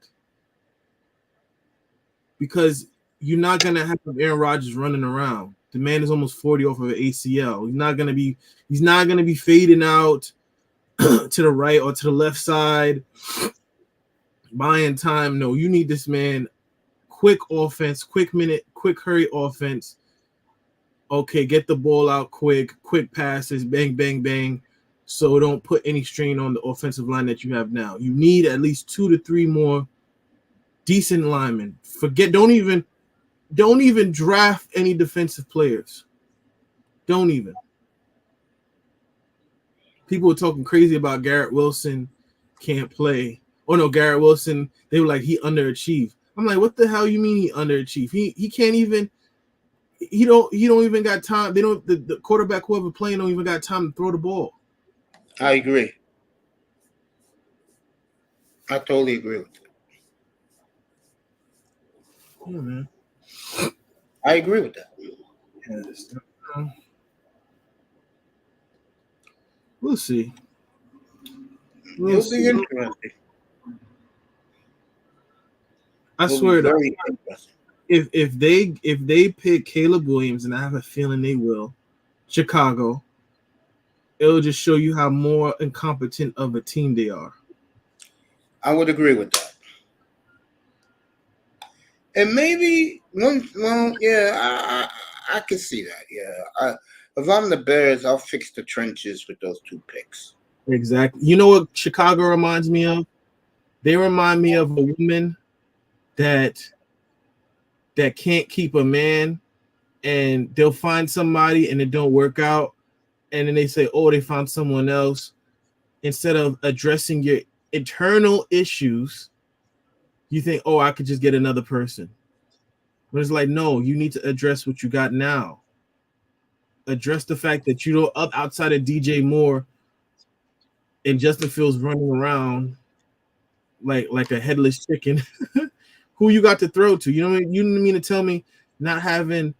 Because you're not gonna have Aaron Rodgers running around. The man is almost 40 off of an ACL. He's not gonna be fading out to the right or to the left side, buying time. No, you need this man. Quick offense, quick minute, quick hurry offense. Okay, get the ball out quick passes, bang, bang, bang. So don't put any strain on the offensive line that you have now. You need at least 2 to 3 more decent linemen. Don't even draft any defensive players. Don't even. People were talking crazy about Garrett Wilson can't play. Oh no, Garrett Wilson, they were like he underachieved. I'm like, what the hell you mean he underachieved? He can't even he don't even got time. They don't the quarterback whoever playing don't even got time to throw the ball.
I agree. I totally agree with you.
Yeah, man.
I agree with that.
Yes. We'll see.
It'll be interesting.
I swear that if they pick Caleb Williams, and I have a feeling they will, Chicago, it'll just show you how more incompetent of a team they are. I
would agree with that. And maybe I can see that. Yeah, if I'm the Bears, I'll fix the trenches with those 2 picks.
Exactly. You know what Chicago reminds me of? They remind me of a woman that can't keep a man, and they'll find somebody and it don't work out, and then they say, oh, they found someone else. Instead of addressing your internal issues, you think, oh, I could just get another person. But it's like, no, you need to address what you got now. Address the fact that you don't outside of DJ Moore and Justin Fields running around like a headless chicken. Who you got to throw to? You mean to tell me not having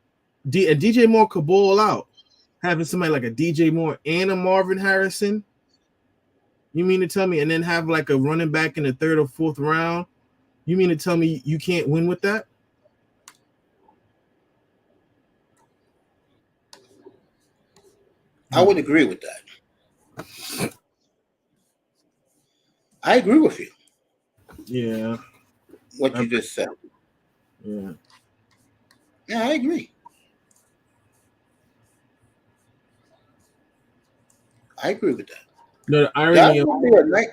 DJ Moore could ball out, having somebody like a DJ Moore and a Marvin Harrison? You mean to tell me, and then have like a running back in the 3rd or 4th round? You mean to tell me you can't win with that?
I would agree with that. I agree with you.
Yeah.
What you just said.
Yeah.
Yeah, I agree. I agree with that.
No, the irony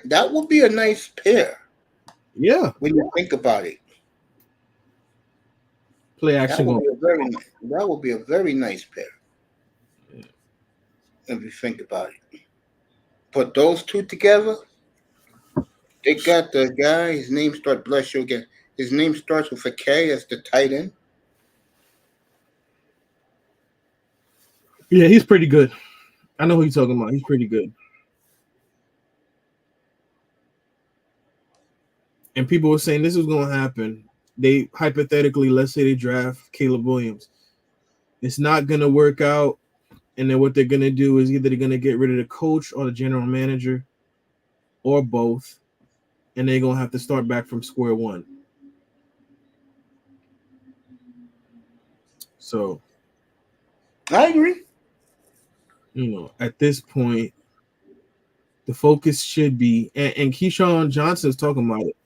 that would be a nice pair.
Yeah.
When you think about it.
Play action.
That would be a very nice pair. Yeah. If you think about it. Put those 2 together. They got the guy, his name starts, bless you again. His name starts with a K as the tight end.
Yeah, he's pretty good. I know who you're talking about. He's pretty good. And people were saying this is going to happen. They hypothetically, let's say they draft Caleb Williams. It's not going to work out. And then what they're going to do is either they're going to get rid of the coach or the general manager or both. And they're going to have to start back from square one. So
I agree.
At this point, the focus should be, and Keyshawn Johnson's talking about it,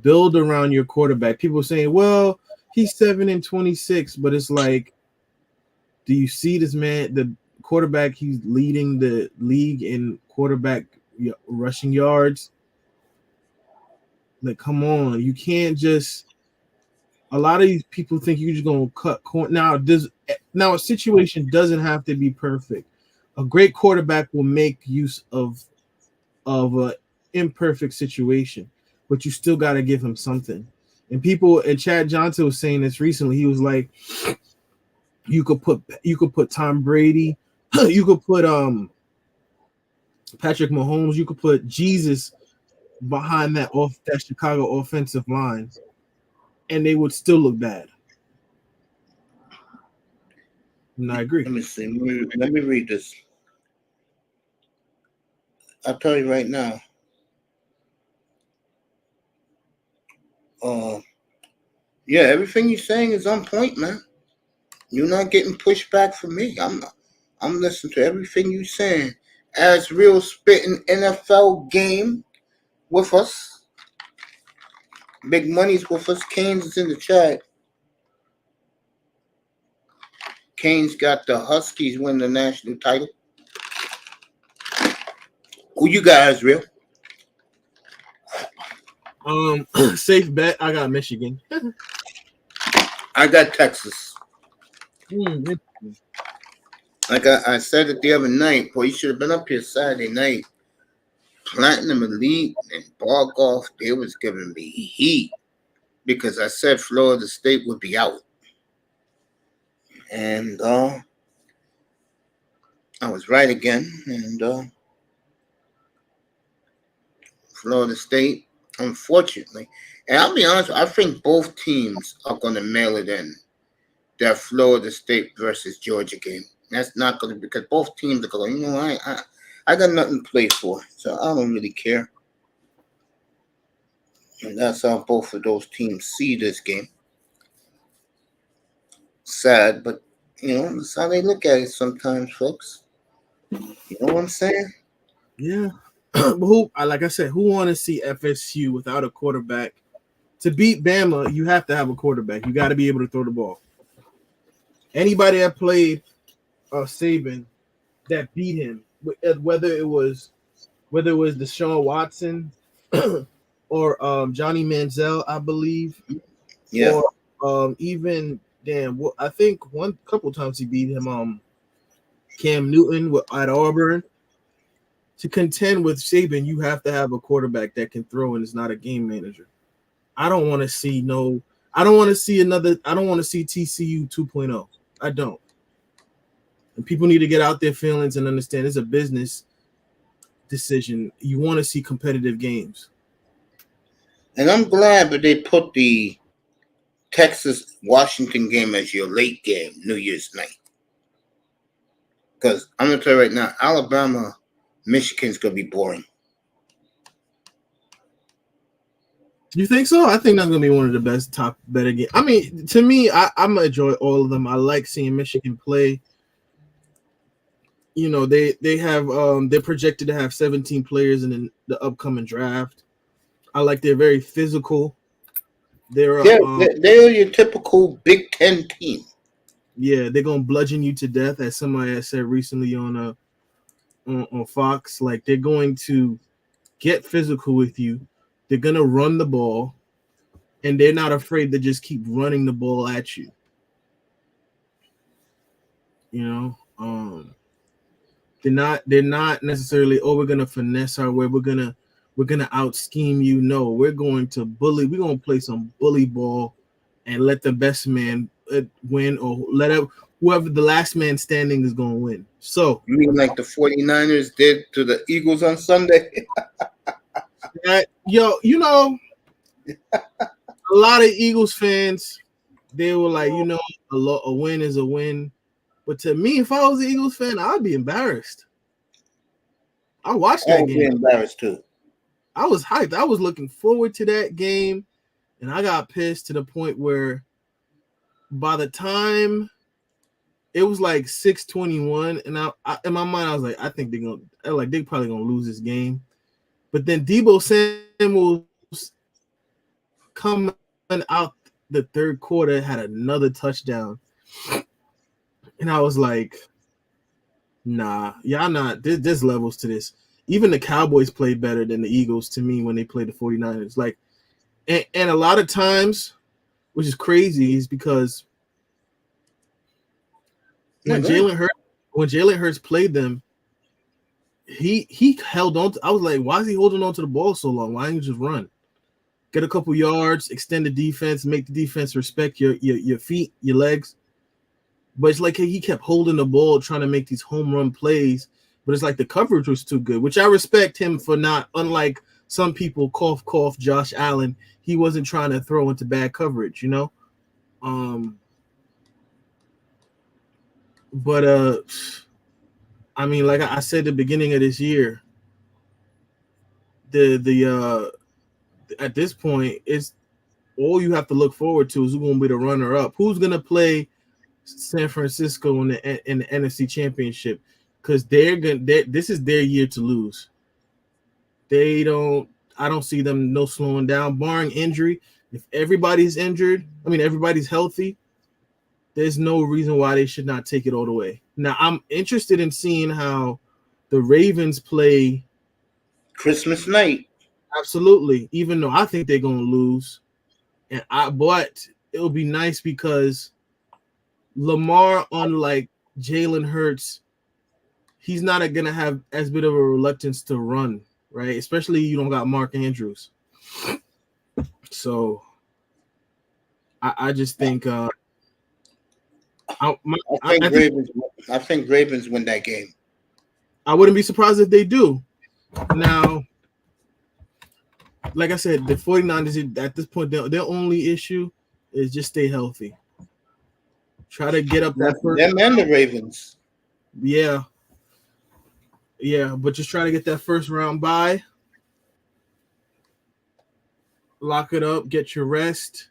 build around your quarterback. People are saying, well, he's 7-26, but it's like, do you see this man, the quarterback, he's leading the league in quarterback rushing yards? Like, come on. You can't just, a lot of these people think you're just going to cut corner. Now, a situation doesn't have to be perfect. A great quarterback will make use of an imperfect situation, but you still got to give him something. And Chad Johnson was saying this recently. He was like, you could put Tom Brady, you could put Patrick Mahomes, you could put Jesus behind that Chicago offensive line, and they would still look bad. And I agree.
Let me see. Let me read this. I'll tell you right now. Yeah, everything you're saying is on point, man. You're not getting pushback from me. I'm listening to everything you're saying. As real spitting NFL game with us. Big Money's with us. Kane's is in the chat. Kane's got the Huskies win the national title. Who you guys, real?
Safe bet. I got Michigan.
I got Texas. Like I said it the other night, boy, you should have been up here Saturday night. Platinum Elite and Ball Golf, they was giving me heat because I said Florida-State would be out. And I was right again. And Florida-State, unfortunately. And I'll be honest, I think both teams are going to mail it in. That Florida-State versus Georgia game. That's not going to, because both teams are going, I got nothing to play for, so I don't really care. And that's how both of those teams see this game. Sad, but, that's how they look at it sometimes, folks. You know what I'm saying?
Yeah. But like I said, who want to see FSU without a quarterback? To beat Bama, you have to have a quarterback. You got to be able to throw the ball. Anybody that played Saban that beat him, whether it was Deshaun Watson or Johnny Manziel, I believe,
Yeah.
Or even I think couple times he beat him. Cam Newton at Auburn. To contend with Saban, you have to have a quarterback that can throw and is not a game manager. I don't want to see TCU 2.0. I don't. And people need to get out their feelings and understand it's a business decision. You want to see competitive games.
And I'm glad that they put the Texas-Washington game as your late game, New Year's night. Because I'm going to tell you right now, Alabama, Michigan's going to be boring.
You think so? I think that's going to be one of the best better games. I mean, to me, I'm going to enjoy all of them. I like seeing Michigan play. They have they're projected to have 17 players in the upcoming draft. I like they're very physical. They're
your typical Big Ten team.
Yeah, they're gonna bludgeon you to death, as somebody has said recently on Fox. Like, they're going to get physical with you. They're gonna run the ball, and they're not afraid to just keep running the ball at you. They're not necessarily, we're gonna finesse our way, we're gonna out scheme you. No, we're going to bully. We're gonna play some bully ball and let the best man win, or whoever the last man standing is gonna win. So
you mean like the 49ers did to the Eagles on Sunday?
a lot of Eagles fans, they were like, a win is a win. But to me, if I was an Eagles fan, I'd be embarrassed. I watched that game.
I would be embarrassed too.
I was hyped. I was looking forward to that game, and I got pissed to the point where by the time it was like 6-21, and I in my mind I was like, I think they're probably gonna lose this game. But then Debo Samuels coming out the third quarter had another touchdown, and I was like, nah, y'all not. There's levels to this. Even the Cowboys played better than the Eagles to me when they played the 49ers. Like, and a lot of times, which is crazy, is because when Jalen Hurts played them, he held on. I was like, why is he holding on to the ball so long? Why didn't you just run? Get a couple yards, extend the defense, make the defense respect your feet, your legs. But it's like he kept holding the ball, trying to make these home run plays. But it's like the coverage was too good, which I respect him for not. Unlike some people, cough, Josh Allen, he wasn't trying to throw into bad coverage, you know. But I mean, like I said at the beginning of this year, the at this point, it's all you have to look forward to is who's going to be the runner up. Who's going to play San Francisco in the NFC Championship? Because this is their year to lose. I don't see them no slowing down, barring injury. If everybody's injured, everybody's healthy, there's no reason why they should not take it all the way. Now, I'm interested in seeing how the Ravens play
Christmas night.
Absolutely. Even though I think they're going to lose. But it'll be nice because Lamar, unlike Jalen Hurts, he's not going to have as bit of a reluctance to run, right? Especially you don't got Mark Andrews. So I just think I
think Ravens win that game.
I wouldn't be surprised if they do. Now, like I said, the 49ers at this point, their only issue is just stay healthy. Try to get up that first.
Them and the Ravens.
Yeah, but just try to get that first round bye. Lock it up. Get your rest.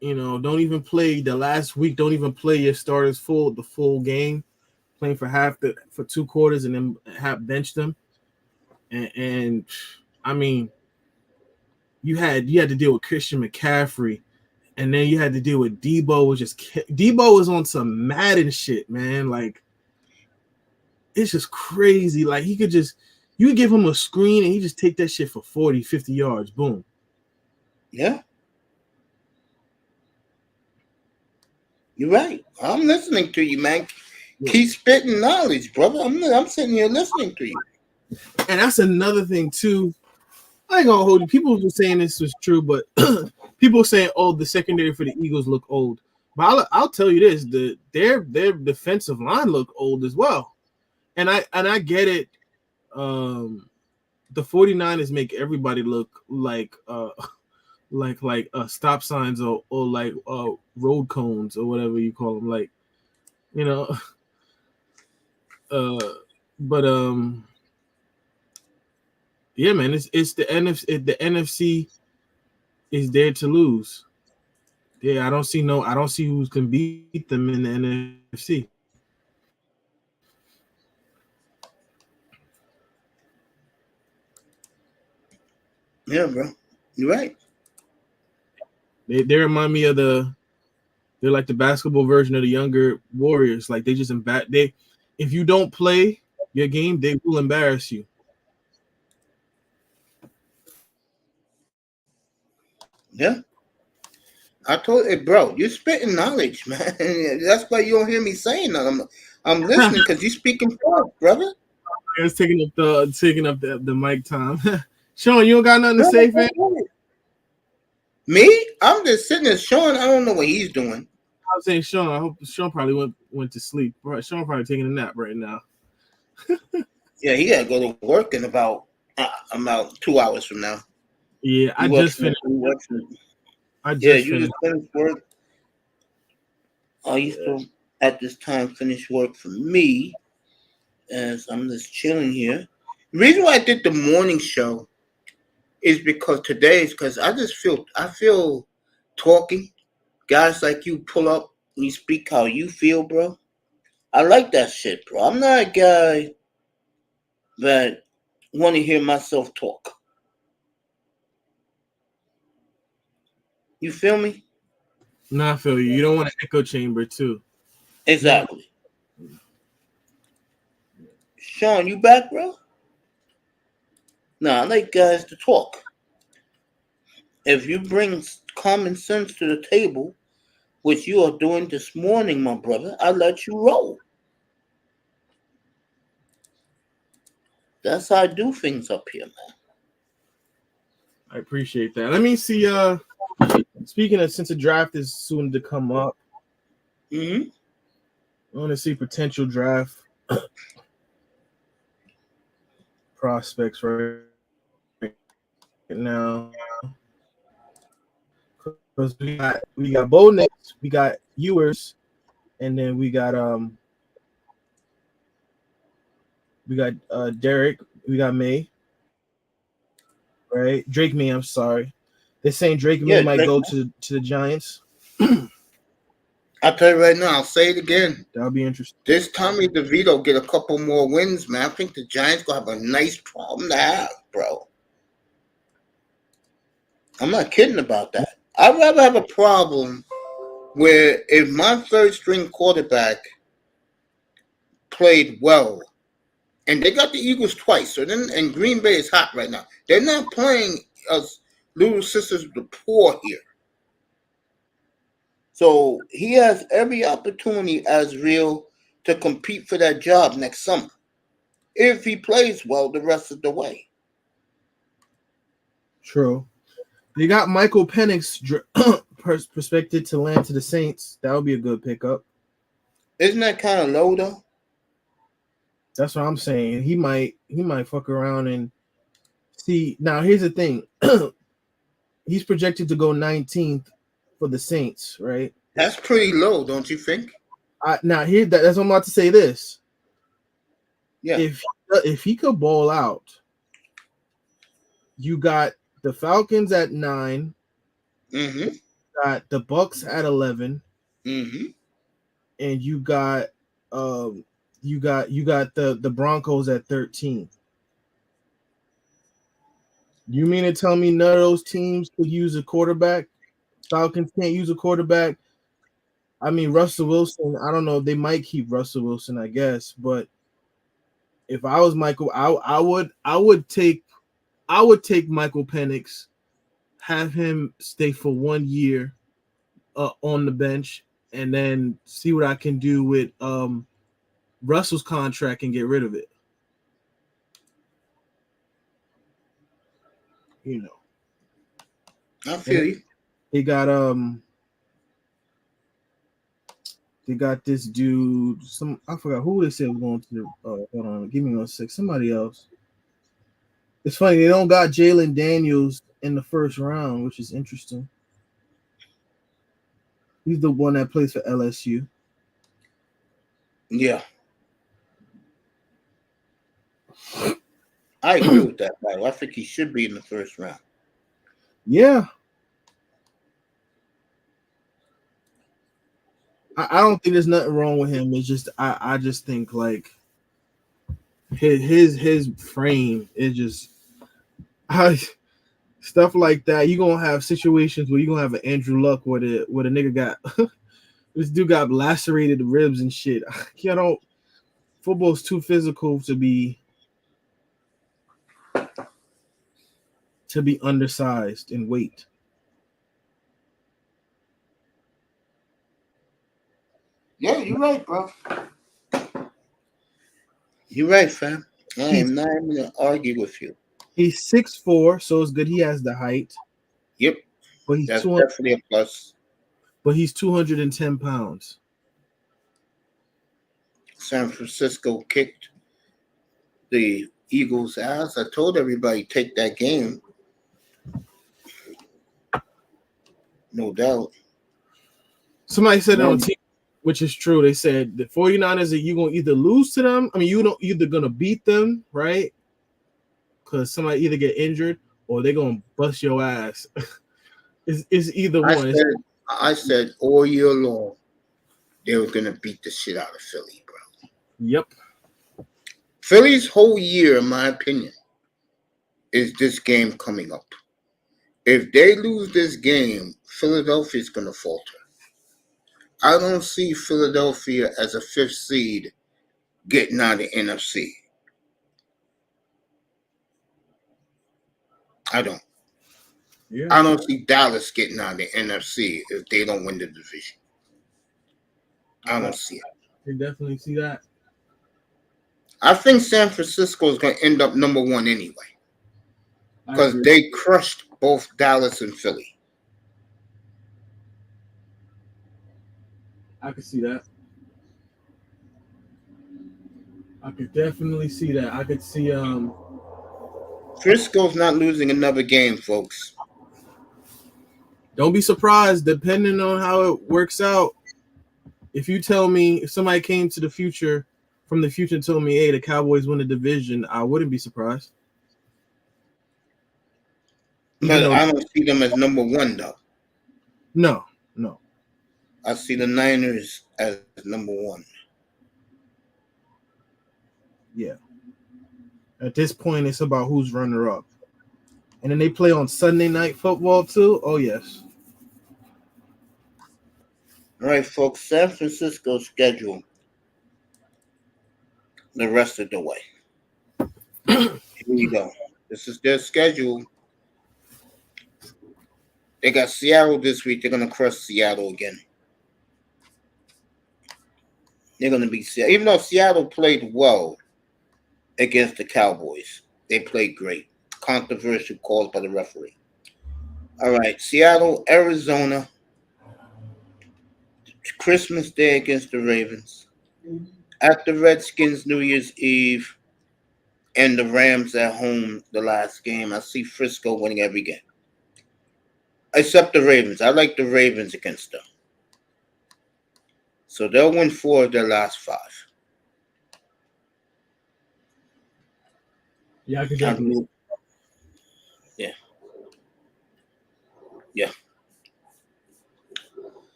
Don't even play the last week. Don't even play your starters the full game. Playing for 2 quarters and then bench them. And I mean, you had to deal with Christian McCaffrey, and then you had to deal with Debo. Debo was on some Madden shit, man. Like, it's just crazy. Like, you could give him a screen and he just take that shit for 40, 50 yards. Boom.
Yeah. You're right. I'm listening to you, man. Yeah. Keep spitting knowledge, brother. I'm sitting here listening to you.
And that's another thing too. I ain't gonna hold you. People were saying this was true, but people were saying, "Oh, the secondary for the Eagles look old." But I'll tell you this: their defensive line look old as well. And I get it. The 49ers make everybody look like stop signs or like road cones or whatever you call them. Like, but yeah, man, it's the NFC. The NFC is there to lose. Yeah, I don't see who can beat them in the NFC.
Yeah, bro, you're right.
They remind me of they're like the basketball version of the younger Warriors. Like, they just if you don't play your game, they will embarrass you.
Yeah. I told you, bro, you're spitting knowledge, man. That's why you don't hear me saying that. I'm listening because you're speaking fast, brother.
It's taking up the mic time. Sean, you don't got nothing to say, fam?
Me? I'm just sitting there. Sean, I don't know what he's doing.
I was saying Sean. I hope Sean probably went to sleep. Sean probably taking a nap right now.
Yeah, he got to go to work in about 2 hours from now.
Yeah, I just finished.
You just finished work. I used to, at this time, finish work for me, as I'm just chilling here. The reason why I did the morning show is because I feel talking. Guys like you pull up you speak how you feel, bro. I like that shit, bro. I'm not a guy that want to hear myself talk. You feel me?
Nah, I feel you. You don't want an echo chamber too.
Exactly. Sean, you back, bro? Nah, I like guys to talk. If you bring common sense to the table, which you are doing this morning, my brother, I let you roll. That's how I do things up here, man.
I appreciate that. Let me see. Speaking of, since the draft is soon to come up,
Mm-hmm.
I want to see potential draft prospects right now. Because we got Bo Nix, we got Ewers, and then we got Derek, we got May, right? Drake May, I'm sorry. They're saying Drake May might go to the Giants.
I'll tell you right now, I'll say it again.
That'll be interesting.
This Tommy DeVito get a couple more wins, man. I think the Giants gonna have a nice problem to have, bro. I'm not kidding about that. I'd rather have a problem where if my third string quarterback played well, and they got the Eagles twice, so then and Green Bay is hot right now. They're not playing us little sisters of the poor here. So he has every opportunity as real to compete for that job next summer. If he plays well the rest of the way.
True. You got Michael Penix prospected to land to the Saints. That would be a good pickup.
Isn't that kind of low though?
That's what I'm saying. He might fuck around and see. Now here's the thing. He's projected to go 19th for the Saints, right?
That's pretty low, don't you think?
Now here, that's what I'm about to say. This,
yeah.
If he could ball out, you got the Falcons at 9.
Mm-hmm.
Got the Bucks at 11.
Mm-hmm.
And you got the Broncos at 13. You mean to tell me none of those teams could use a quarterback? Falcons can't use a quarterback. I mean, Russell Wilson, I don't know. They might keep Russell Wilson, I guess. But if I was Michael, I would take Michael Penix, have him stay for 1 year on the bench, and then see what I can do with Russell's contract and get rid of it. You know.
I feel you.
They got this dude. I forgot who they said was going to. Hold on, give me 1 sec. Somebody else. It's funny they don't got Jalen Daniels in the first round, which is interesting. He's the one that plays for LSU.
Yeah. I agree with that, Michael. I think he should be in the first round.
Yeah. I don't think there's nothing wrong with him. It's just I just think like his frame is just stuff like that. You're gonna have situations where you're gonna have an Andrew Luck where the nigga got this dude got lacerated ribs and shit. You know, football's too physical to be undersized in weight.
Yeah, you're right, bro. You're right, fam. I am not even gonna argue with you.
He's 6'4", so it's good. He has the height.
Yep.
But he's
that's definitely a plus.
But he's 210 pounds.
San Francisco kicked the Eagles' ass. I told everybody take that game. No doubt.
Somebody said it on TV, which is true. They said the 49ers you're going to either lose to them. I mean, you're either going to beat them, right? Because somebody either get injured or they're going to bust your ass. It's either one.
I said all year long. they were going to beat the shit out of Philly, bro.
Yep.
Philly's whole year, in my opinion, is this game coming up. If they lose this game, Philadelphia's going to falter. I don't see Philadelphia as a 5th seed getting out of the NFC. I don't.
Yeah.
I don't see Dallas getting out of the NFC if they don't win the division. I don't see it.
You definitely see that.
I think San Francisco is going to end up number 1 anyway. Because they crushed both Dallas and Philly.
I could see that. I could definitely see that. I could see
Frisco's not losing another game, folks.
Don't be surprised, depending on how it works out. If you tell me, if somebody came to the future, from the future and told me, hey, the Cowboys win the division, I wouldn't be surprised.
But I don't see them as number 1, though.
No.
I see the Niners as number 1.
Yeah. At this point, it's about who's runner-up. And then they play on Sunday Night Football, too? Oh, yes.
All right, folks. San Francisco's schedule the rest of the way. Here we go. This is their schedule. They got Seattle this week. They're going to crush Seattle again. They're going to be Seattle. Even though Seattle played well against the Cowboys, they played great. Controversial calls by the referee. All right, Seattle, Arizona, Christmas Day against the Ravens. At the Redskins, New Year's Eve, and the Rams at home, the last game. I see Frisco winning every game. Except the Ravens. I like the Ravens against them. So they'll win 4 of their last 5.
Yeah, I could definitely.
Yeah.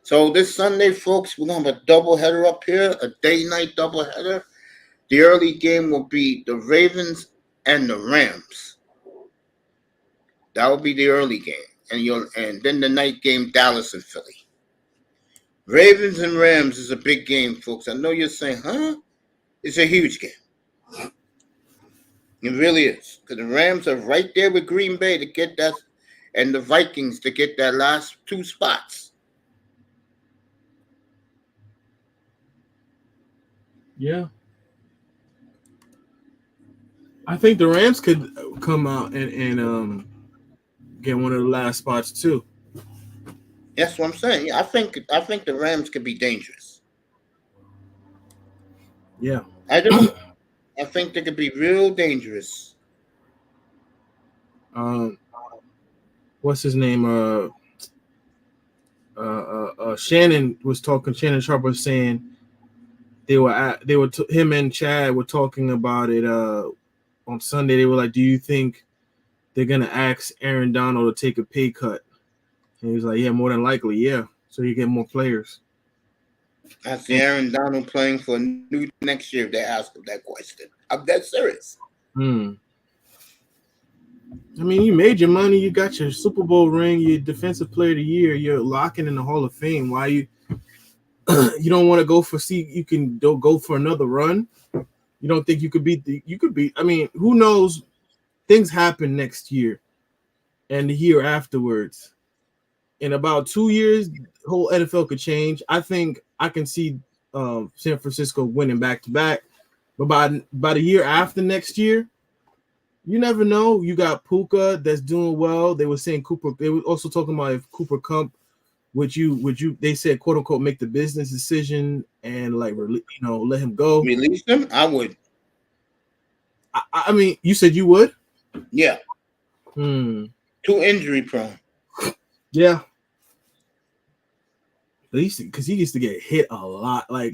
So this Sunday, folks, we're going to have a doubleheader up here, a day-night doubleheader. The early game will be the Ravens and the Rams. That will be the early game. And then the night game, Dallas and Philly. Ravens and Rams is a big game, folks. I know you're saying, huh? It's a huge game. It really is. Because the Rams are right there with Green Bay to get that, and the Vikings to get that last 2 spots.
Yeah. I think the Rams could come out and get one of the last spots too.
That's what I'm saying. Yeah, I think the Rams could be dangerous.
Yeah.
I do. I think they could be real dangerous.
What's his name? Shannon was talking. Shannon Sharp was saying him and Chad were talking about it on Sunday. They were like, "Do you think they're gonna ask Aaron Donald to take a pay cut?" And he was like, "Yeah, more than likely, yeah. So you get more players."
I see Aaron Donald playing for new next year if they ask him that question. I'm that serious.
I mean, you made your money. You got your Super Bowl ring. You're Defensive Player of the Year. You're locking in the Hall of Fame. Why you don't want to go for you can go for another run? You don't think you could beat I mean, who knows? Things happen next year and the year afterwards. In about 2 years, the whole NFL could change. I think I can see San Francisco winning back-to-back. But by the year after next year, you never know. You got Puka that's doing well. They were saying Cooper. They were also talking about if Cooper Kupp, would you? They said, quote unquote, make the business decision and let him go.
Release him? I would.
I mean, you said you would?
Yeah.
Too
injury prone.
Yeah. Because he used to get hit a lot. Like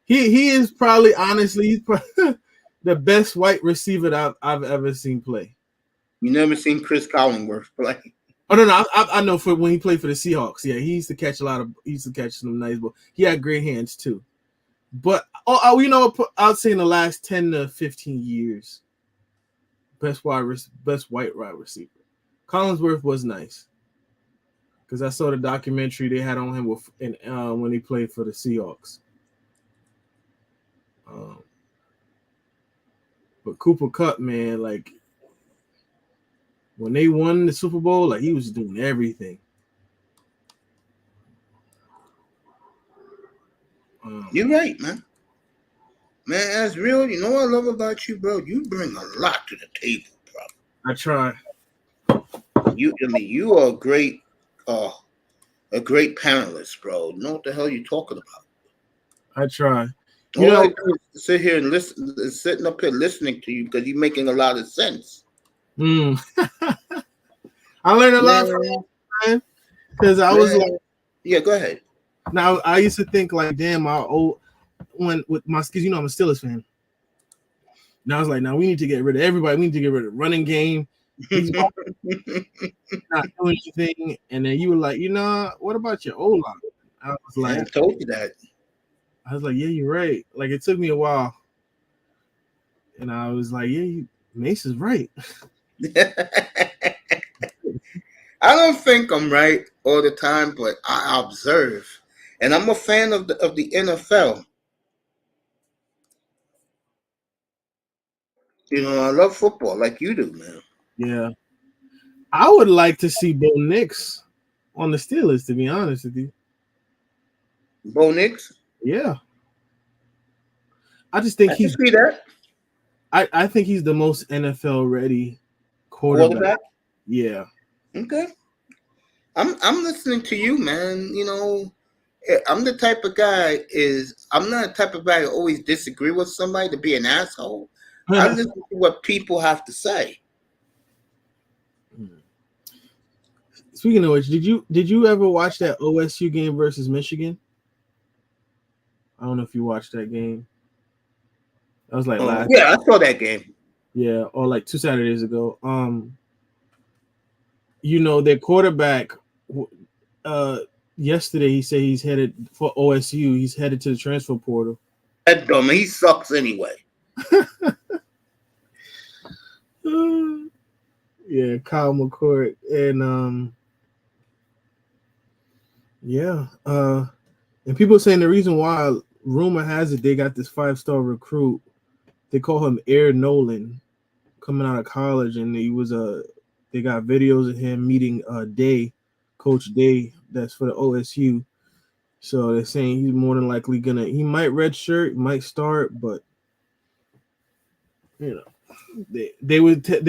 he is probably, honestly, he's probably the best white receiver that I've ever seen play.
You never seen Chris Collinsworth play?
Oh no, I know for when he played for the Seahawks. Yeah, he used to catch some nice balls. He had great hands too. But you know, I'd say in the last 10 to 15 years, best white wide receiver. Collinsworth was nice because I saw the documentary they had on him when he played for the Seahawks. But Cooper Kupp, man, like when they won the Super Bowl, like he was doing everything.
You're right, man. Man, that's real. You know what I love about you, bro? You bring a lot to the table, bro.
I try.
You are a great panelist, bro. You know what the hell you're talking about?
I try.
All I do is sit here and listen, sitting up here listening to you because you're making a lot of sense.
I learned a lot from you, man. Because I was like,
yeah, go ahead.
Now I used to think like, damn, with my skills, you know, I'm a Steelers fan. Now I was like, now we need to get rid of everybody. We need to get rid of running game. He's not doing anything. And then you were like, you know, what about your O-line? I was like,
I told you that.
I was like, yeah, you're right. Like it took me a while. And I was like, yeah, Mace is right.
I don't think I'm right all the time, but I observe. And I'm a fan of the NFL. You know, I love football like you do, man.
Yeah. I would like to see Bo Nix on the Steelers, to be honest with you.
Bo Nix?
Yeah. I just think
he's see that.
I think he's the most NFL ready quarterback. Yeah.
Okay. I'm listening to you, man. You know, I'm the type of guy I'm not the type of guy who always disagree with somebody to be an asshole. I listen to what people have to say.
Speaking of which, did you ever watch that OSU game versus Michigan? I don't know if you watched that game. That was like last.
Yeah, I saw that game.
Yeah, or like 2 Saturdays ago. You know, their quarterback. Yesterday he said he's headed for OSU. He's headed to the transfer portal.
That dumb. He sucks anyway.
Yeah, Kyle McCord and yeah, and people saying the reason why, rumor has it, they got this 5-star recruit. They call him Air Nolan, coming out of college, and they got videos of him meeting Coach Day, that's for the OSU. So they're saying he's more than likely he might redshirt, might start, but you know, they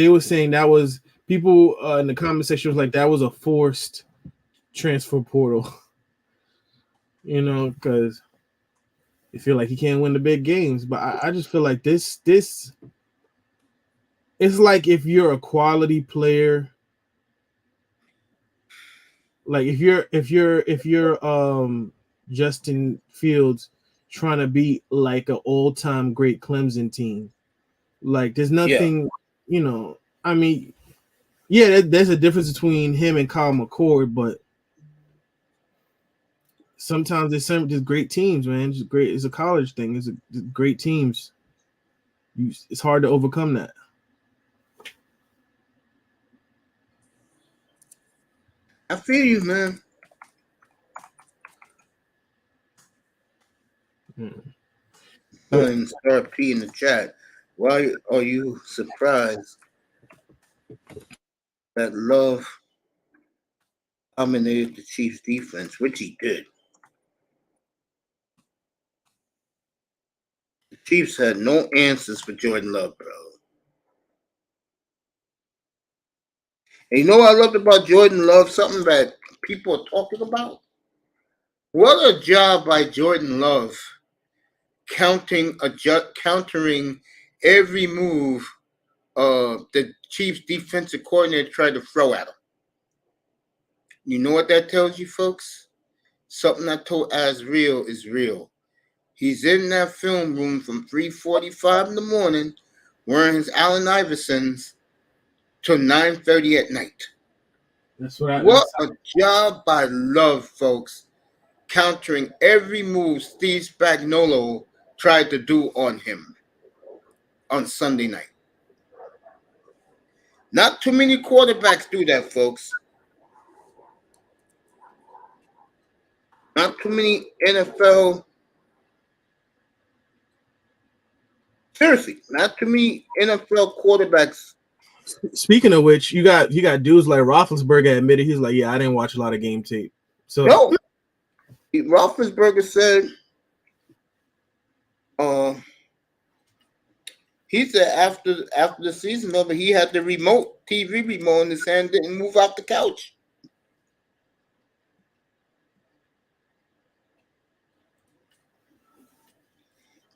were saying that was people in the comment section was like that was a forced transfer portal. You know, because you feel like he can't win the big games. But I just feel like this it's like if you're a quality player, like if you're Justin Fields trying to be like an all-time great Clemson team, like there's nothing, you know. I mean, yeah, there's a difference between him and Kyle McCord, but sometimes there's just great teams, man. Just great. It's a college thing. It's great teams. It's hard to overcome that.
I feel you, man. And start P in the chat. Why are you surprised that Love dominated the Chiefs defense, which he did? The Chiefs had no answers for Jordan Love, bro. And you know what I loved about Jordan Love? Something that people are talking about? What a job by Jordan Love countering every move the Chiefs defensive coordinator tried to throw at him. You know what that tells you, folks? Something I told as real is real. He's in that film room from 3:45 in the morning wearing his Allen Iversons till 9:30 at night.
That's what
What a job by Love, folks, countering every move Steve Spagnuolo tried to do on him on Sunday night. Not too many quarterbacks do that, folks. Not too many NFL. Seriously, not too many NFL quarterbacks.
Speaking of which, you got dudes like Roethlisberger admitted he's like, yeah, I didn't watch a lot of game tape. So
No, Roethlisberger said, he said after the season over, he had the TV remote in his hand, didn't move off the couch.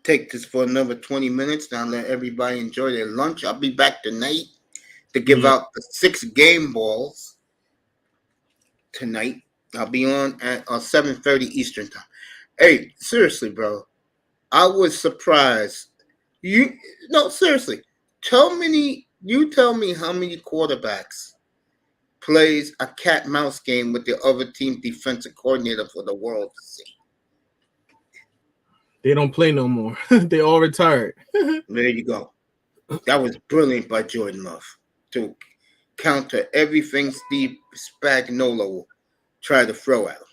Take this for another 20 minutes. Now let everybody enjoy their lunch. I'll be back tonight to give out the 6 game balls tonight. I'll be on at 7:30 Eastern time. Hey, seriously, bro. I was surprised. Seriously. Tell me how many quarterbacks plays a cat-mouse game with the other team defensive coordinator for the world to see.
They don't play no more. They all retired.
There you go. That was brilliant by Jordan Love to counter everything Steve Spagnuolo tried to throw at him.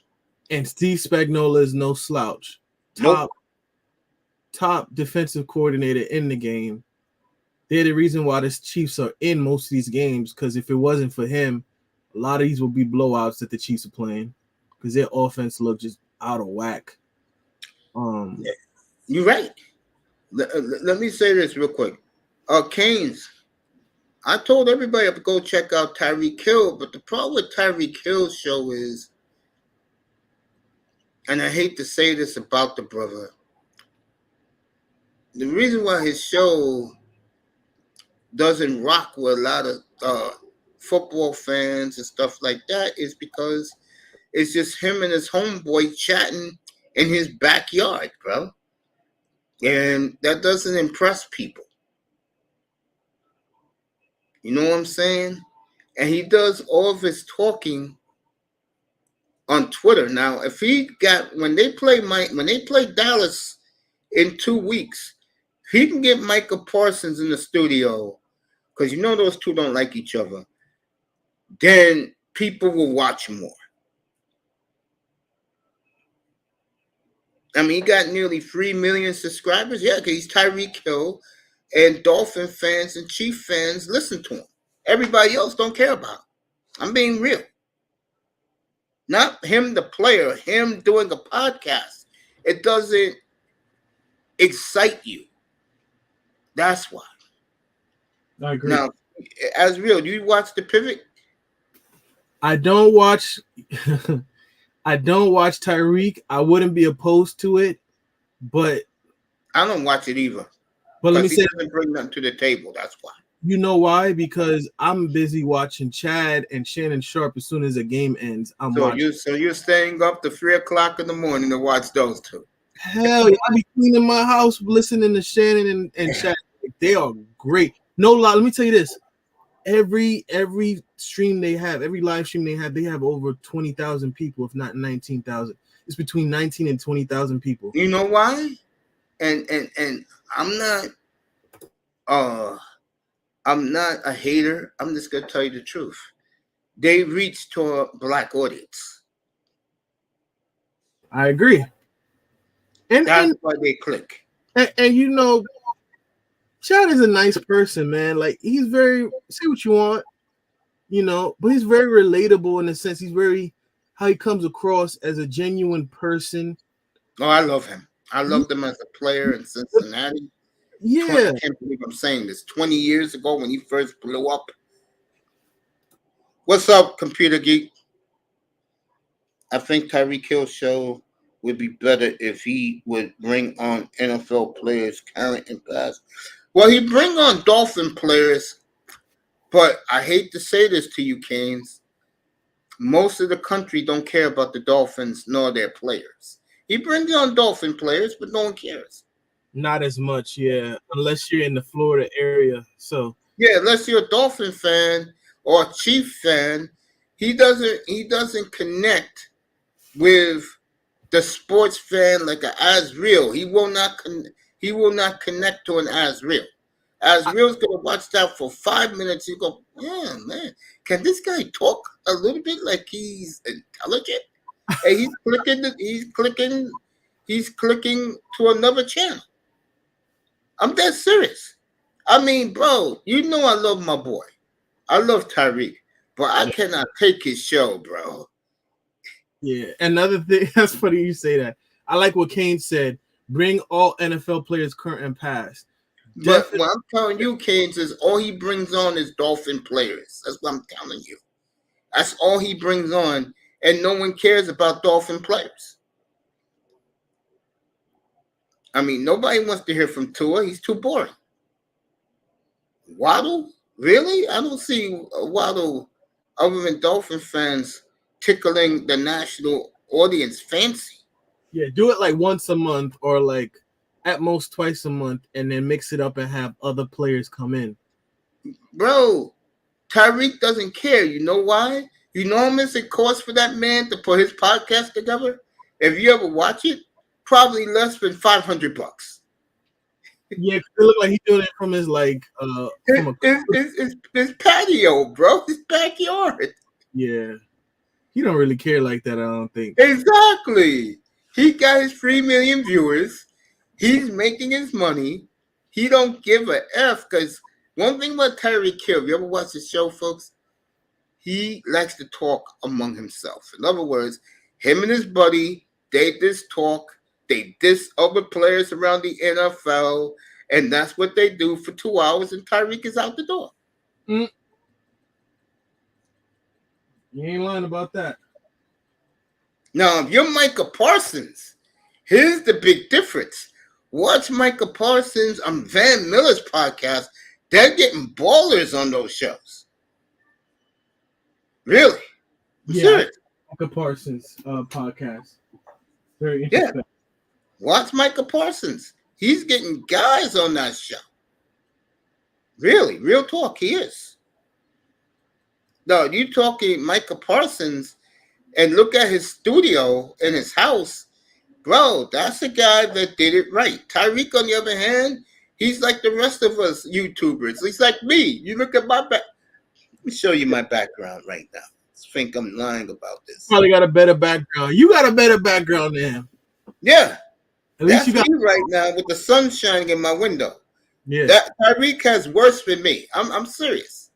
And Steve Spagnuolo is no slouch. Top defensive coordinator in the game. They're the reason why the Chiefs are in most of these games, because if it wasn't for him, a lot of these would be blowouts that the Chiefs are playing because their offense looked just out of whack.
Yeah, you're right. Let me say this real quick. Canes, I told everybody to go check out Tyreek Hill, but the problem with Tyreek Hill's show is, and I hate to say this about the brother, the reason why his show doesn't rock with a lot of football fans and stuff like that is because it's just him and his homeboy chatting in his backyard, bro. And that doesn't impress people. You know what I'm saying? And he does all of his talking on Twitter. Now, if he got when they play Dallas in 2 weeks, if he can get Micah Parsons in the studio, because you know those two don't like each other, then people will watch more. I mean, he got nearly 3 million subscribers. Yeah, because he's Tyreek Hill, and Dolphin fans and Chief fans listen to him. Everybody else don't care about him. I'm being real. Not him, the player, him doing a podcast. It doesn't excite you. That's why.
I agree.
Now, as real, do you watch The Pivot?
I don't watch Tyreek. I wouldn't be opposed to it, but
I don't watch it either.
But let me say,
he doesn't bring nothing to the table. That's why.
You know why? Because I'm busy watching Chad and Shannon Sharp. As soon as the game ends, I'm watching.
So you're staying up to 3 o'clock in the morning to watch those two?
Hell yeah! I be cleaning my house, listening to Shannon and Chad. They are great. No lie. Let me tell you this: every stream they have, every live stream they have over 20,000 people, if not 19,000. It's between 19 and 20,000 people.
You know why? And I'm not a hater. I'm just gonna tell you the truth. They reach to a black audience.
I agree. And
that's why they click.
And you know, Chad is a nice person, man. Like, he's very, say what you want, you know, but he's very relatable in the sense how he comes across as a genuine person.
Oh, I love him. I loved him as a player in Cincinnati.
Yeah.
I can't believe I'm saying this. 20 years ago when he first blew up. What's up, Computer Geek? I think Tyreek Hill's show would be better if he would bring on NFL players, current and past. Well, he bring on Dolphin players, but I hate to say this to you, Canes. Most of the country don't care about the Dolphins nor their players. He brings on Dolphin players, but no one cares.
Not as much, yeah, unless you're in the Florida area. So
yeah, unless you're a Dolphin fan or a Chief fan, He doesn't connect with the sports fan like an as real. He will not connect to an as real. As real's gonna watch that for 5 minutes. You go, yeah, man. Can this guy talk a little bit like he's intelligent? And he's clicking to another channel. I'm dead serious. I mean, bro, you know I love my boy. I love Tyreek, but I cannot take his show, bro.
Yeah. Another thing, that's funny you say that. I like what Kane said. Bring all NFL players current and past.
But what I'm telling you, Keynes, is all he brings on is Dolphin players. That's what I'm telling you. That's all he brings on, and no one cares about Dolphin players. I mean, nobody wants to hear from Tua. He's too boring. Waddle? Really? I don't see Waddle other than Dolphin fans tickling the national audience fancy.
Yeah, do it like once a month or like at most twice a month, and then mix it up and have other players come in.
Bro, Tyreek doesn't care. You know why? You know how much it costs for that man to put his podcast together? If you ever watch it, probably less than $500.
Yeah, it look like he's doing it from his
His patio, bro. His backyard.
Yeah. He don't really care like that, I don't think.
Exactly. He got his 3 million viewers. He's making his money. He don't give a F, because one thing about Tyreek Hill, you ever watch the show, folks? He likes to talk among himself. In other words, him and his buddy, they just talk. They diss other players around the NFL, and that's what they do for 2 hours, and Tyreek is out the door.
You ain't lying about that.
Now, if you're Micah Parsons, here's the big difference. Watch Micah Parsons on Van Miller's podcast. They're getting ballers on those shows. Really?
Yeah,
serious.
Micah Parsons podcast. Very interesting.
Yeah. Watch Micah Parsons. He's getting guys on that show. Really, real talk, he is. No, you talking Micah Parsons and look at his studio in his house, bro, that's a guy that did it right. Tyreek, on the other hand, he's like the rest of us YouTubers. He's like me. You look at my back. Let me show you my background right now. I think I'm lying about this.
Probably got a better background. You got a better background than him.
Yeah.
At least
that's
you got
me right now with the sun shining in my window.
Yeah.
That Tyreek has worse than me. I'm serious.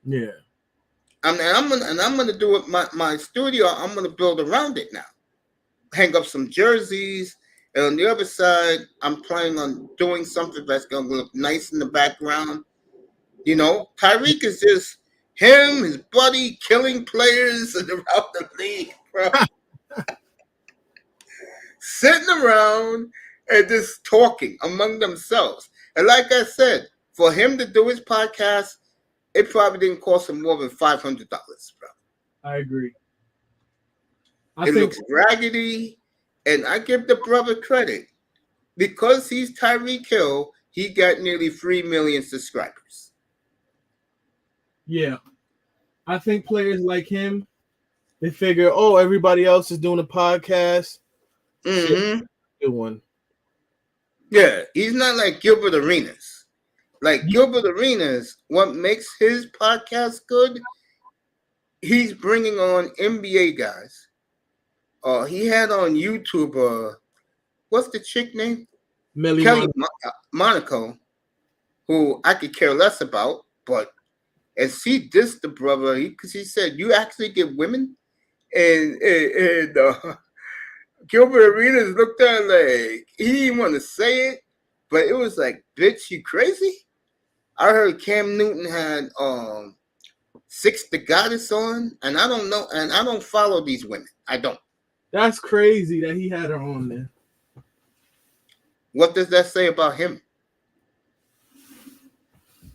Yeah.
I'm gonna do it. My studio, I'm gonna build around it now. Hang up some jerseys, and on the other side, I'm planning on doing something that's gonna look nice in the background. You know, Tyreek is just him, his buddy, killing players around the league, bro. Sitting around and just talking among themselves. And like I said, for him to do his podcast, it probably didn't cost him more than $500, bro.
I agree.
It looks raggedy, and I give the brother credit. Because he's Tyreek Hill, he got nearly 3 million subscribers.
Yeah. I think players like him, they figure, oh, everybody else is doing a podcast.
Mm-hmm.
Good one.
Yeah, he's not like Gilbert Arenas. Like Gilbert Arenas, what makes his podcast good, he's bringing on NBA guys. He had on YouTube, what's the chick name? Kelly Monaco, who I could care less about, but as he dissed the brother, because he said, you actually get women? And Gilbert Arenas looked at him like, he didn't want to say it, but it was like, bitch, you crazy? I heard Cam Newton had Six the Goddess on, and I don't know, and I don't follow these women. I don't.
That's crazy that he had her on there.
What does that say about him?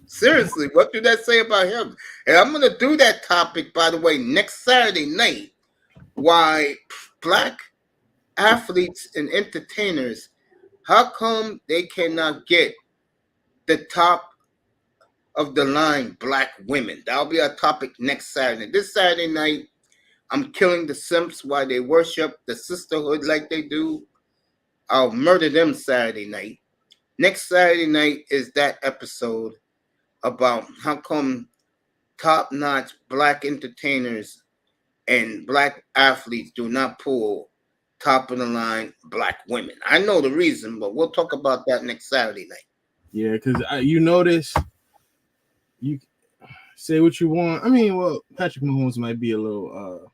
Seriously, what did that say about him? And I'm going to do that topic, by the way, next Saturday night. Why black athletes and entertainers, how come they cannot get the top of the line black women. That'll be our topic next Saturday. This Saturday night, I'm killing the simps while they worship the sisterhood like they do. I'll murder them Saturday night. Next Saturday night is that episode about how come top-notch black entertainers and black athletes do not pull top-of-the-line black women. I know the reason, but we'll talk about that next Saturday night.
Yeah, because you notice, you say what you want. I mean, well, Patrick Mahomes might be a little,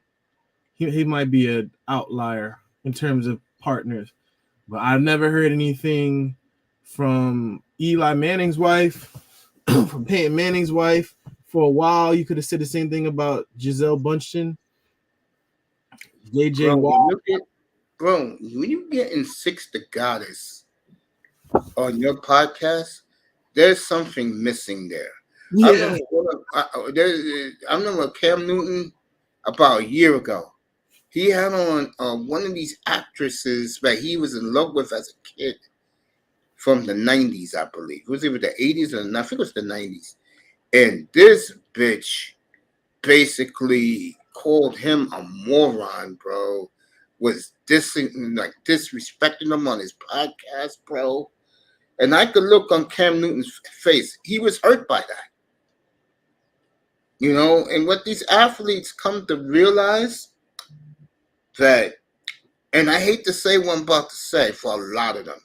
he might be an outlier in terms of partners, but I've never heard anything from Eli Manning's wife, from Peyton Manning's wife. For a while, you could have said the same thing about Giselle Bundchen, JJ Watt.
Bro, when you get in Six the Goddess on your podcast, there's something missing there.
Yeah.
I remember Cam Newton about a year ago. He had on one of these actresses that he was in love with as a kid from the 90s, I believe. It was either the 80s or I think it was the 90s. And this bitch basically called him a moron, bro. Was disrespecting him on his podcast, bro. And I could look on Cam Newton's face. He was hurt by that. You know, and what these athletes come to realize that, and I hate to say what I'm about to say for a lot of them.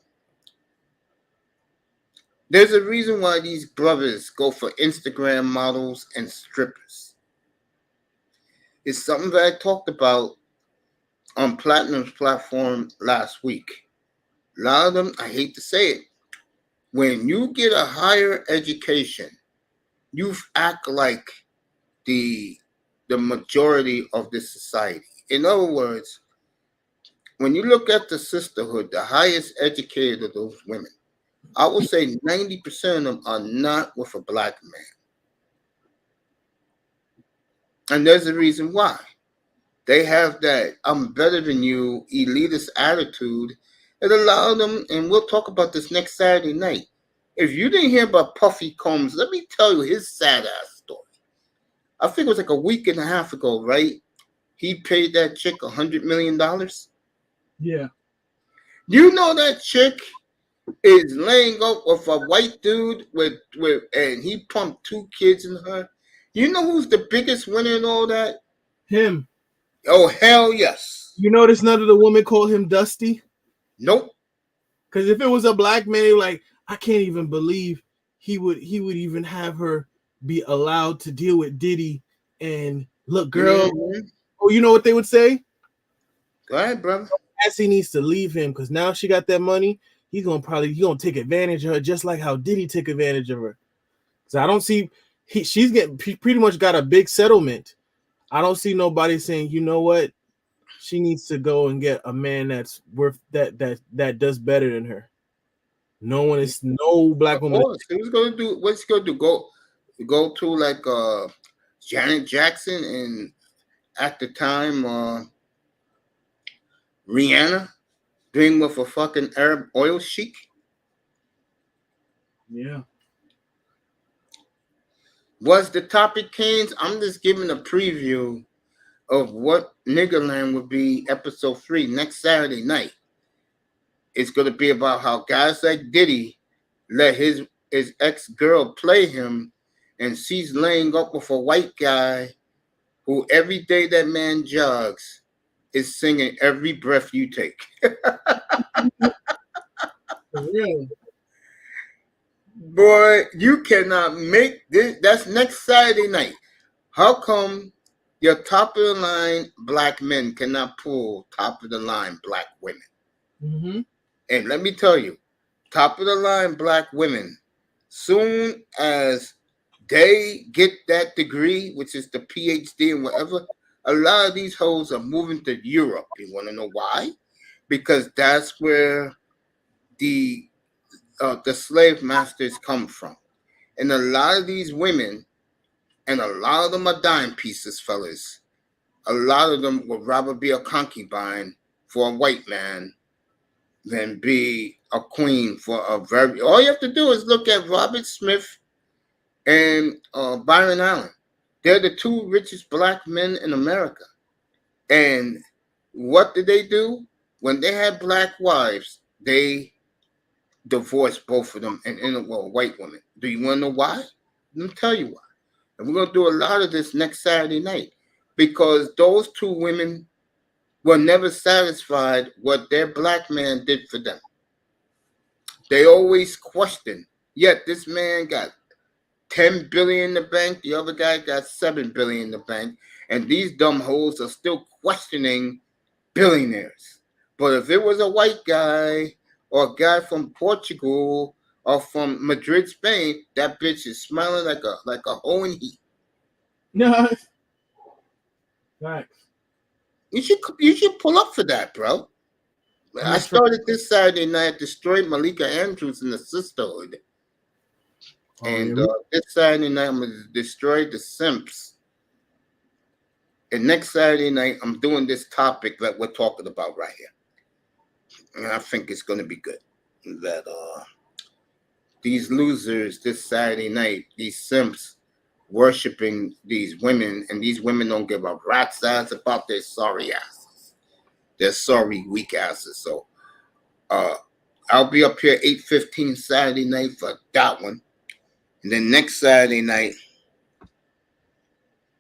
There's a reason why these brothers go for Instagram models and strippers. It's something that I talked about on Platinum's platform last week. A lot of them, I hate to say it, when you get a higher education, you act like the majority of this society. In other words, when you look at the sisterhood, the highest educated of those women, I would say 90% of them are not with a black man. And there's a reason why. They have that I'm better than you elitist attitude. It allowed them, and we'll talk about this next Saturday night. If you didn't hear about Puffy Combs, let me tell you his sad-ass story. I think it was like a week and a half ago, right? He paid that chick $100 million.
Yeah.
You know that chick is laying up with a white dude and he pumped 2 kids in her. You know who's the biggest winner in all that?
Him.
Oh, hell yes.
You notice none of the women call him Dusty?
Nope.
Because if it was a black man, they were like, I can't even believe he would even have her be allowed to deal with Diddy. And look, girl, oh, you know what they would say?
Go ahead, brother.
Cassie needs to leave him because now she got that money. He's gonna take advantage of her just like how Diddy took advantage of her. So I don't see she's pretty much got a big settlement. I don't see nobody saying, you know what, she needs to go and get a man that's worth that does better than her. No black woman.
What's he gonna do? Go to like Janet Jackson and at the time Rihanna being with a fucking Arab oil sheik?
Yeah.
Was the topic Canes? I'm just giving a preview of what Niggerland would be episode 3 next Saturday night. It's going to be about how guys like Diddy let his ex-girl play him, and she's laying up with a white guy who every day that man jogs is singing Every Breath You Take.
Really?
Boy, you cannot make this. That's next Saturday night. How come your top-of-the-line black men cannot pull top-of-the-line black women?
Mm-hmm.
And let me tell you, top-of-the-line black women, soon as they get that degree, which is the PhD and whatever, a lot of these hoes are moving to Europe. You want to know why? Because that's where the slave masters come from. And a lot of these women, and a lot of them are dime pieces, fellas. A lot of them would rather be a concubine for a white man than be a queen for a very... All you have to do is look at Robert Smith and Byron Allen. They're the two richest black men in America. And what did they do? When they had black wives, they divorced both of them and well, white women. Do you want to know why? Let me tell you why. And we're going to do a lot of this next Saturday night because those two women were never satisfied what their black man did for them. They always question. Yet this man got 10 billion in the bank. The other guy got 7 billion in the bank. And these dumb hoes are still questioning billionaires. But if it was a white guy or a guy from Portugal or from Madrid, Spain, that bitch is smiling like a hole in heat.
No. Facts.
You should pull up for that, bro. I started this Saturday night, destroyed Malika Andrews in the sisterhood. And this Saturday night, I'm going to destroy the simps. And next Saturday night, I'm doing this topic that we're talking about right here. And I think it's going to be good. That these losers this Saturday night, these simps, worshiping these women, and these women don't give a rat's ass about their sorry asses. Their sorry, weak asses. So I'll be up here 8:15 Saturday night for that one. And then next Saturday night,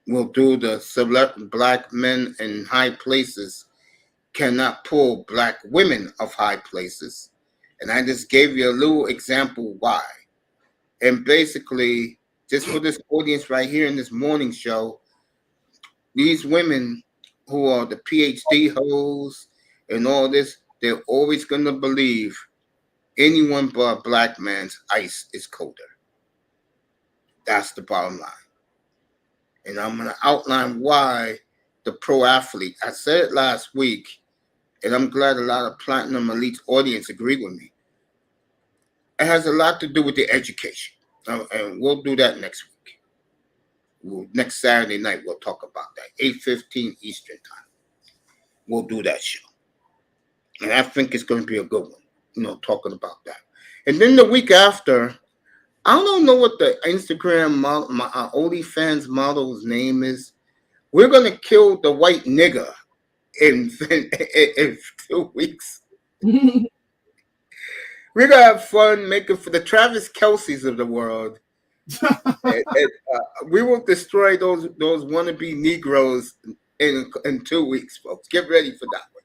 we'll do the select black men in high places cannot pull black women of high places. And I just gave you a little example why. And basically, just for this audience right here in this morning show, these women who are the PhD hoes and all this, they're always going to believe anyone but a black man's ice is colder. That's the bottom line. And I'm going to outline why the pro athlete, I said it last week, and I'm glad a lot of Platinum Elite's audience agreed with me. It has a lot to do with the education. And we'll do that next week. Next Saturday night, we'll talk about that. 8:15 Eastern time. We'll do that show. And I think it's going to be a good one, talking about that. And then the week after, I don't know what the Instagram model, my OnlyFans model's name is. We're going to kill the white nigger in 2 weeks. We're going to have fun making for the Travis Kelce's of the world. We will destroy those wannabe Negroes in 2 weeks, folks. Get ready for that one.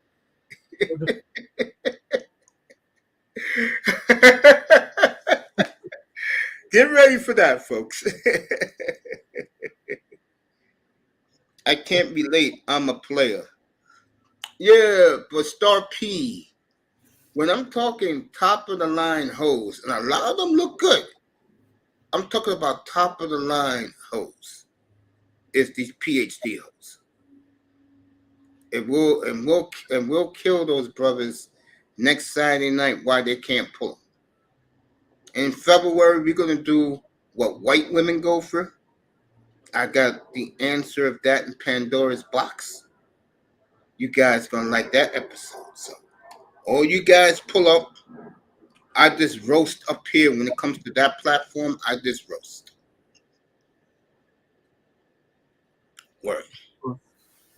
Get ready for that, folks. I can't be late. I'm a player. Yeah, but Star P, when I'm talking top of the line hoes, and a lot of them look good, I'm talking about top of the line hoes. It's these PhD hoes. And we'll kill those brothers next Saturday night while they can't pull them. In February, we're gonna do what white women go for. I got the answer of that in Pandora's box. You guys gonna like that episode. So all you guys pull up. I just roast up here when it comes to that platform. I just roast. Word.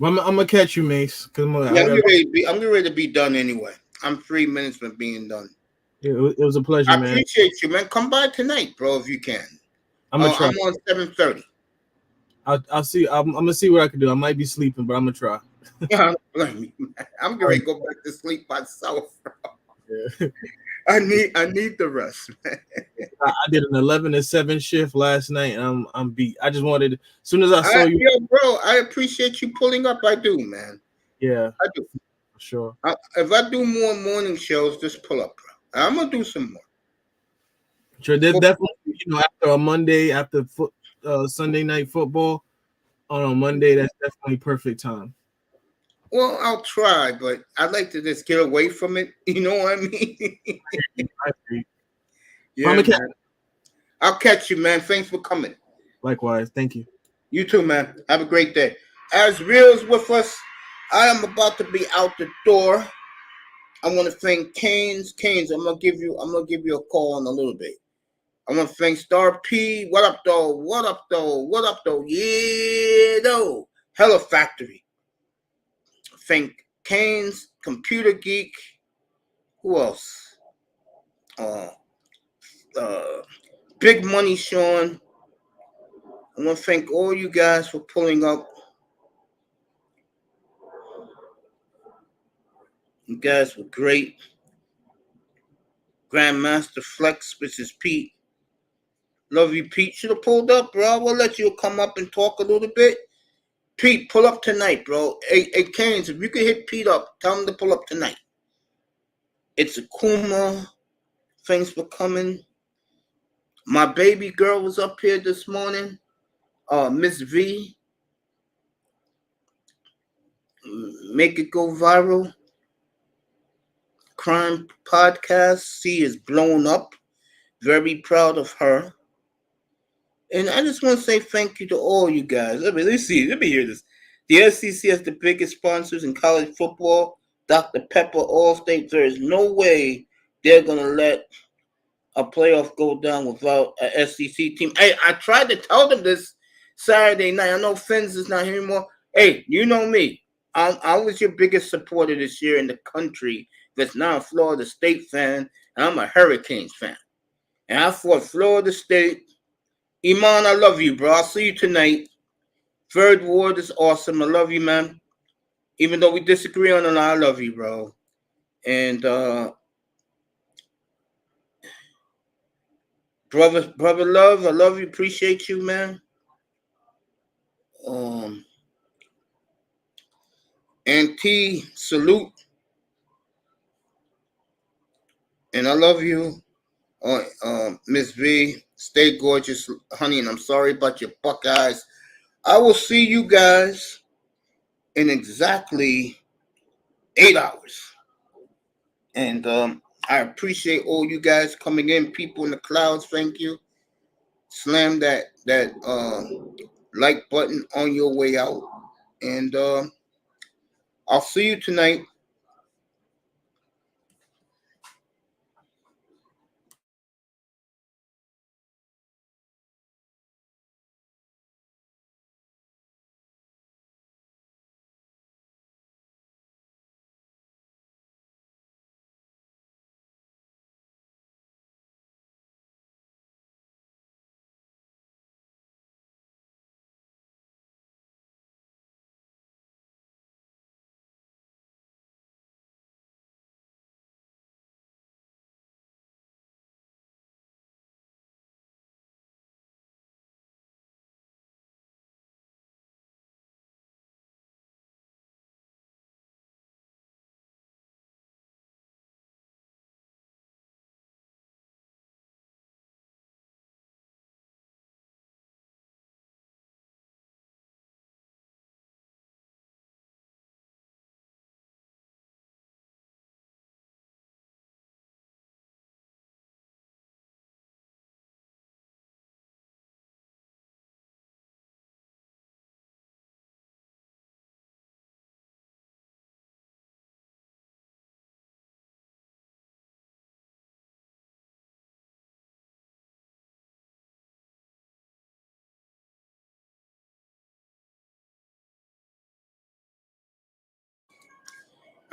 I'm gonna catch you, Mace.
I'm getting ready to be done anyway. I'm 3 minutes from being done.
It was a pleasure, man.
I appreciate you, man. Come by tonight, bro, if you can. I'm on 7:30.
I'll see. I'm gonna see what I can do. I might be sleeping, but I'm gonna try.
Yeah, I'm going to go back to sleep myself, bro. Yeah. I need the rest, man.
I did an 11 to 7 shift last night, and I'm beat. I just wanted, as soon as I saw you,
yo, bro. I appreciate you pulling up. I do, man.
Yeah,
I do.
For sure.
If I do more morning shows, just pull up, bro. I'm gonna do some more.
Sure, there's definitely, after a Monday, after Sunday night football on a Monday, that's definitely perfect time.
Well, I'll try, but I'd like to just get away from it. You know what I mean?
I agree.
Yeah, man. I'll catch you, man. Thanks for coming.
Likewise. Thank you.
You too, man. Have a great day. As Real's with us, I am about to be out the door. I want to thank Canes. I'm gonna give you a call in a little bit. I want to thank Star P. What up, though? What up, though? What up, though? Yeah, though. Hella Factory. Thank Kane's Computer Geek. Who else? Big Money Sean. I want to thank all you guys for pulling up. You guys were great. Grandmaster Flex, which is Pete. Love you, Pete. Should have pulled up, bro. We'll let you come up and talk a little bit. Pete, pull up tonight, bro. Hey, Canes, if you could hit Pete up, tell him to pull up tonight. It's Akuma. Thanks for coming. My baby girl was up here this morning. Miss V. Make it go viral. Crime podcast. C is blown up. Very proud of her. And I just want to say thank you to all you guys. Let me hear this. The SEC has the biggest sponsors in college football. Dr. Pepper, Allstate. There is no way they're going to let a playoff go down without a SEC team. Hey, I tried to tell them this Saturday night. I know Fins is not here anymore. Hey, you know me. I was your biggest supporter this year in the country that's now a Florida-State fan, and I'm a Hurricanes fan. And I fought Florida State. Iman, I love you, bro. I'll see you tonight. Third Ward is awesome. I love you, man. Even though we disagree on a lot, I love you, bro. And brother love, I love you. Appreciate you, man. And T, salute. And I love you. Miss V, stay gorgeous, honey. And I'm sorry about your Buckeyes. I will see you guys in exactly 8 hours. And I appreciate all you guys coming in. People in the clouds, thank you. Slam that like button on your way out. And I'll see you tonight.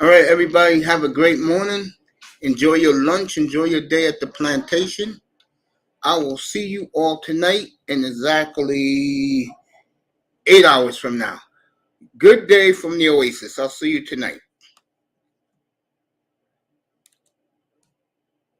All right, everybody, have a great morning. Enjoy your lunch. Enjoy your day at the plantation. I will see you all tonight in exactly 8 hours from now. Good day from the Oasis. I'll see you tonight.